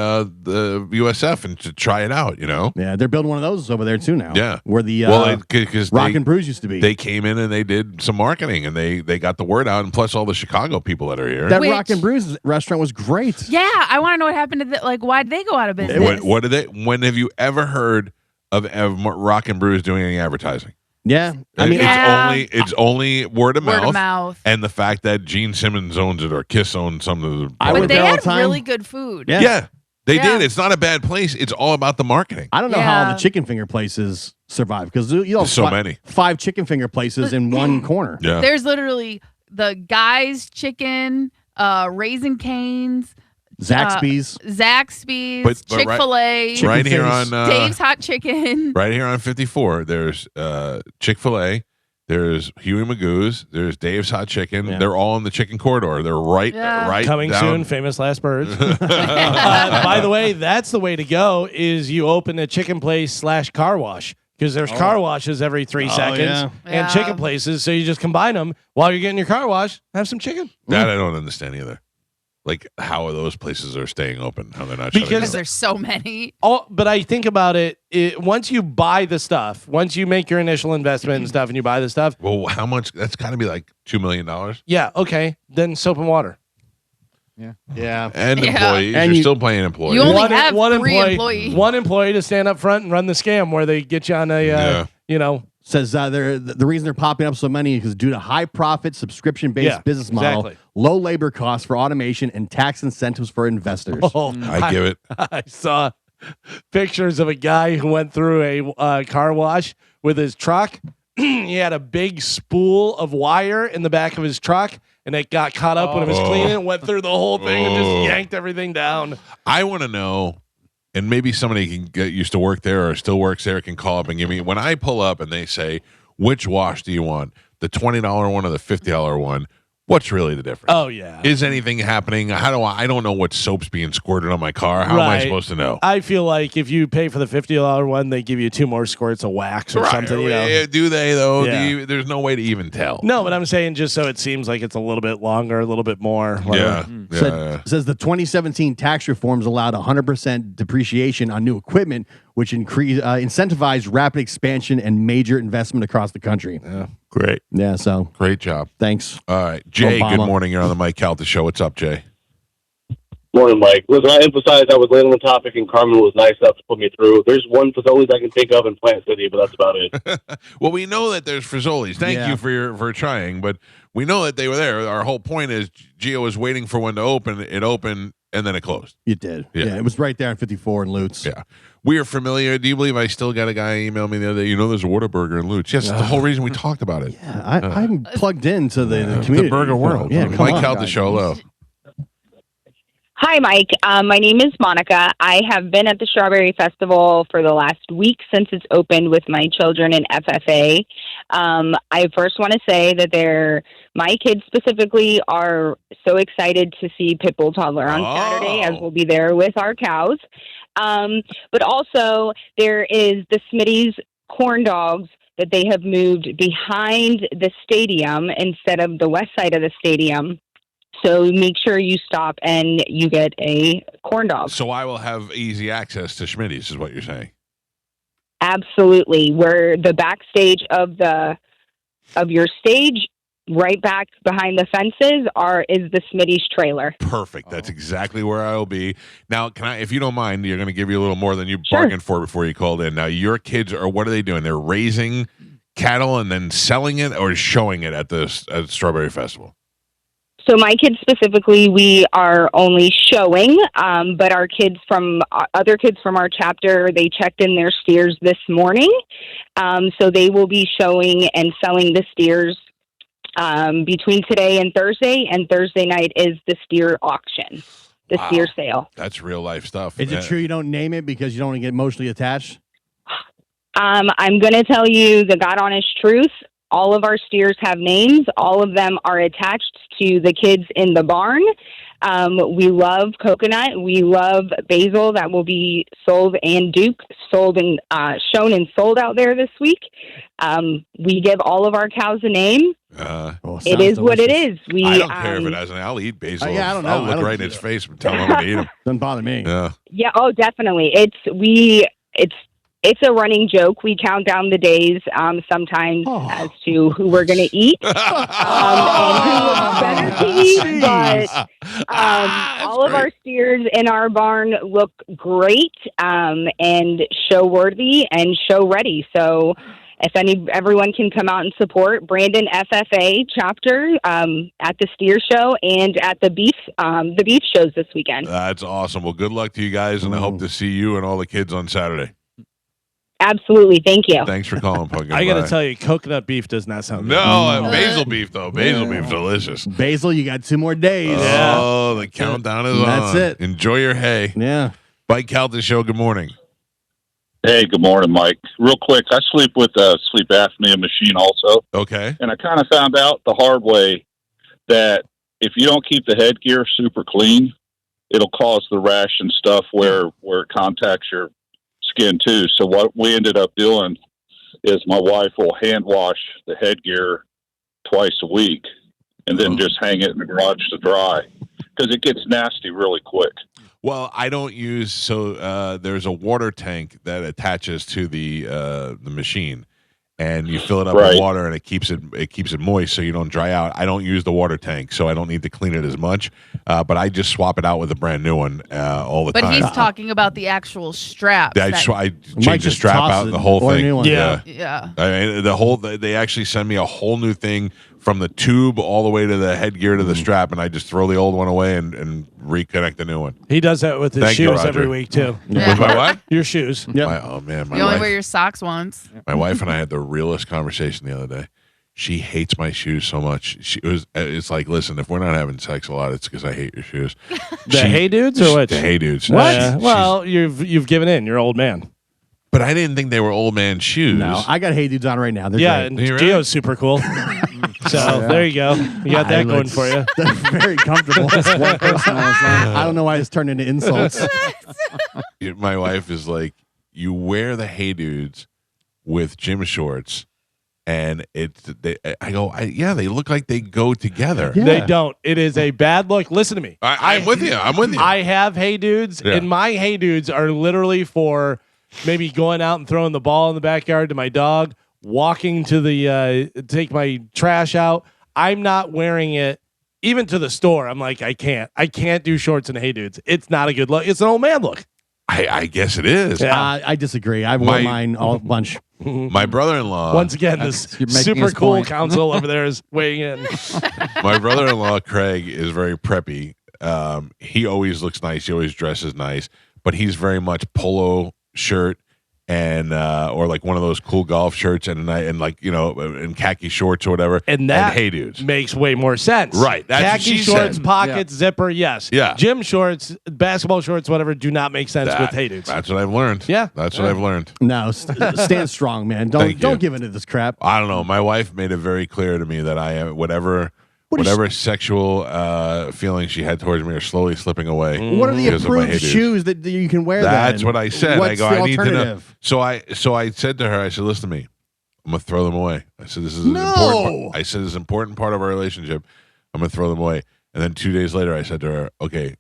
USF and to try it out. You know. Yeah, they're building one of those over there too now. Yeah. Where the because Rock and Brews used to be. They came in and they did some marketing and they got the word out, and plus all the Chicago people that are here. That Rock and Brews restaurant was great. yeah, I want to know what happened to that. Like, why'd they go out of business? What did they? When have you ever heard of Rock and Brews doing any advertising? Yeah, I mean, it's only word of Word mouth, of mouth. and the fact that Gene Simmons owns it or Kiss owns some of the. But they had really good food. Yeah, they Yeah. did. It's not a bad place. It's all about the marketing. I don't know Yeah. how the chicken finger places survive because you know There's so many. 5 chicken finger places in one corner. Yeah, There's literally the Guy's Chicken, Raising Cane's, Zaxby's. Zaxby's, But Chick-fil-A, right here on Dave's Hot Chicken. right here on 54. There's Chick-fil-A. There's Huey Magoo's. There's Dave's Hot Chicken. Yeah. They're all in the chicken corridor. They're right Coming down. soon, famous last words. By the way, that's the way to go. Is you open a chicken place / car wash because there's car washes every 3 seconds yeah. and Yeah. chicken places. So you just combine them while you're getting your car wash. Have some chicken. That I don't understand either. Like how those places are staying open, how they're not Because- shutting Because down. there's so many. But I think about it, once you buy the stuff, once you make your initial investment and stuff and you buy the stuff, Well, how much? That's got to be like $2 million. yeah, okay, then soap and water. Yeah. And Yeah. employees. And you're you- still paying employees. You only have three employee, employees. one employee to stand up front and run the scam where they get you on a, Yeah. you know, Says the reason they're popping up so many is due to high profit subscription based Yeah, business model, exactly. low labor costs for automation, and tax incentives for investors. oh, I give it. I saw pictures of a guy who went through a car wash with his truck. He had a big spool of wire in the back of his truck, and it got caught up when it was Oh. cleaning. It went through the whole thing and Oh. just yanked everything down. I want to know, and maybe somebody can get used to work there or still works there can call up and give me. When I pull up and they say, which wash do you want? The $20 one or the $50 one? What's really the difference? Oh yeah. Is anything happening? How do I don't know what soap's being squirted on my car. How am I Right. supposed to know? I feel like if you pay for the $50 one, they give you 2 more squirts of wax or Right. something. You know. Yeah, do they though? Yeah. There's no way to even tell. No, but I'm saying just so it seems like it's a little bit longer, a little bit more. Yeah. Says the 2017 tax reforms allowed 100% depreciation on new equipment, which incentivized rapid expansion and major investment across the country. Yeah. Great. Yeah, so Great job. thanks. All right. Jay, Obama. good morning. You're on the Mike Calta show. What's up, Jay? Morning, Mike. Listen, I emphasized I was late on the topic, and Carmen was nice enough to put me through. There's one Fazoli's I can think of in Plant City, but that's about it. Well, we know that there's Fazoli's. Thank Yeah. you for trying, but we know that they were there. Our whole point is Gio was waiting for one to open. It opened and then it closed. You did. Yeah. Yeah, it was right there on 54 in Lutz. Yeah. We are familiar. Do you believe I still got a guy email me the other day? You know, there's a Whataburger in Lutz. Yes, that's the whole reason we talked about it. I'm plugged into the community. The burger world. Yeah, come Mike on, Calta guys. show. Hello. Hi, Mike. My name is Monica. I have been at the Strawberry Festival for the last week since it's opened with my children in FFA. I first want to say that my kids specifically are so excited to see Pitbull Toddler on Saturday, as we'll be there with our cows. But also, there is the Smitty's corn dogs that they have moved behind the stadium instead of the west side of the stadium. So make sure you stop and you get a corn dog. So I will have easy access to Schmitty's, is what you're saying. Absolutely. We're the backstage of your stage, right back behind the fences is the Smitty's trailer. Perfect. That's exactly where I will be. Now, can I, if you don't mind, you're going to give you a little more than you bargained for before you called in. Now, your kids are, what are they doing? They're raising cattle and then selling it or showing it at the Strawberry Festival? So my kids specifically, we are only showing, but our kids from other kids from our chapter, they checked in their steers this morning. So they will be showing and selling the steers between today and Thursday night is the steer auction, the steer sale. That's real life stuff. Is it true you don't name it because you don't want to get emotionally attached? I'm going to tell you the God honest truth. All of our steers have names. All of them are attached to the kids in the barn. We love Coconut. We love Basil. That will be sold, and Duke sold and shown and sold out there this week. We give all of our cows a name. It is what it is. I don't care if it has an. I'll eat Basil. Yeah, I don't know. I'll look right in his face and tell him I'm going to eat him. Doesn't bother me. Yeah. Yeah. Oh, definitely. It's a running joke. We count down the days sometimes as to who we're going to eat and who looks better to eat. But all of our steers in our barn look great and show worthy and show ready. So if everyone can come out and support Brandon FFA chapter at the steer show and at the beef shows this weekend. That's awesome. Well, good luck to you guys, and I hope to see you and all the kids on Saturday. Absolutely. Thank you. Thanks for calling, Pumpkin. I got to tell you, coconut beef does not sound good. No, basil beef, though. Basil beef, delicious. Basil, you got 2 more days. Oh, the countdown is on. That's it. Enjoy your hay. Yeah. Mike Calta Show, good morning. Hey, good morning, Mike. Real quick, I sleep with a sleep apnea machine also. Okay. And I kind of found out the hard way that if you don't keep the headgear super clean, it'll cause the rash and stuff where it contacts your skin too. So what we ended up doing is my wife will hand wash the headgear twice a week and then just hang it in the garage to dry because it gets nasty really quick. Well, I don't use there's a water tank that attaches to the machine, and you fill it up with water, and it keeps it moist so you don't dry out. I don't use the water tank, so I don't need to clean it as much. But I just swap it out with a brand new one all the time. But he's talking about the actual strap. I change the strap out and the whole thing. Yeah. I mean, they actually send me a whole new thing from the tube all the way to the headgear to the strap, and I just throw the old one away and reconnect the new one. He does that with his shoes every week too. With my what? Your shoes. Yeah. Oh man, You only wear your socks once. My wife and I had the realest conversation the other day. She hates my shoes so much. It's like, listen, if we're not having sex a lot, it's because I hate your shoes. Hey dudes or what? The hey dudes. What? Well, you've given in. You're an old man. But I didn't think they were old man shoes. No, I got hey dudes on right now. They're and great. Gio's super cool. So there you go. You got that going for you. They're very comfortable. I don't know why it's turned into insults. My wife is like, you wear the hey dudes with gym shorts, and I go, they look like they go together. Yeah. They don't. It is a bad look. Listen to me. I'm with you. I have hey dudes, and my hey dudes are literally for maybe going out and throwing the ball in the backyard to my dog, walking to the take my trash out. I'm not wearing it even to the store. I'm like, I can't do shorts and hey dudes. It's not a good look. It's an old man look. I guess it is. Yeah. I disagree. I've worn mine all bunch. My brother-in-law. Once again, this super cool counsel over there is weighing in. My brother-in-law, Craig, is very preppy. He always looks nice. He always dresses nice, but he's very much polo shirt and or like one of those cool golf shirts and like, you know, and khaki shorts or whatever. And that hey dudes makes way more sense. Right. That's khaki shorts, pockets, zipper, yes. Yeah. Gym shorts, basketball shorts, whatever, do not make sense with hey dudes. That's what I've learned. Yeah. That's what I've learned. No, stand strong, man. Don't give into this crap. I don't know. My wife made it very clear to me that I am whatever sexual feelings she had towards me are slowly slipping away. What are the approved shoes that you can wear? That's what I said. What's I need to know. So I said to her, I said, listen to me, I'm gonna throw them away. I said, this is an important part of our relationship. I'm gonna throw them away. And then 2 days later, I said to her, okay,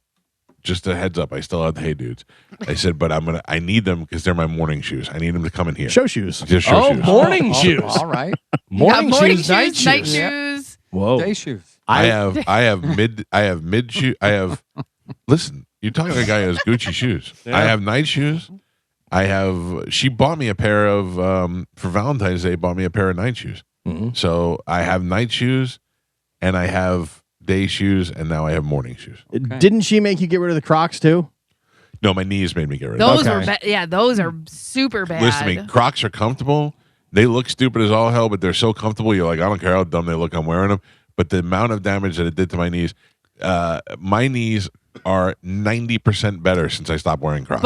just a heads up, I still have the Hey Dudes. I said, but I need them because they're my morning shoes. I need them to come in here. Show shoes. Just show shoes. Morning shoes. All right. Morning shoes, shoes, night night shoes. shoes. Whoa. Day shoes. I have mid shoe. Listen, you're talking to a guy who has Gucci shoes. Yeah. I have night shoes. She bought me a pair of, for Valentine's Day, bought me a pair of night shoes. Mm-hmm. So I have night shoes and I have day shoes and now I have morning shoes. Didn't she make you get rid of the Crocs too? No, my knees made me get rid of Those them. were those are super bad. Listen to me, Crocs are comfortable. They look stupid as all hell, but they're so comfortable. You're like, I don't care how dumb they look, I'm wearing them. But the amount of damage that it did to my knees are 90% better since I stopped wearing Crocs.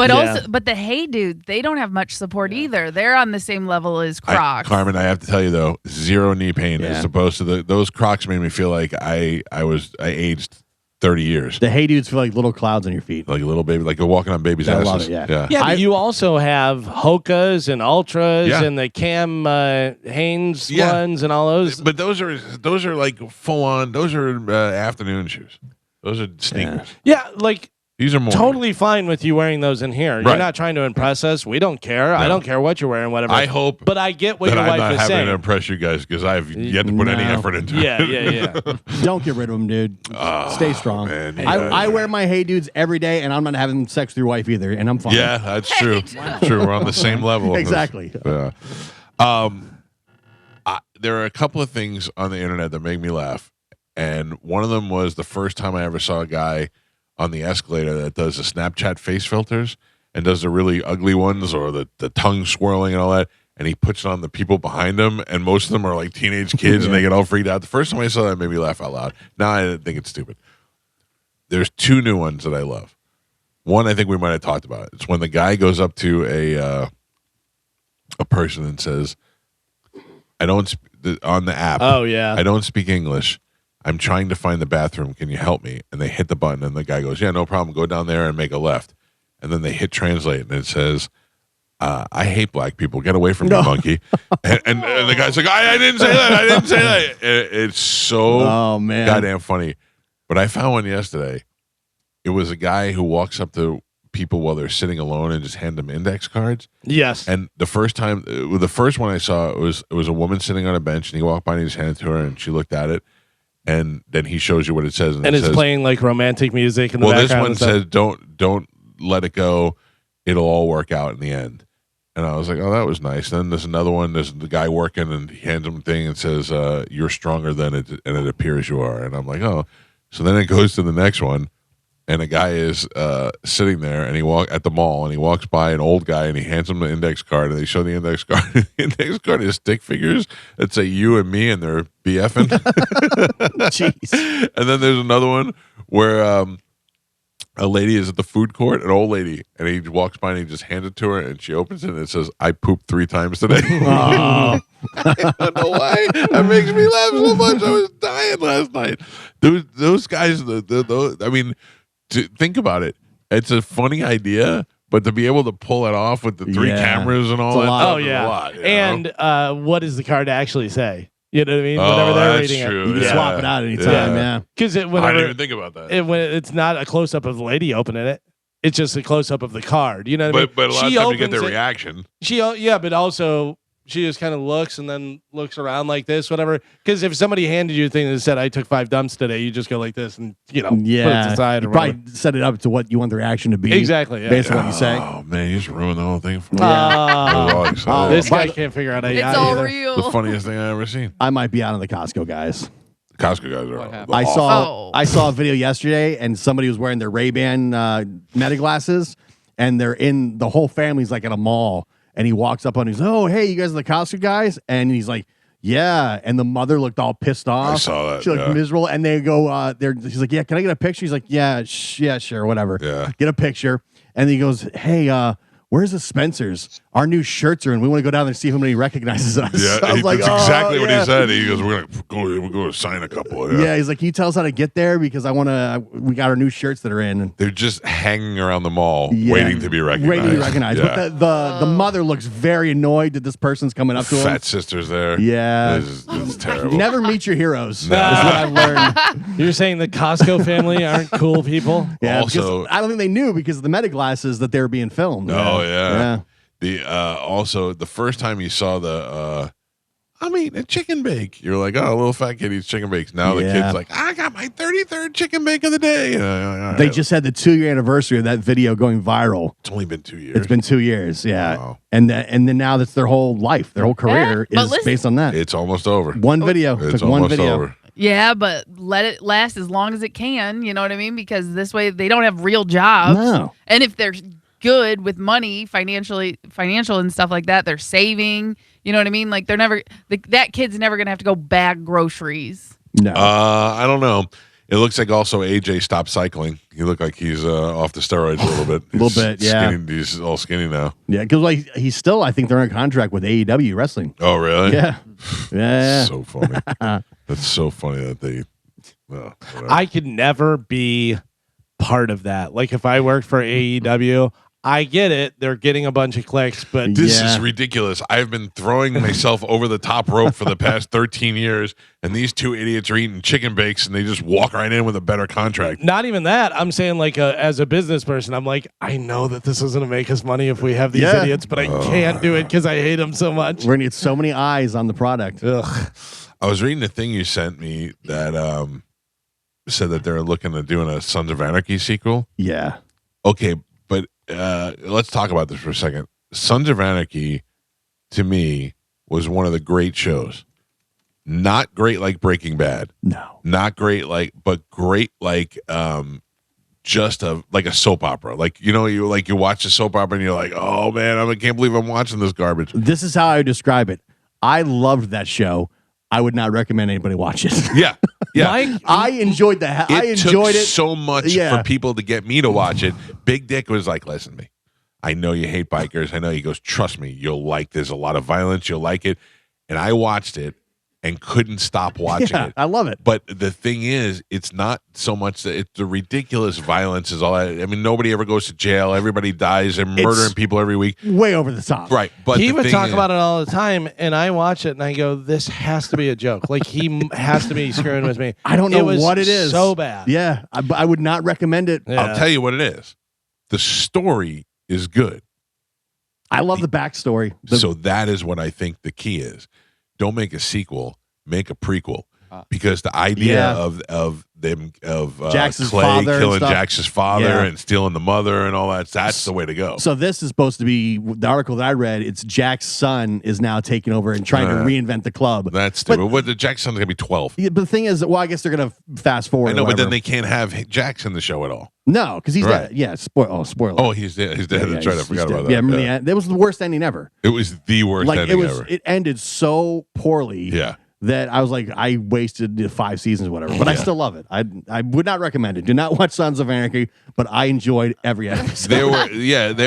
But the Hey Dude, they don't have much support either. They're on the same level as Crocs. Carmen, I have to tell you though, zero knee pain as opposed to those Crocs made me feel like I aged 30 years. The Hey Dudes feel like little clouds on your feet. Like a little baby, like you're walking on baby's I asses. love it, yeah. Yeah, but you also have Hokas and Ultras Yeah. and the Cam Hanes ones and all those. But those are like full on. Those are afternoon shoes. Those are sneakers. Yeah, like These are more totally fine with you wearing those in here. You're Right. not trying to impress us. We don't care. I don't care what you're wearing, whatever. I hope but I get what that your I'm wife not is having saying. to impress you guys because I've yet to put any No. effort into Yeah, it. yeah. Don't get rid of them, dude. Stay strong. man, I wear my Hey Dudes every day, and I'm not having sex with your wife either, and I'm fine. Yeah, that's true. True. We're on the same level. Exactly. Yeah. There are a couple of things on the internet that make me laugh. And one of them was the first time I ever saw a guy on the escalator that does the Snapchat face filters and does the really ugly ones or the tongue swirling and all that. And he puts it on the people behind him. And most of them are like teenage kids and they get all freaked out. The first time I saw that, it made me laugh out loud. Now I think it's stupid. There's two new ones that I love. One, I think we might have talked about it. It's when the guy goes up to a person and says, on the app. Oh, yeah. I don't speak English. I'm trying to find the bathroom. Can you help me? And they hit the button, and the guy goes, yeah, no problem. Go down there and make a left. And then they hit translate, and it says, I hate black people. Get away from me, monkey. And the guy's like, I didn't say that. I didn't say that. It's so goddamn funny. But I found one yesterday. It was a guy who walks up to people while they're sitting alone and just hand them index cards. Yes. And the first one I saw, it was a woman sitting on a bench, and he walked by and he just handed it to her, and she looked at it. And then he shows you what it says, And it it's says, playing like romantic music in the well, this background. one and stuff. says, "Don't let it go. It'll all work out in the end." And I was like, "Oh, that was nice." Then there's another one. There's the guy working, and he hands him a thing and says, "You're stronger than it appears you are." And I'm like, "Oh." So then it goes to the next one, and a guy is sitting there, and at the mall, and he walks by an old guy, and he hands him the index card, and they show the index card. The index card is stick figures that say you and me, and they're BFing. Jeez. And then there's another one where a lady is at the food court, an old lady, and he walks by and he just hands it to her, and she opens it, and it says, "I pooped 3 times today." Oh. I don't know why. That makes me laugh so much. I was dying last night. Those guys, I mean, think about it. It's a funny idea, but to be able to pull it off with the 3 cameras and all that, Oh, stuff is yeah. a lot, you know? And what does the card actually say? You know what I mean? Oh, Whenever they're that's reading true. it. You can swap it out anytime, yeah. Because I didn't even think about that. When it's not a close up of the lady opening it, it's just a close up of the card. You know what I mean? But a lot of She times you get opens their it- reaction. But also she just kind of looks and then looks around like this, whatever. Because if somebody handed you a thing that said, "I took 5 dumps today," you just go like this and put it Yeah. aside. You Or whatever. probably set it up to what you want the reaction to be. Exactly, yeah. Based on what you say. Oh man, you just ruined the whole thing for me. Yeah. I was all excited. This guy can't figure out how you It's got all either. real. The funniest thing I ever seen. I might be out on the Costco guys. Costco guys are. I awful. saw a video yesterday, and somebody was wearing their Ray-Ban Meta glasses, and the whole family's like at a mall, and he walks up on, he's, "Oh, hey, you guys are the Costco guys?" And he's like, "Yeah." And the mother looked all pissed off. I saw that, She looked yeah. miserable, and they go, he's like, "Yeah, can I get a picture?" He's like, "Yeah, yeah, sure, whatever." Yeah. Get a picture, and he goes, "Hey, where's the Spencers? our new shirts are in. We want to go down there and see how many recognizes us. Yeah, I was like, that's exactly what yeah. he said. He goes, we're going to sign a couple. Yeah, he's like, can you tell us how to get there? Because we got our new shirts that are in. They're just hanging around the mall waiting to be recognized. Waiting to be recognized. Yeah. But the mother looks very annoyed that this person's coming up to him. Fat sister's there. Yeah. It's terrible. Never meet your heroes. No. Is what I've learned. You're saying the Costco family aren't cool people? Yeah, Also- because I don't think they knew because of the meta glasses that they were being filmed. Oh, yeah. Yeah. The also the first time you saw the a chicken bake, you're like, oh, a little fat kid eats chicken bakes. Now the Yeah. kid's like, I got my 33rd chicken bake of the day. They just had the 2-year anniversary of that video going viral. It's only been 2 years. It's been 2 years, yeah. Wow. And then now that's their whole life, their whole career but is listen- based on that. It's almost over. One video. It's Took one almost video. over. Yeah, but let it last as long as it can. You know what I mean? Because this way they don't have real jobs. No. And if they're good with money, financial and stuff like that, they're saving. You know what I mean? Like that kid's never gonna have to go bag groceries. No. I don't know. It looks like also AJ stopped cycling. He looked like he's off the steroids a little bit. A little bit, yeah. Skinny, he's all skinny now. Yeah, because like he's still, I think they're in contract with AEW wrestling. Oh, really? Yeah. Yeah. So funny. That's so funny that they. Well, whatever. I could never be part of that. Like if I worked for AEW, I get it. They're getting a bunch of clicks, but This is ridiculous. I've been throwing myself over the top rope for the past 13 years, and these two idiots are eating chicken bakes, and they just walk right in with a better contract. not even that. I'm saying like as a business person, I'm like, I know that this is going to make us money if we have these Yeah. idiots, but I can't do it because I hate them so much. We're gonna get so many eyes on the product. Ugh. I was reading the thing you sent me that said that they're looking at doing a Sons of Anarchy sequel. Yeah. Okay, but let's talk about this for a second. Sons of Anarchy, to me, was one of the great shows. Not great like Breaking Bad. No. Not great but great like just like a soap opera. Like you watch a soap opera and you're like, oh man, I can't believe I'm watching this garbage. This is how I would describe it. I loved that show. I would not recommend anybody watch it. Yeah, yeah. I enjoyed that. I enjoyed took it so much for people to get me to watch it. Big Dick was like, listen to me. I know you hate bikers. I know. He goes, trust me, you'll like. There's a lot of violence. You'll like it. And I watched it and couldn't stop watching it. I love it. But the thing is, it's not so much that it's the ridiculous violence is all that. I mean, nobody ever goes to jail. Everybody dies. They're murdering people every week. Way over the top. Right. But He the would thing talk is- about it all the time, and I watch it and I go, this has to be a joke. Like he has to be screwing with me. I don't know was what it is. So bad. Yeah. I would not recommend it. Yeah. I'll tell you what it is. The story is good. I love the backstory. So that is what I think the key is. Don't make a sequel, make a prequel. Because the idea of Jax's Clay father and killing stuff. Jax's father Yeah. and stealing the mother and all that's the way to go. So this is supposed to be the article that I read. It's Jack's son is now taking over and trying to reinvent the club. That's stupid. What the Jack's son's gonna be 12. Yeah, but the thing is, well, I guess they're gonna fast forward. I know, or but then whatever. they can't have Jax in the show at all. No, because he's Right. dead. Yeah, spoiler. Oh, he's dead. He's dead. That's right. I he's forgot dead. about that. Yeah, remember the end? That was the worst ending ever. It was the worst Like ending it was. ever. It ended so poorly. Yeah. That I was like, I wasted 5 seasons, or whatever. But I still love it. I would not recommend it. Do not watch Sons of Anarchy. But I enjoyed every episode. They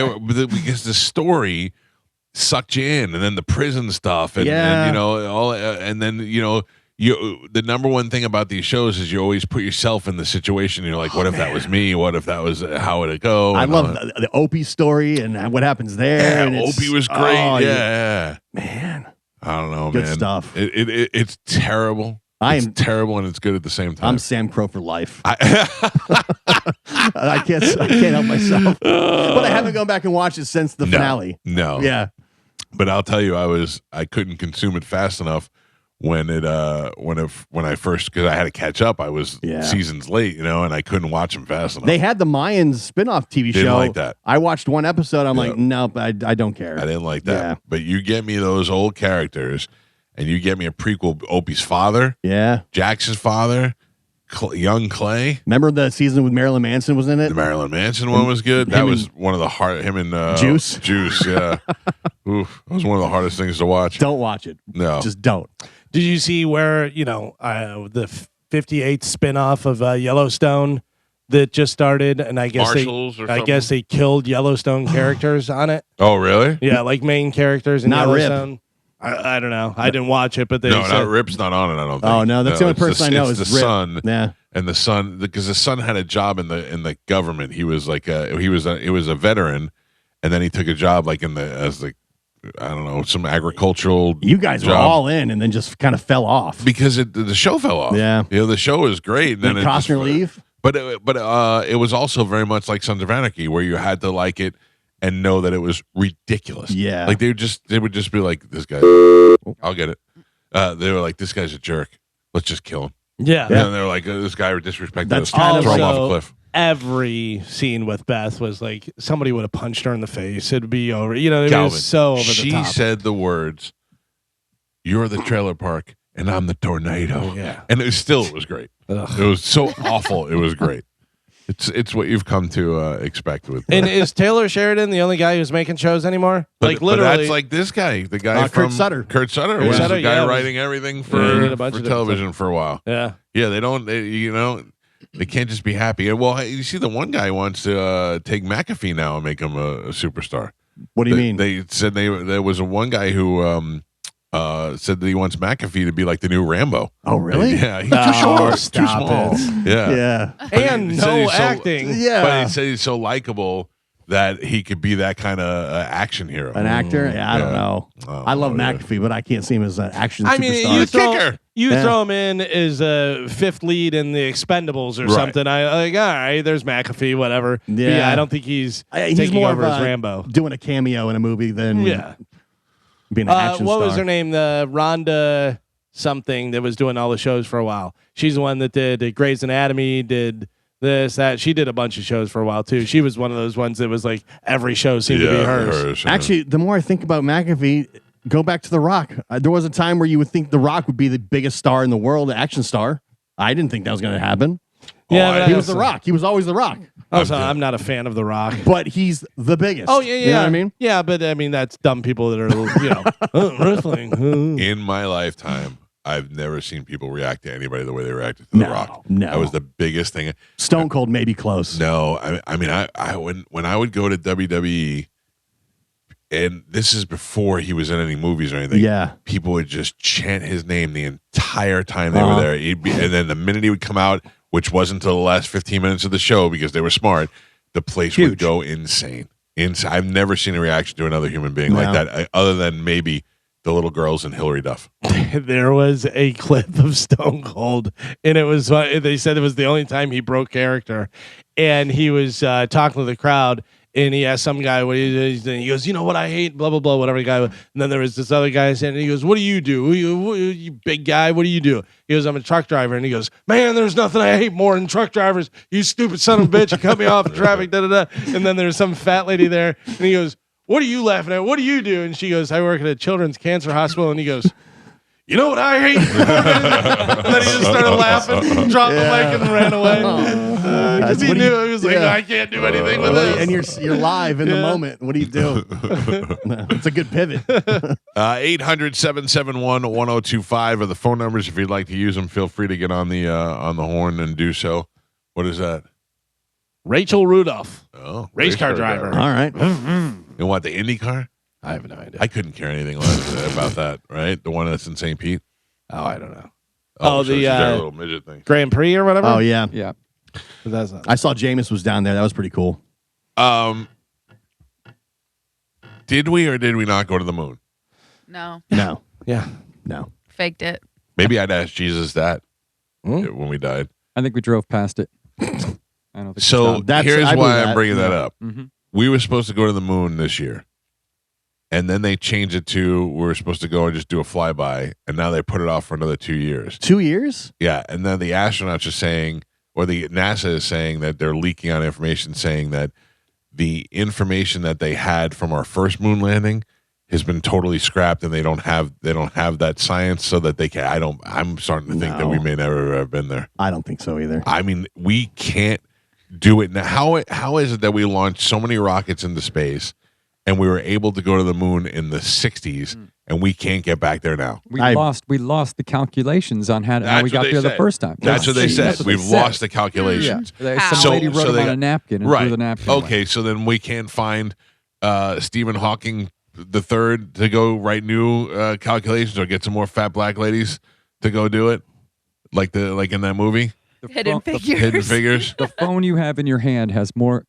were because the story sucked you in, and then the prison stuff, and you know all, and then you the number one thing about these shows is you always put yourself in the situation. You're like, what if that was me? What if that was how would it go? I And love all that. the Opie story and what happens there. and Yeah, it's- Opie was great. oh, yeah, man. I don't know, Good man. stuff. It's terrible. It's terrible and it's good at the same time. I'm Sam Crow for life. I can't help myself. But I haven't gone back and watched it since the finale. No. Yeah. But I'll tell you, I couldn't consume it fast enough when I first, because I had to catch up. I was seasons late, and I couldn't watch them fast enough. They had the Mayans spin-off TV Didn't show. like that. I watched one episode. I'm like, nope, I don't care. I didn't like that. Yeah. But you get me those old characters, and you get me a prequel, Opie's father, Jax's father, young Clay. Remember the season with Marilyn Manson was in it? The Marilyn Manson one was good. That was one of the hard. Him and Juice? Juice, yeah. Oof, that was one of the hardest things to watch. Don't watch it. No, just don't. Did you see where the 58th spinoff of Yellowstone that just started, and I guess Marshalls or I guess they killed Yellowstone characters on it. Oh, really? Yeah, like main characters in Not Rip. Yellowstone. I don't know. I didn't watch it, but they No, said, not Rip's not on it. I don't think. Oh, no, that's the only it's person I know it's is the Rip. son. Yeah. And the son, because the son had a job in the government. He was like he was a veteran, and then he took a job like I don't know, some agricultural. You guys were job. all in and then just kind of fell off. Because the show fell off. Yeah. The show was great. And Did then Costner leave? But it was also very much like Sons of Anarchy, where you had to like it and know that it was ridiculous. Yeah. Like they would just be like, this guy, I'll get it. They were like, this guy's a jerk. Let's just kill him. Yeah. And they were like, this guy disrespected That's us. kind of Throw him also- off a cliff. every scene with Beth was like somebody would have punched her in the face. It'd be over. It Calvin, was so over she the top. said the words, "You're the trailer park, and I'm the tornado." Yeah. And it was great. Ugh. It was so awful. It was great. It's what you've come to expect with. And is Taylor Sheridan the only guy who's making shows anymore? But literally, that's like this guy, the guy Kurt from Sutter. Kurt Sutter Kurt was Sutter, the guy yeah, writing everything he for did a bunch of different television for a while. yeah. Yeah, they don't. They can't just be happy. And well, you see, the one guy wants to take McAfee now and make him a superstar. What do you mean? They said there was one guy who said that he wants McAfee to be like the new Rambo. Oh, really? Yeah, he's too short, too stop small. it. Yeah, Yeah. But And he said no he's so- acting. Yeah. But he said he's so likable that he could be that kind of action hero. An actor? Yeah, I don't know. Oh, I love yeah. McAfee, but I can't see him as an action I mean, superstar. you throw, kicker. you throw him in as a fifth lead in the Expendables or Right. something. I like, all right, there's McAfee, whatever. But yeah, I don't think he's taking more over of as a- Rambo. doing a cameo in a movie than Yeah. being an action What star. was her name? The Rhonda something that was doing all the shows for a while. She's the one that did Grey's Anatomy, did this, that. She did a bunch of shows for a while too. She was one of those ones that was like every show seemed to be hers. Actually, the more I think about McAfee, go back to The Rock. There was a time where you would think The Rock would be the biggest star in the world, action star. I didn't think that was going to happen. Yeah, but he was The Rock. He was always The Rock. Also, I'm not a fan of The Rock. But he's the biggest. Oh yeah, yeah. You know what I mean? Yeah, but I mean that's dumb people that are wrestling. In my lifetime, I've never seen people react to anybody the way they reacted to The Rock. No. That was the biggest thing. Stone Cold may be close. No, I mean, when I would go to WWE, and this is before he was in any movies or anything. Yeah. People would just chant his name the entire time they were there. And then the minute he would come out, which wasn't until the last 15 minutes of the show because they were smart, the place would go insane. I've never seen a reaction to another human being like that, other than maybe the little girls and Hillary Duff. There was a clip of Stone Cold, and it was they said it was the only time he broke character, and he was talking to the crowd. And he asked some guy what he goes, you know what I hate, blah, blah, blah, whatever the guy. And then there was this other guy saying, and he goes, what do you do? You big guy, what do you do? He goes, I'm a truck driver. And he goes, man, there's nothing I hate more than truck drivers. You stupid son of a bitch. You cut me off in traffic, da, da, da. And then there's some fat lady there. And he goes, what are you laughing at? What do you do? And she goes, I work at a children's cancer hospital. And he goes, you know what I hate? And then he just started laughing, dropped the mic, and ran away. Because he knew he was like, I can't do anything with this. And you're live in the moment. What do you do? No, it's a good pivot. 800-771-1025 are the phone numbers. If you'd like to use them, feel free to get on the horn and do so. What is that? Rachel Rudolph. Oh, race car driver. All right. You want the Indy car? I have no idea. I couldn't care anything less about that, right? The one that's in St. Pete? Oh, I don't know. Oh, Oh, so the, she's got a little midget thing. Grand Prix or whatever? Oh, yeah. Yeah. But that's not. I saw Jameis was down there. That was pretty cool. Did we or did we not go to the moon? No. No. Yeah. No. Faked it. Maybe I'd ask Jesus that when we died. I think we drove past it. I don't think we So stopped. here's I believe why I'm that. bringing that up. Mhm. We were supposed to go to the moon this year. And then they changed it to we were supposed to go and just do a flyby. And now they put it off for another 2 years. 2 years? Yeah. And then the astronauts are saying, or the NASA is saying that they're leaking out information saying that the information that they had from our first moon landing has been totally scrapped and they don't have that science so that they can I'm starting to think that we may never have been there. I don't think so either. I mean, we can't do it now. How is it that we launched so many rockets into space and we were able to go to the moon in the 60s, and we can't get back there now. We lost the calculations on how we That's got what they there the said. first time. That's what they said. That's what they We've said. lost the calculations. Yeah. Some lady wrote them on a napkin and right. threw the napkin Okay, away. so then we can't find Stephen Hawking the third to go write new calculations or get some more fat black ladies to go do it, like in that movie. Hidden Figures. Hidden Figures. The phone you have in your hand has more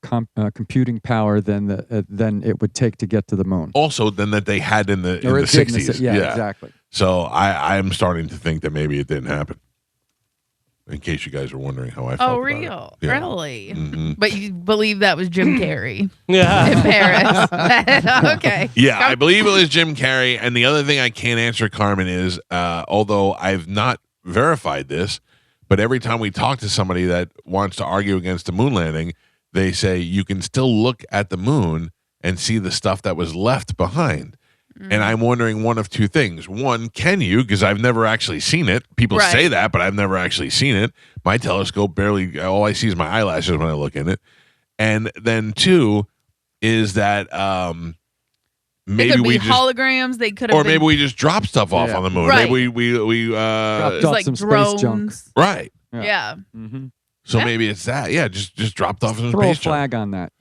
computing power than it would take to get to the moon. Also, than that they had in the Or it did in the 60s. yeah, exactly. So I'm starting to think that maybe it didn't happen. In case you guys were wondering how I felt. Oh, about real? it. Yeah. Really? Mhm. But you believe that was Jim Carrey? Yeah. In Paris. Okay. Yeah, I believe it was Jim Carrey. And the other thing I can't answer, Carmen, is although I've not verified this, but every time we talk to somebody that wants to argue against the moon landing, they say you can still look at the moon and see the stuff that was left behind. And I'm wondering one of two things. One, can you? Because I've never actually seen it. People say that, but I've never actually seen it. My telescope barely, all I see is my eyelashes when I look in it. And then two is that maybe They could we be just, holograms. They could have or been, maybe we just drop stuff off on the moon. Right. Maybe we Dropped It's off like some drones. space junk. right. Yeah. Mm-hmm. So maybe it's that. Yeah, just dropped off some Throw a space junk. flag on that.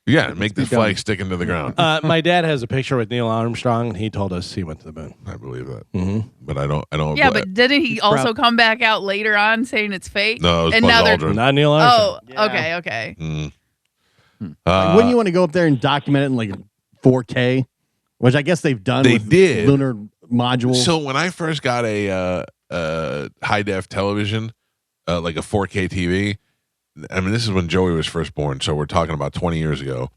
Yeah, make the be done. flag sticking to the ground. My dad has a picture with Neil Armstrong, and he told us he went to the moon. I believe that, Mm-hmm. but I don't. Yeah, but didn't he also come back out later on saying it's fake? No, it was and Buzz now they're Aldrin. Not Neil Armstrong. Oh, okay, okay. Like, wouldn't you want to go up there and document it in like 4K, which I guess they've done. They with did. lunar modules. So when I first got a high def television, like a 4K TV, I mean, this is when Joey was first born, so we're talking about 20 years ago.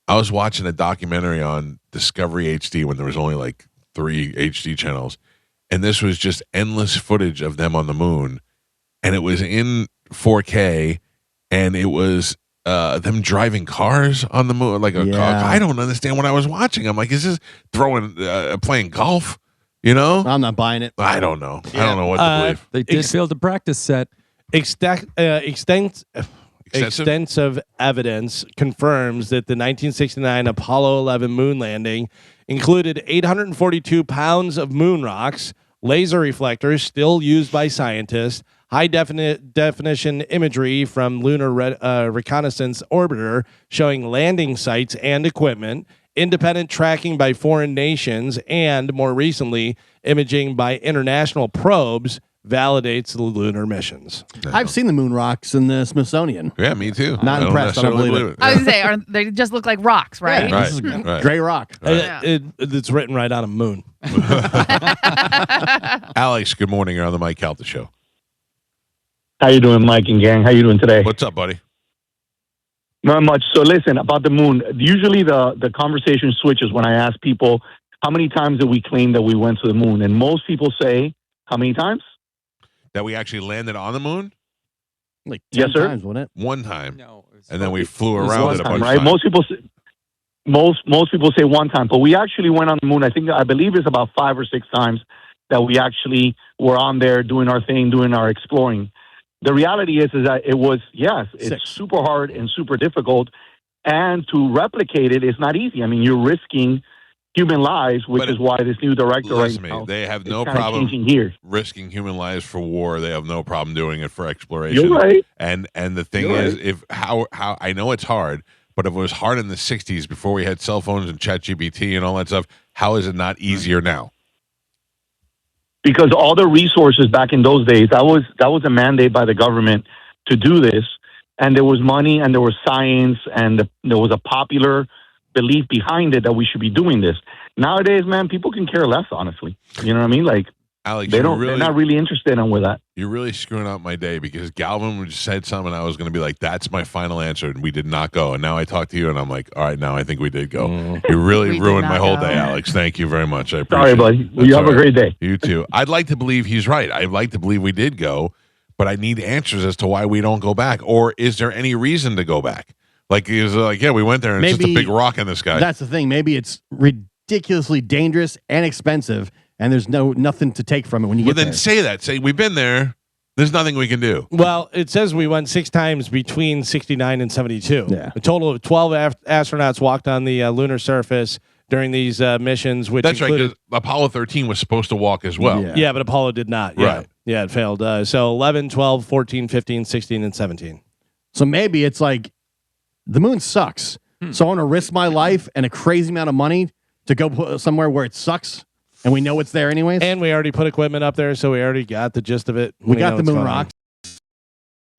I was watching a documentary on Discovery HD when there was only like 3 HD channels, and this was just endless footage of them on the moon, and it was in 4K, and it was them driving cars on the moon, like a car. I don't understand what I was watching. I'm like, is this playing golf? You know, I'm not buying it. I don't know. I don't know what to believe. They did build a practice set. Extensive evidence confirms that the 1969 Apollo 11 moon landing included 842 pounds of moon rocks, laser reflectors still used by scientists, high definition imagery from lunar reconnaissance orbiter showing landing sites and equipment, independent tracking by foreign nations, and more recently, imaging by international probes validates the lunar missions. I've seen the moon rocks in the Smithsonian. Yeah, me too. Not impressed. I don't believe it. I was gonna say, they just look like rocks, right? Right. Gray rock. It's written right on a moon. Alex, good morning. You're on the Mike Calta show. How you doing, Mike and gang? How you doing today? What's up, buddy? Not much. So listen, about the moon, usually the conversation switches when I ask people, how many times did we claim that we went to the moon? And most people say, how many times? That we actually landed on the moon? Like 10 Yes, sir. times, wasn't it? One time. No. And then we flew It was around one it a time, bunch right? of times. Most people say, most people say one time, but we actually went on the moon. I believe it's about 5 or 6 times that we actually were on there doing our thing, doing our exploring. The reality is that it was, yes, it's super hard and super difficult. And to replicate it is not easy. I mean, you're risking human lives, which is why this new director Listen right to me. now They have is no kinda problem changing gears. risking human lives for war. They have no problem doing it for exploration. You're right. And the thing You're is, right. if how I know it's hard, but if it was hard in the 60s before we had cell phones and ChatGPT and all that stuff, how is it not easier now? Because all the resources back in those days, that was a mandate by the government to do this, and there was money and there was science and there was a popular belief behind it that we should be doing this. Nowadays, man, people can care less, honestly. You know what I mean? Like, Alex, they're not really interested in with that. You're really screwing up my day because Galvin just said something. I was going to be like, "That's my final answer," and we did not go. And now I talk to you, and I'm like, "All right, now I think we did go." You really ruined my whole day, Alex. Thank you very much. I appreciate Sorry, it. buddy. That's You have all a great day. You too. I'd like to believe he's right. I'd like to believe we did go, but I need answers as to why we don't go back, or is there any reason to go back? Like, is like, yeah, we went there, and it's just a big rock in the sky. That's the thing. Maybe it's ridiculously dangerous and expensive, and there's nothing to take from it when you Well, get then there. say that. Say we've been there. There's nothing we can do. Well, it says we went 6 times between 69 and 72. Yeah. A total of 12 astronauts walked on the lunar surface during these missions, which That's right, included. 'cause Apollo 13 was supposed to walk as well. Yeah, but Apollo did not. Yeah. Right. Yeah, it failed. So 11, 12, 14, 15, 16, and 17. So maybe it's like the moon sucks. So I want to risk my life and a crazy amount of money to go put somewhere where it sucks, and we know it's there anyways. And we already put equipment up there, so we already got the gist of it. We got know the what's moon going on. rocks.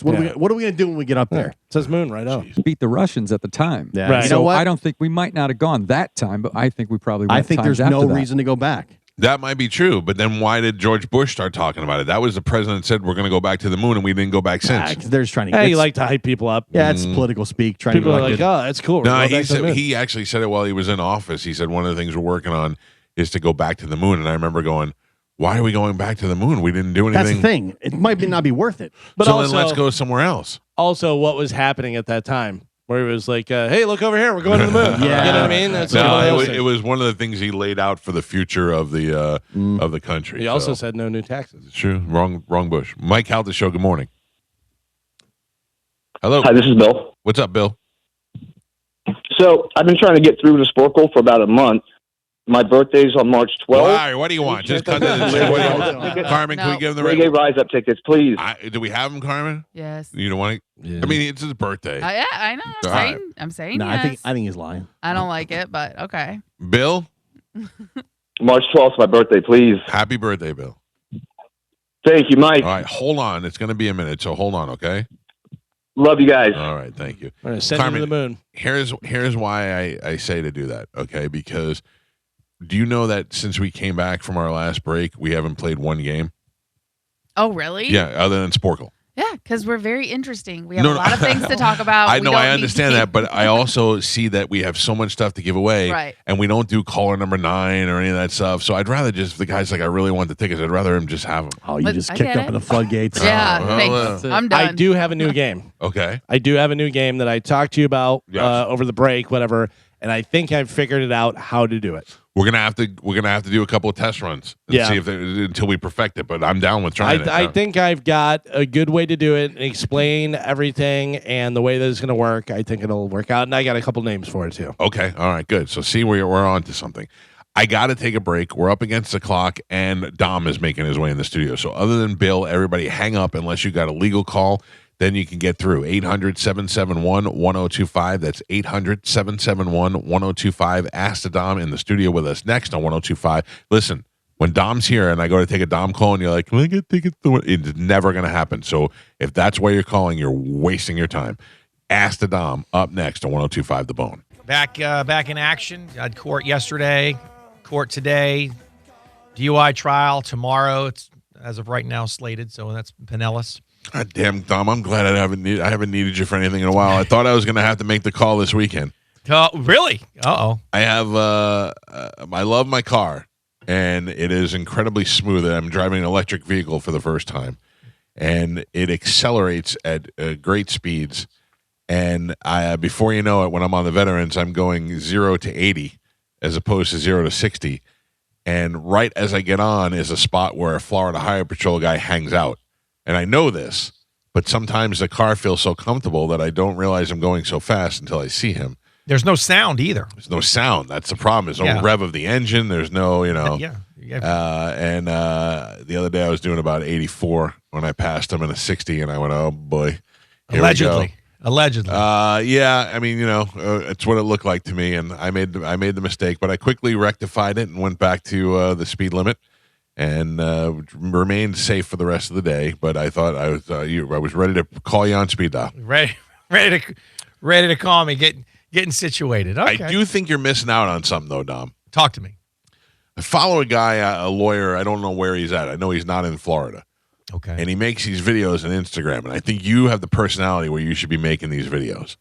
What Yeah. are we gonna do when we get up there? It says moon right up. Beat the Russians at the time. Yeah. Right. You So know what? I don't think we might not have gone that time, but I think we probably went I think times there's no after that. reason to go back. That might be true, but then why did George Bush start talking about it? That was the president said we're going to go back to the moon, and we didn't go back since. 'Cause they're just trying to. Hey, you it's- like to hype people up. Yeah, it's political speak. Trying People to are get like, elected. oh, that's cool. We're No, going he back to the said moon. he actually said it while he was in office. He said one of the things we're working on is to go back to the moon, and I remember going, "Why are we going back to the moon? We didn't do anything." That's the thing. It might not be worth it. But so also, then let's go somewhere else. Also, what was happening at that time, where he was like, "Hey, look over here, we're going to the moon." Yeah. You know what I mean? That's No, one of it those was, things. it was one of the things he laid out for the future of the country. He also So, said no new taxes. it's true. Wrong Bush. Mike Calta show. Good morning. Hello. Hi, this is Bill. What's up, Bill? So I've been trying to get through to Sporkle for about a month. My birthday's on March 12th. Why? What do you want? Just cut to the chase. What do you want? Carmen, can we give him the Reggae Rise Up tickets, please. Do we have him, Carmen? Yes. You don't want to? I mean, it's his birthday. Yeah, I know. All right. I'm saying No, yes. I think he's lying. I don't like it, but okay. Bill, March 12th, my birthday, please. happy birthday, Bill. Thank you, Mike. All right, hold on. It's going to be a minute, so hold on, okay? Love you guys. All right, thank you. We're gonna send him to the moon. Here's why I say to do that, okay? Because do you know that since we came back from our last break, we haven't played one game? Oh, really? Yeah, other than Sporkle. Yeah, because we're very interesting. We have a lot of things to talk about. I We know, don't I need understand to- that, but I also see that we have so much stuff to give away, Right. and we don't do caller number 9 or any of that stuff. So I'd rather just, if the guy's like, I really want the tickets, I'd rather him just have them. Oh, you But just I kicked get up it. the floodgates. Yeah, well, thanks. I'm done. I do have a new game. Okay. I do have a new game that I talked to you about Yes. over the break, whatever, and I think I've figured it out how to do it. We're gonna have to do a couple of test runs and Yeah. see if until we perfect it. But I'm down with trying it. I think I've got a good way to do it and explain everything and the way that it's going to work. I think it'll work out, and I got a couple names for it too. Okay. All right. Good. So see, we're on to something. I got to take a break. We're up against the clock, and Dom is making his way in the studio. So other than Bill, everybody hang up unless you got a legal call. Then you can get through 800-771-1025. That's 800-771-1025. Ask the Dom in the studio with us next on 1025. Listen, when Dom's here and I go to take a Dom call and you're like, can I get tickets? It's never going to happen. So if that's why you're calling, you're wasting your time. Ask the Dom up next on 1025 The Bone. Back in action. Had court yesterday, court today, DUI trial tomorrow. It's as of right now slated, so that's Pinellas. God damn, Dom, I'm glad I haven't needed you for anything in a while. I thought I was going to have to make the call this weekend. Really? Uh-oh. I have I love my car, and it is incredibly smooth. I'm driving an electric vehicle for the first time, and it accelerates at great speeds. And before you know it, when I'm on the Veterans, I'm going 0 to 80 as opposed to 0 to 60. And right as I get on is a spot where a Florida Highway Patrol guy hangs out. And I know this, but sometimes the car feels so comfortable that I don't realize I'm going so fast until I see him. There's no sound either. There's no sound. That's the problem. There's no rev of the engine. There's no, Yeah. And the other day I was doing about 84 when I passed him in a 60, and I went, oh boy. Here we go. Allegedly. Yeah. I mean, it's what it looked like to me, and I made the mistake, but I quickly rectified it and went back to the speed limit. And remained safe for the rest of the day. But I thought I was ready to call you on speed dial. Ready to call me, getting situated. Okay. I do think you're missing out on something, though, Dom. Talk to me. I follow a guy, a lawyer. I don't know where he's at. I know he's not in Florida. Okay. And he makes these videos on Instagram. And I think you have the personality where you should be making these videos,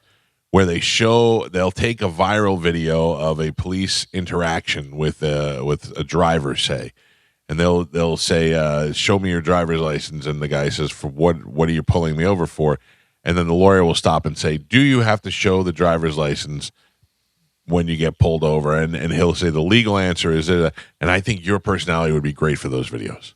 where they'll take a viral video of a police interaction with a driver, say. And they'll say, show me your driver's license. And the guy says, for what are you pulling me over for? And then the lawyer will stop and say, do you have to show the driver's license when you get pulled over? And he'll say the legal answer is, and I think your personality would be great for those videos.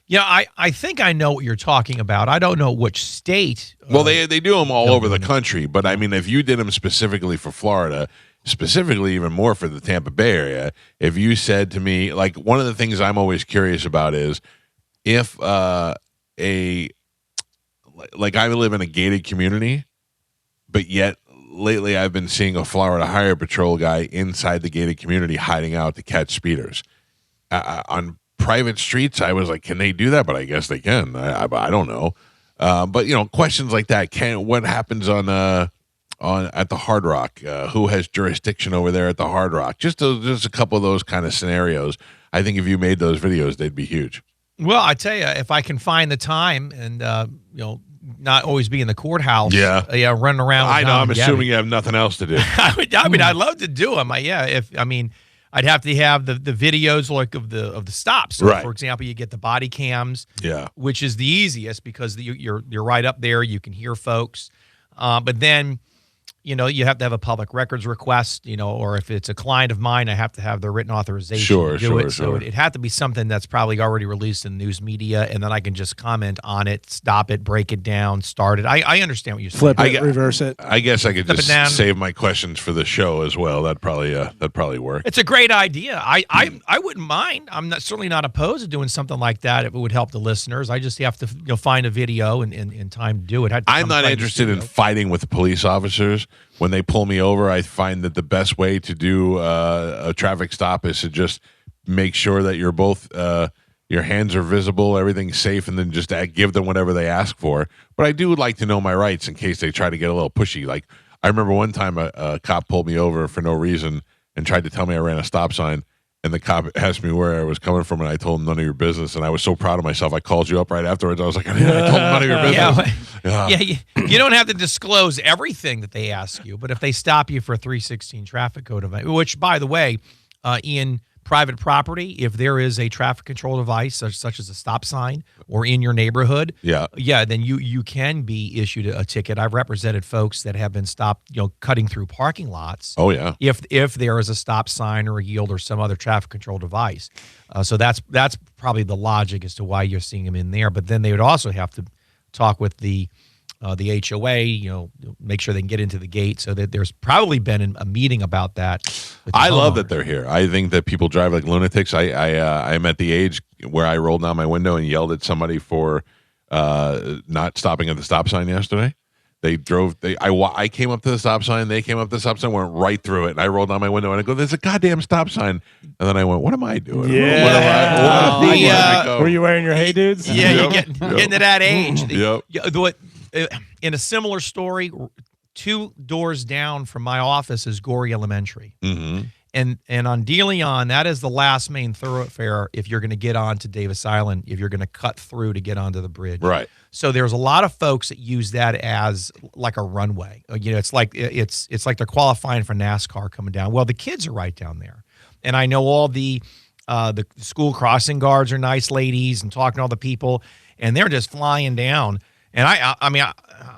Yeah, I think I know what you're talking about. I don't know which state. Well, they do them all over the country, but I mean, if you did them specifically for Florida, specifically even more for the Tampa Bay area, if you said to me, like, one of the things I'm always curious about is if like I live in a gated community, but yet lately I've been seeing a Florida Highway Patrol guy inside the gated community hiding out to catch speeders. On private streets, I was like, can they do that? But I guess they can. I don't know. But questions like that. What happens on at the Hard Rock? Who has jurisdiction over there at the Hard Rock? Just a couple of those kind of scenarios. I think if you made those videos, they'd be huge. Well, I tell you, if I can find the time and not always be in the courthouse, running around. With I know. Dom I'm and assuming Gabby. you have nothing else to do. I mean, I'd love to do them. I'd have to have the videos like of the stops. So Right. For example, you get the body cams, Yeah. which is the easiest because you're right up there. You can hear folks, but then you have to have a public records request. Or if it's a client of mine, I have to have the written authorization to do it. So it had to be something that's probably already released in the news media, and then I can just comment on it, stop it, break it down, start it. I understand what you're saying. Flip it, reverse it. I guess I could Flip it down. just save my questions for the show as well. That'd probably work. It's a great idea. I wouldn't mind. I'm certainly not opposed to doing something like that if it would help the listeners. I just have to find a video and time to do it. I'm not interested in fighting with the police officers. When they pull me over, I find that the best way to do a traffic stop is to just make sure that you're both your hands are visible, everything's safe, and then just give them whatever they ask for. But I do like to know my rights in case they try to get a little pushy. Like I remember one time a cop pulled me over for no reason and tried to tell me I ran a stop sign. And the cop asked me where I was coming from, and I told him none of your business. And I was so proud of myself. I called you up right afterwards. I was like, I told him none of your business. You don't have to disclose everything that they ask you, but if they stop you for a 316 traffic code event, which, by the way, in private property, if there is a traffic control device such as a stop sign or in your neighborhood, then you can be issued a ticket. I've represented folks that have been stopped, cutting through parking lots. Oh yeah. If there is a stop sign or a yield or some other traffic control device, so that's probably the logic as to why you're seeing them in there. But then they would also have to talk with the HOA, make sure they can get into the gate. So that there's probably been a meeting about that. I love that they're here. I think that people drive like lunatics. I'm at the age where I rolled down my window and yelled at somebody for not stopping at the stop sign yesterday. They drove. I came up to the stop sign. They came up to the stop sign. Went right through it. And I rolled down my window and I go, "There's a goddamn stop sign." And then I went, "What am I doing? Were you wearing your Hey Dudes? Yeah, you're getting to that age. Yep. In a similar story, 2 doors down from my office is Gorey Elementary. Mm-hmm. And on De Leon, that is the last main thoroughfare if you're going to get onto Davis Island, if you're going to cut through to get onto the bridge. Right. So there's a lot of folks that use that as like a runway. It's like they're qualifying for NASCAR coming down. Well, the kids are right down there. And I know all the school crossing guards are nice ladies and talking to all the people, and they're just flying down. And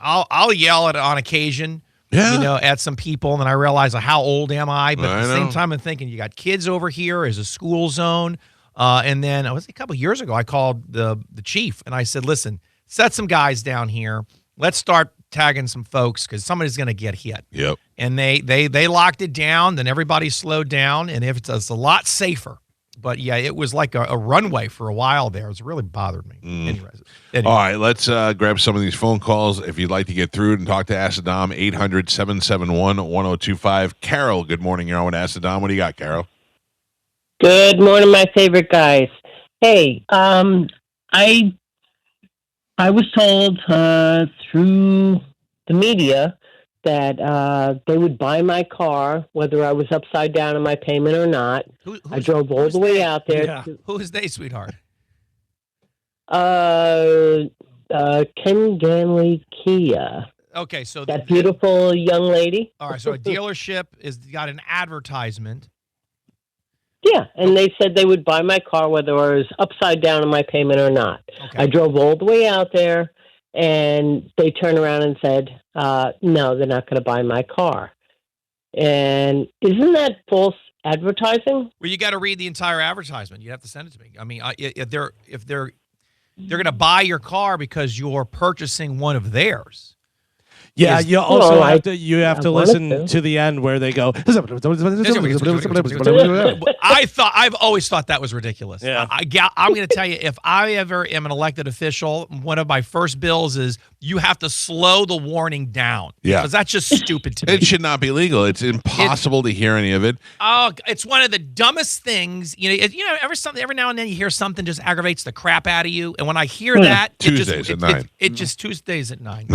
I'll yell at on occasion, at some people, and then I realize how old am I? But at the same time, I'm thinking you got kids over here as a school zone. And then a couple of years ago, I called the chief and I said, "Listen, set some guys down here. Let's start tagging some folks because somebody's going to get hit." Yep. And they locked it down. Then everybody slowed down, and it's a lot safer. But yeah, it was like a runway for a while there. It really bothered me. Anyway. All right, let's grab some of these phone calls. If you'd like to get through and talk to Asadam, 800-771-1025. Carol, good morning. You're on with Asadam. What do you got, Carol? Good morning, my favorite guys. Hey, I was told through the media that they would buy my car, whether I was upside down in my payment or not. I drove all the way out there. Yeah. Who is they, sweetheart? Ken Ganley Kia. Okay, so that beautiful young lady. All right, so a dealership is got an advertisement. Yeah, and they said they would buy my car whether I was upside down in my payment or not. Okay. I drove all the way out there, and they turned around and said, no, they're not going to buy my car. And isn't that false advertising? Well, you got to read the entire advertisement. You have to send it to me. I mean, if they're They're going to buy your car because you're purchasing one of theirs. Yeah, Is- you also Well, have to I listen wanted to the end where they go. I've always thought that was ridiculous. Yeah. I'm going to tell you, if I ever am an elected official, one of my first bills is you have to slow the warning down. Yeah. Because that's just stupid to me. It should not be legal. It's impossible to hear any of it. Oh, it's one of the dumbest things. Every now and then you hear something just aggravates the crap out of you, and when I hear that, Tuesdays at 9. It just Tuesdays at 9.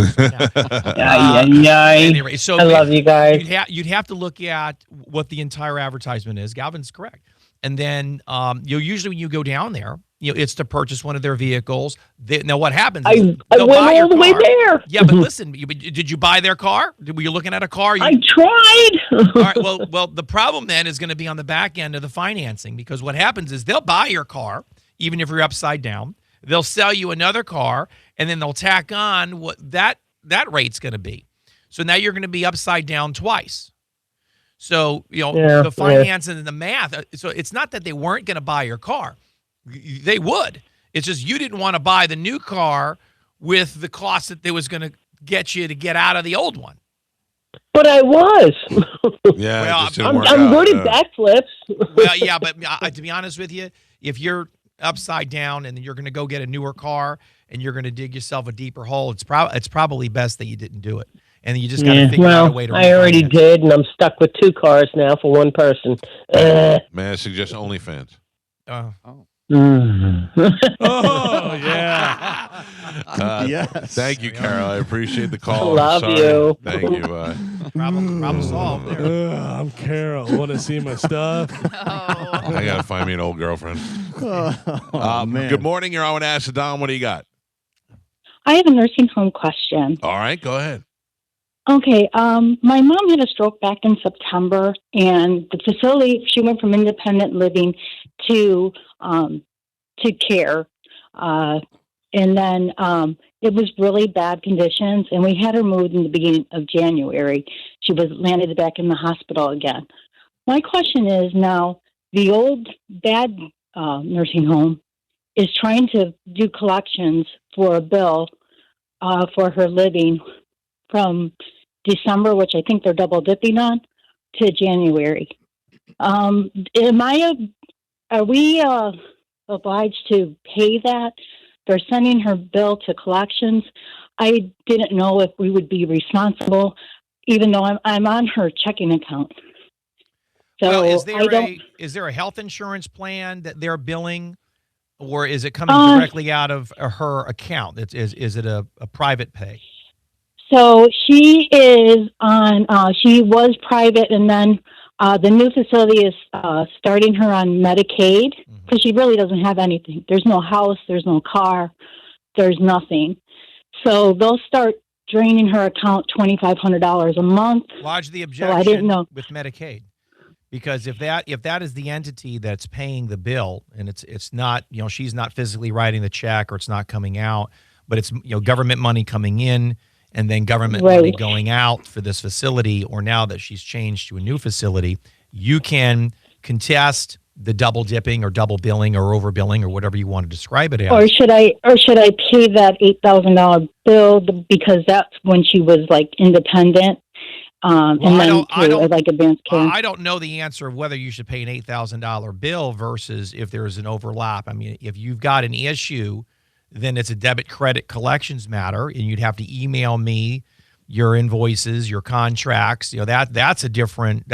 Anyway, So I love you guys. You'd have to look at what the entire advertisement is. Galvin's correct, and then usually when you go down there, it's to purchase one of their vehicles. Now what happens? I went all the way there. Yeah, but listen, did you buy their car? Were you looking at a car? I tried. All right. Well, the problem then is going to be on the back end of the financing, because what happens is they'll buy your car, even if you're upside down. They'll sell you another car, and then they'll tack on what that rate's going to be. So now you're going to be upside down twice. So, the finance and the math. So it's not that they weren't going to buy your car. They would. It's just you didn't want to buy the new car with the cost that they was going to get you to get out of the old one. But I was. Yeah, Well, it just didn't I'm work out. good at backflips. Well, yeah, but to be honest with you, if you're upside down and you're going to go get a newer car and you're going to dig yourself a deeper hole, it's probably best that you didn't do it. And you just got to figure out a way to. I already did, and I'm stuck with 2 cars now for one person. May I suggest OnlyFans? Oh, yeah. Yes. Thank you, Carol. I appreciate the call. Love Sorry. you. Thank you. Problem solved there. I'm Carol. Want to see my stuff? I got to find me an old girlfriend. Man. Good morning. You're on with Acid Dom. What do you got? I have a nursing home question. All right, go ahead. Okay, my mom had a stroke back in September, and the facility, she went from independent living to care, and then it was really bad conditions, and we had her moved in the beginning of January. She was landed back in the hospital again. My question is now, the old bad nursing home is trying to do collections for a bill for her living from December, which I think they're double dipping on, to January. Are we obliged to pay that? They're sending her bill to collections. I didn't know if we would be responsible, even though I'm on her checking account. So Well, is there a health insurance plan that they're billing, or is it coming directly out of her account? Is it a private pay? So she is on, she was private, and then the new facility is starting her on Medicaid, because she really doesn't have anything. There's no house, there's no car, there's nothing. So they'll start draining her account $2,500 a month. Lodge the So objection I didn't know. with Medicaid. Because if that is the entity that's paying the bill, and it's not, she's not physically writing the check, or it's not coming out, but it's government money coming in and then government money going out for this facility, or now that she's changed to a new facility, you can contest the double dipping or double billing or overbilling or whatever you want to describe it as. Or should I pay that $8,000 bill because that's when she was like independent? And then like advanced care. I don't know the answer of whether you should pay an $8,000 bill versus if there's an overlap. I mean, if you've got an issue, then it's a debit credit collections matter, and you'd have to email me your invoices, your contracts. That's a different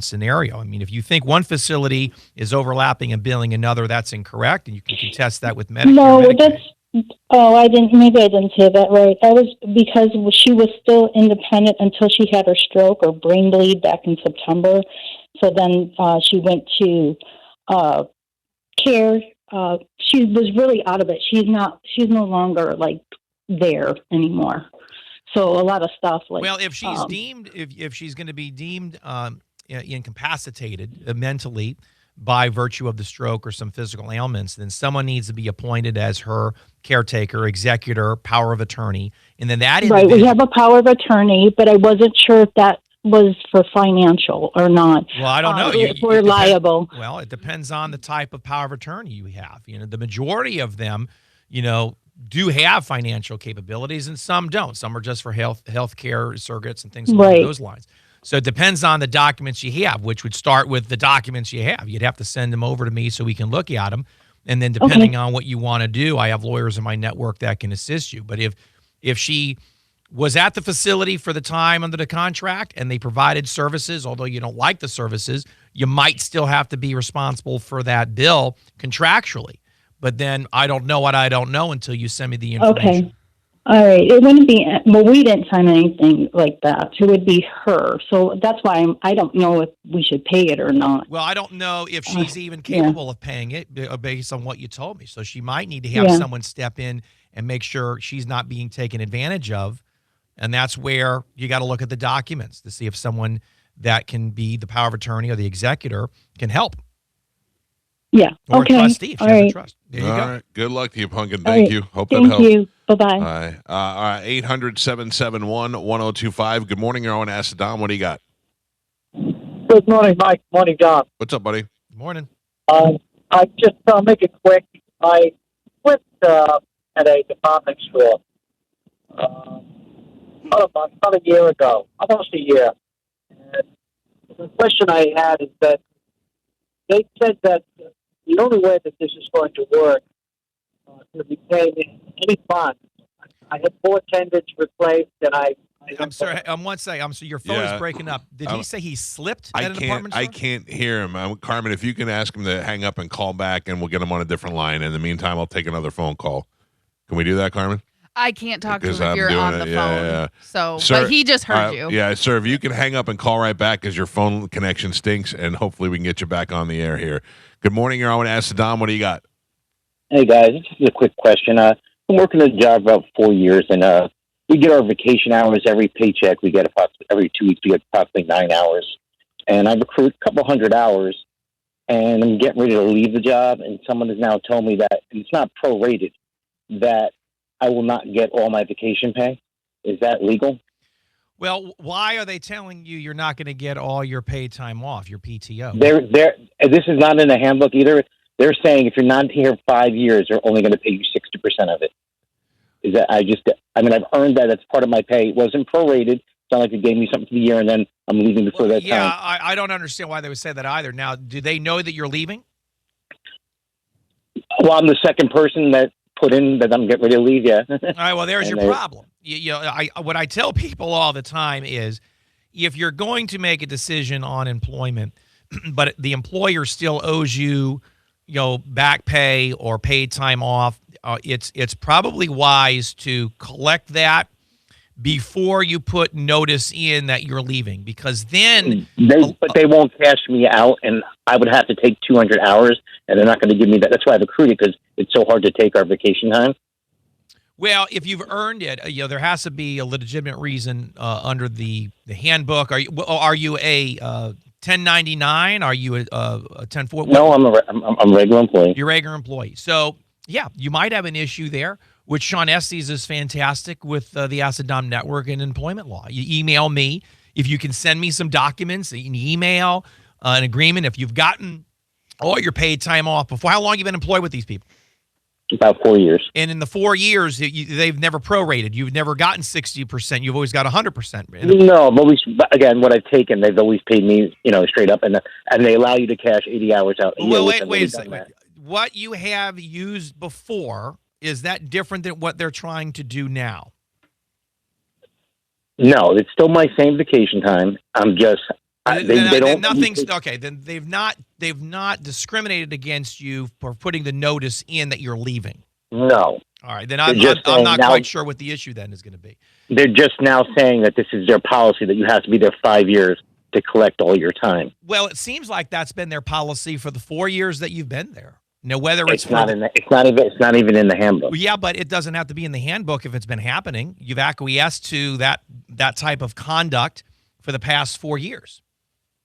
scenario. I mean, if you think one facility is overlapping and billing another, that's incorrect, and you can contest that with Medicare. No, Medicaid. maybe I didn't say that right. That was because she was still independent until she had her stroke or brain bleed back in September. So then she went to care. She was really out of it. She's no longer like there anymore. So a lot of stuff like. Well, if she's deemed, if she's going to be deemed incapacitated mentally by virtue of the stroke or some physical ailments, then someone needs to be appointed as her caretaker, executor, power of attorney, and then that right. We have a power of attorney, but I wasn't sure if that was for financial or not. Well, I don't know. If we're liable. Well, it depends on the type of power of attorney you have. The majority of them, do have financial capabilities and some don't. Some are just for healthcare surrogates and things along Right. those lines. So it depends on the documents you have, which would start with the documents you have. You'd have to send them over to me so we can look at them. And then depending on what you want to do, I have lawyers in my network that can assist you. But if she was at the facility for the time under the contract and they provided services, although you don't like the services, you might still have to be responsible for that bill contractually. But then I don't know what I don't know until you send me the information. Okay. All right. It wouldn't be, well, we didn't sign anything like that. It would be her. So that's why I don't know if we should pay it or not. Well, I don't know if she's even capable of paying it based on what you told me. So she might need to have Yeah. someone step in and make sure she's not being taken advantage of. And that's where you got to look at the documents to see if someone that can be the power of attorney or the executor can help. Yeah. Or Okay. a trustee if she All has a right. trust. There you All go. right. Good luck to you, Pumpkin. All Thank right. you. Hope that Thank helps. you. Bye-bye. All right. 800-771-1025. Good morning. You're on Ask Don. What do you got? Good morning, Mike. Morning, John. What's up, buddy? Good morning. I just make it quick. I quit at a department store about a year ago, almost a year. And the question I had is that they said that the only way that this is going to work to be paid any funds. I had 4 tendons replaced, and I'm sorry. One second. I'm sorry. Your phone is breaking up. Did he say he slipped at an apartment store? I can't hear him. Carmen, if you can ask him to hang up and call back, and we'll get him on a different line. In the meantime, I'll take another phone call. Can we do that, Carmen? I can't talk to him Because if I'm you're doing on it. the phone. Yeah. So, Sir, but he just heard you. Yeah, sir, if you can hang up and call right back because your phone connection stinks, and hopefully we can get you back on the air here. Good morning. You're on Ask Don. What do you got? Hey, guys. Just a quick question. I'm working at a job about 4 years, and we get our vacation hours every paycheck. We get approximately every 2 weeks. We get approximately 9 hours, and I've accrued a couple hundred hours, and I'm getting ready to leave the job. And someone has now told me that and it's not prorated, that I will not get all my vacation pay. Is that legal? Well, why are they telling you you're not going to get all your paid time off, your PTO? This is not in the handbook either. They're saying if you're not here 5 years, they're only going to pay you 60% of it. Is that I've earned that. That's part of my pay. It wasn't prorated. It's not like they gave me something for the year and then I'm leaving before that Yeah, time. I don't understand why they would say that either. Now, do they know that you're leaving? Well, I'm the second person that put in that I'm getting ready to leave. Yeah. All right. Well, there's And your problem. What I tell people all the time is, if you're going to make a decision on employment, but the employer still owes you, back pay or paid time off, it's probably wise to collect that before you put notice in that you're leaving, because then they won't cash me out, and I would have to take 200 hours, and they're not going to give me that. That's why I've accrued it, because it's so hard to take our vacation time. Well, if you've earned it, there has to be a legitimate reason under the handbook. Are you a 1099? Are you a 1040? No, I'm a regular employee. You're a regular employee. So, yeah, you might have an issue there, which Sean Estes is fantastic with the Acidom Network and employment law. You email me. If you can send me some documents, an email, an agreement, if you've gotten all your paid time off before. How long have you been employed with these people? About 4 years. And in the 4 years, they've never prorated. You've never gotten 60%. You've always got 100%. No, but again, what I've taken, they've always paid me, straight up, and they allow you to cash 80 hours out. Well, wait a second. What you have used before, is that different than what they're trying to do now? No, it's still my same vacation time. I'm just they don't. Nothing's okay. Then they've not discriminated against you for putting the notice in that you're leaving. No. All right, then I'm not quite sure what the issue then is going to be. They're just now saying that this is their policy, that you have to be there 5 years to collect all your time. Well, it seems like that's been their policy for the 4 years that you've been there. Now, whether it's not even in the handbook. Well, yeah, but it doesn't have to be in the handbook if it's been happening. You've acquiesced to that type of conduct for the past 4 years.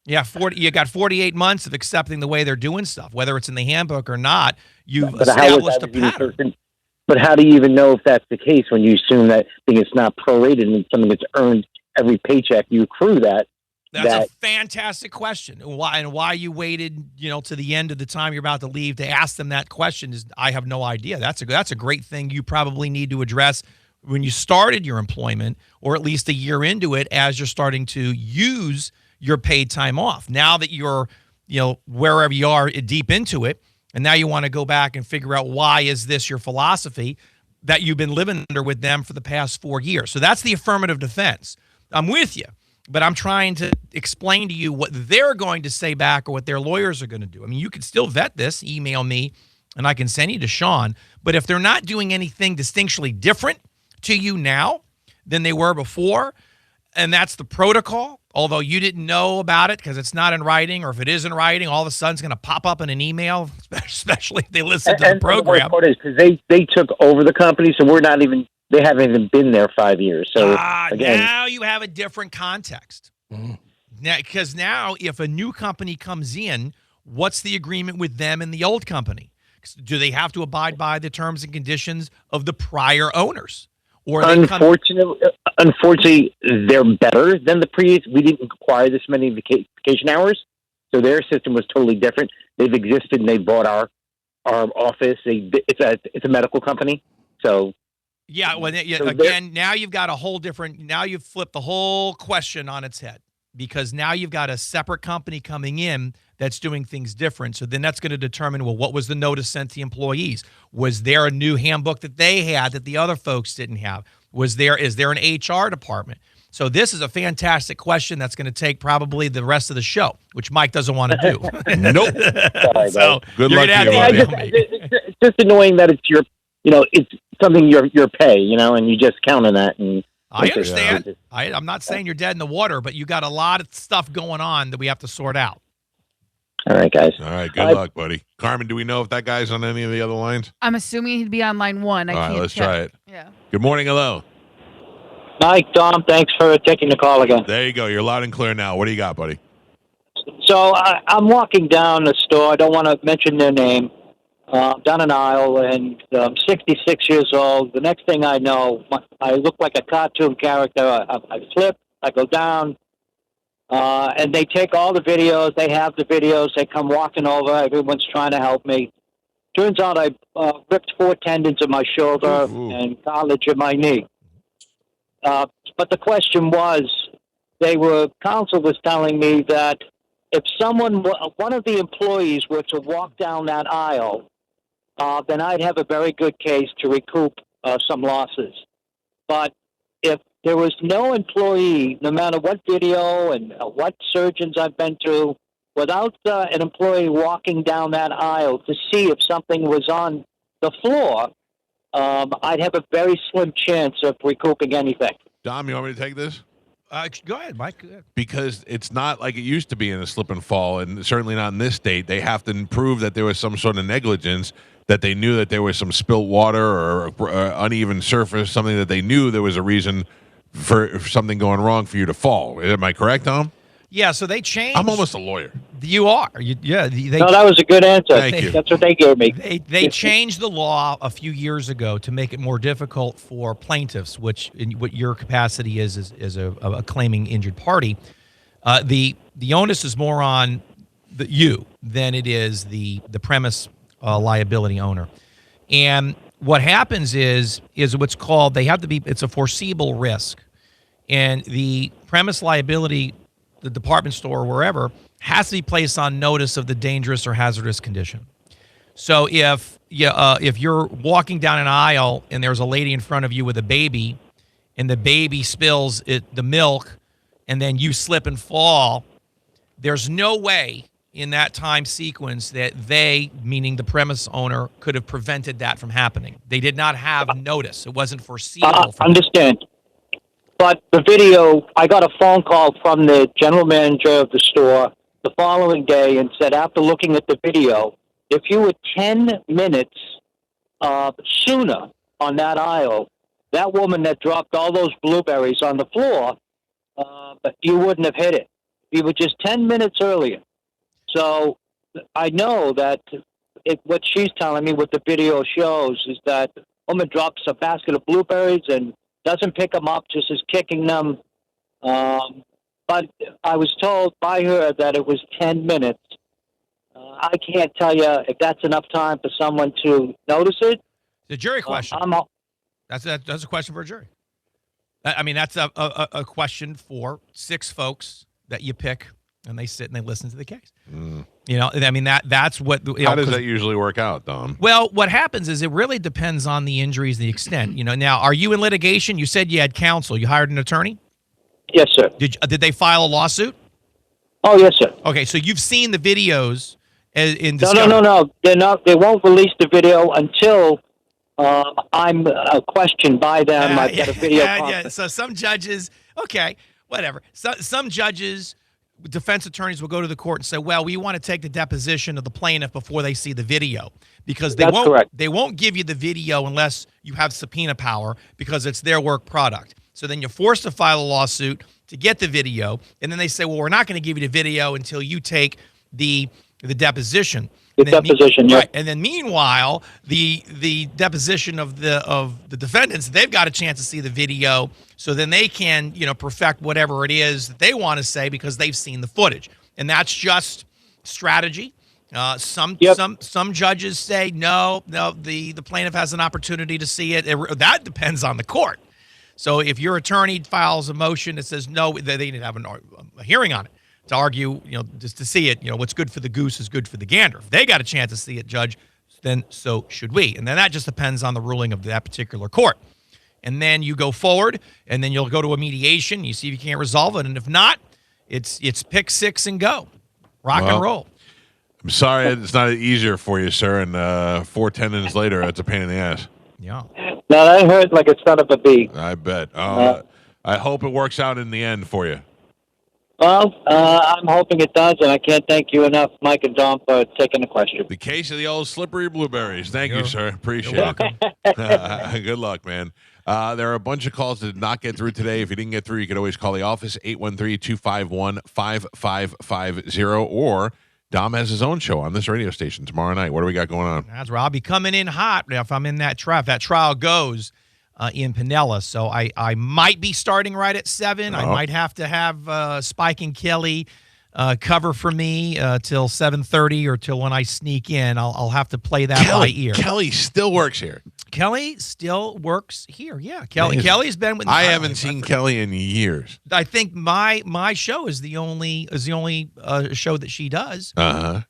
Yeah, you got 48 months of accepting the way they're doing stuff, whether it's in the handbook or not. You've established a pattern. But how do you even know if that's the case when you assume that being it's not prorated and something that's earned every paycheck, you accrue that, That's a fantastic question. Why you waited, to the end of the time you're about to leave to ask them that question is I have no idea. That's a great thing you probably need to address when you started your employment, or at least a year into it, as you're starting to use your paid time off. Now that you're, wherever you are deep into it, and now you want to go back and figure out why is this your philosophy that you've been living under with them for the past 4 years. So that's the affirmative defense. I'm with you. But I'm trying to explain to you what they're going to say back or what their lawyers are going to do. I mean, you can still vet this, email me, and I can send you to Sean. But if they're not doing anything distinctly different to you now than they were before, and that's the protocol, although you didn't know about it because it's not in writing, or if it is in writing, all of a sudden it's going to pop up in an email, especially if they listen to the program. The worst part is because they took over the company, so they haven't even been there 5 years. So again, now you have a different context. Now, because now if a new company comes in, what's the agreement with them and the old company? Do they have to abide by the terms and conditions of the prior owners? Or unfortunately, they're better than the previous. We didn't require this many vacation hours, so their system was totally different. They've existed and they bought our office. It's a medical company, so. Yeah, well, again, now you've got a whole different. Now you've flipped the whole question on its head, because now you've got a separate company coming in that's doing things different. So then that's going to determine, well, what was the notice sent to employees? Was there a new handbook that they had that the other folks didn't have? Is there an HR department? So this is a fantastic question that's going to take probably the rest of the show, which Mike doesn't want to do. Nope. Sorry, good luck to you. It's just annoying that it's it's something your pay, and you just count on that. And I understand. I'm not saying you're dead in the water, but you got a lot of stuff going on that we have to sort out. All right, guys. All right, good luck, buddy. Carmen, do we know if that guy's on any of the other lines? I'm assuming he'd be on line 1. All right, let's check. try it. Yeah. Good morning, hello. Mike, Tom, thanks for taking the call again. There you go. You're loud and clear now. What do you got, buddy? So I'm walking down the store. I don't want to mention their name. Down an aisle, and I'm 66 years old. The next thing I know, I look like a cartoon character. I flip, I go down, and they take all the videos. They have the videos. They come walking over. Everyone's trying to help me. Turns out I ripped 4 tendons in my shoulder and cartilage in my knee. But the question was, counsel was telling me that if one of the employees were to walk down that aisle, then I'd have a very good case to recoup some losses. But if there was no employee, no matter what video and what surgeons I've been to, without an employee walking down that aisle to see if something was on the floor, I'd have a very slim chance of recouping anything. Dom, you want me to take this? Go ahead, Mike. Go ahead. Because it's not like it used to be in a slip and fall, and certainly not in this state. They have to prove that there was some sort of negligence, that they knew that there was some spilt water or uneven surface, something that they knew there was a reason for something going wrong for you to fall. Am I correct, Tom? Yeah, so they changed. I'm almost a lawyer. You are. No, that was a good answer. Thank you. That's what they gave me. They changed the law a few years ago to make it more difficult for plaintiffs, which in what your capacity is a claiming injured party. The onus is more on you than it is the premise liability owner. And what happens is what's called, it's a foreseeable risk. And the premise liability, the department store or wherever, has to be placed on notice of the dangerous or hazardous condition. So if you're walking down an aisle and there's a lady in front of you with a baby, and the baby spills the milk, and then you slip and fall, there's no way in that time sequence that they, meaning the premise owner, could have prevented that from happening. They did not have notice. It wasn't foreseeable. Understand. But the video, I got a phone call from the general manager of the store the following day and said, after looking at the video, if you were 10 minutes sooner on that aisle, that woman that dropped all those blueberries on the floor, you wouldn't have hit it. You were just 10 minutes earlier. So I know that what she's telling me, what the video shows, is that woman drops a basket of blueberries and doesn't pick them up, just is kicking them. but I was told by her that it was 10 minutes. I can't tell you if that's enough time for someone to notice it. The jury question. That's a question for a jury. I mean, that's a question for 6 folks that you pick, and they sit and they listen to the case. You know, I mean, that's what. How does that usually work out, Dom? Well, what happens is it really depends on the injuries, the extent. You know, now, are you in litigation? You said you had counsel. You hired an attorney? Yes, sir. Did they file a lawsuit? Oh, yes, sir. Okay, so you've seen the videos in No, discovery. no. They're not. They won't release the video until I'm questioned by them. I've got a video. Yeah. So some judges, okay, whatever. So some judges, defense attorneys will go to the court and say, "Well, we want to take the deposition of the plaintiff before they see the video because That's correct. they won't give you the video unless you have subpoena power because it's their work product." So then you're forced to file a lawsuit to get the video, and then they say, "Well, we're not going to give you the video until you take the deposition." The deposition, yeah. Right. And then meanwhile, the deposition of the defendants, they've got a chance to see the video, so then they can, you know, perfect whatever it is that they want to say because they've seen the footage. And that's just strategy. Some judges say no, the plaintiff has an opportunity to see it. That depends on the court. So if your attorney files a motion that says no, they need to have a hearing on it to argue, you know, just to see it, you know, what's good for the goose is good for the gander. If they got a chance to see it, judge, then so should we. And then that just depends on the ruling of that particular court. And then you go forward, and then you'll go to a mediation. You see if you can't resolve it. And if not, it's pick 6 and go. Rock and roll. I'm sorry it's not easier for you, sir. And 4 tendons later, it's a pain in the ass. Yeah. Now that hurt like a son of a bee. I bet. I hope it works out in the end for you. Well, I'm hoping it does, and I can't thank you enough, Mike and Don, for taking the question. The case of the old slippery blueberries. Thank you, sir. Appreciate it. Good luck, man. There are a bunch of calls that did not get through today. If you didn't get through, you could always call the office, 813-251-5550, or Dom has his own show on this radio station tomorrow night. What do we got going on? That's where I'll be coming in hot if I'm in that trial. If that trial goes in Pinella. So I might be starting right at 7. I might have to have Spike and Kelly cover for me till 7:30 or till when I sneak in. I'll have to play that by ear. Kelly still works here. Kelly still works here. Yeah, Kelly's been with. I haven't seen Kelly in years. I think my show is the only show that she does. And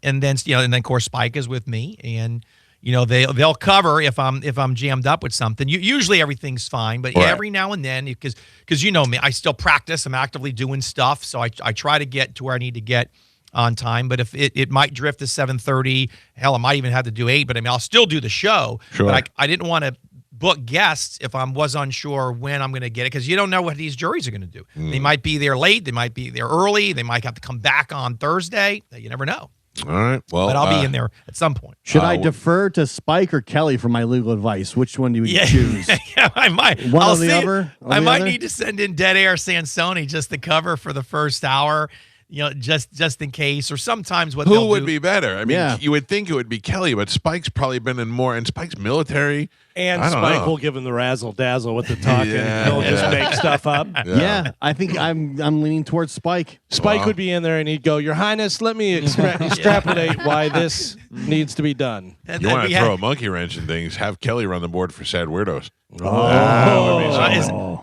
then of course Spike is with me, and you know they'll cover if I'm jammed up with something. Usually everything's fine, but every now and then because you know me, I still practice. I'm actively doing stuff, so I try to get to where I need to get on time. But if it might drift to 7:30, hell, I might even have to do 8. But I mean, I'll still do the show. Sure. But I didn't want to book guests if I was unsure when I'm going to get it because you don't know what these juries are going to do. They might be there late. They might be there early. They might have to come back on Thursday. You never know. All right. Well, but I'll be in there at some point. Should I defer to Spike or Kelly for my legal advice? Which one do you choose? Yeah, I might. One or the other? I might need to send in Dead Air Sansoni just to cover for the first hour. You know, just in case, or sometimes what who would be better? I mean, you would think it would be Kelly, but Spike's probably been in more, and Spike's military. And I don't Spike know. will give him the razzle dazzle with the talking. Yeah, He'll just make stuff up. Yeah, I think I'm leaning towards Spike. Spike would be in there and he'd go, "Your Highness, let me extrapolate why this needs to be done." You want to throw a monkey wrench in things? Have Kelly run the board for Sad Weirdos.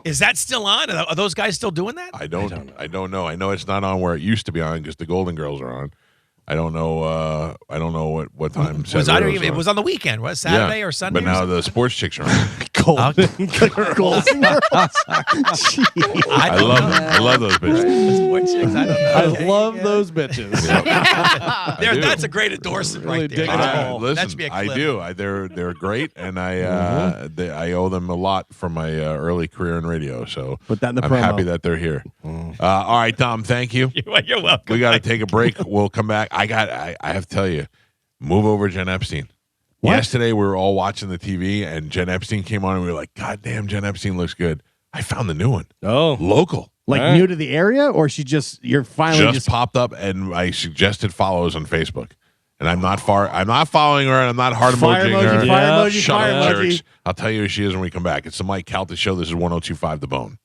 Is that still on? Are those guys still doing that? I don't know. I know it's not on where it used to be on because the Golden Girls are on. I don't know. I don't know what time. It was on the weekend. What, Saturday or Sunday? But now the sports chicks are on. Golden Girls. I love those bitches. Sports chicks. I don't know. I love those bitches. That's a great endorsement right there. Listen, I do. They're great, and I owe them a lot for my early career in radio. So put that in the I'm promo. happy that they're here. All right, Tom. Thank you. You're welcome. We got to take a break. We'll come back. I have to tell you, move over Jen Epstein. What? Yesterday we were all watching the TV and Jen Epstein came on and we were like, God damn, Jen Epstein looks good. I found the new one. Oh, local. Like new to the area, or you're finally just popped up and I suggested follows on Facebook. And I'm not following her and I'm not heart Fire emojing her. emoji, fire emoji, Shut fire up, emoji. jerks. I'll tell you who she is when we come back. It's the Mike Calta Show. This is 102.5 The Bone.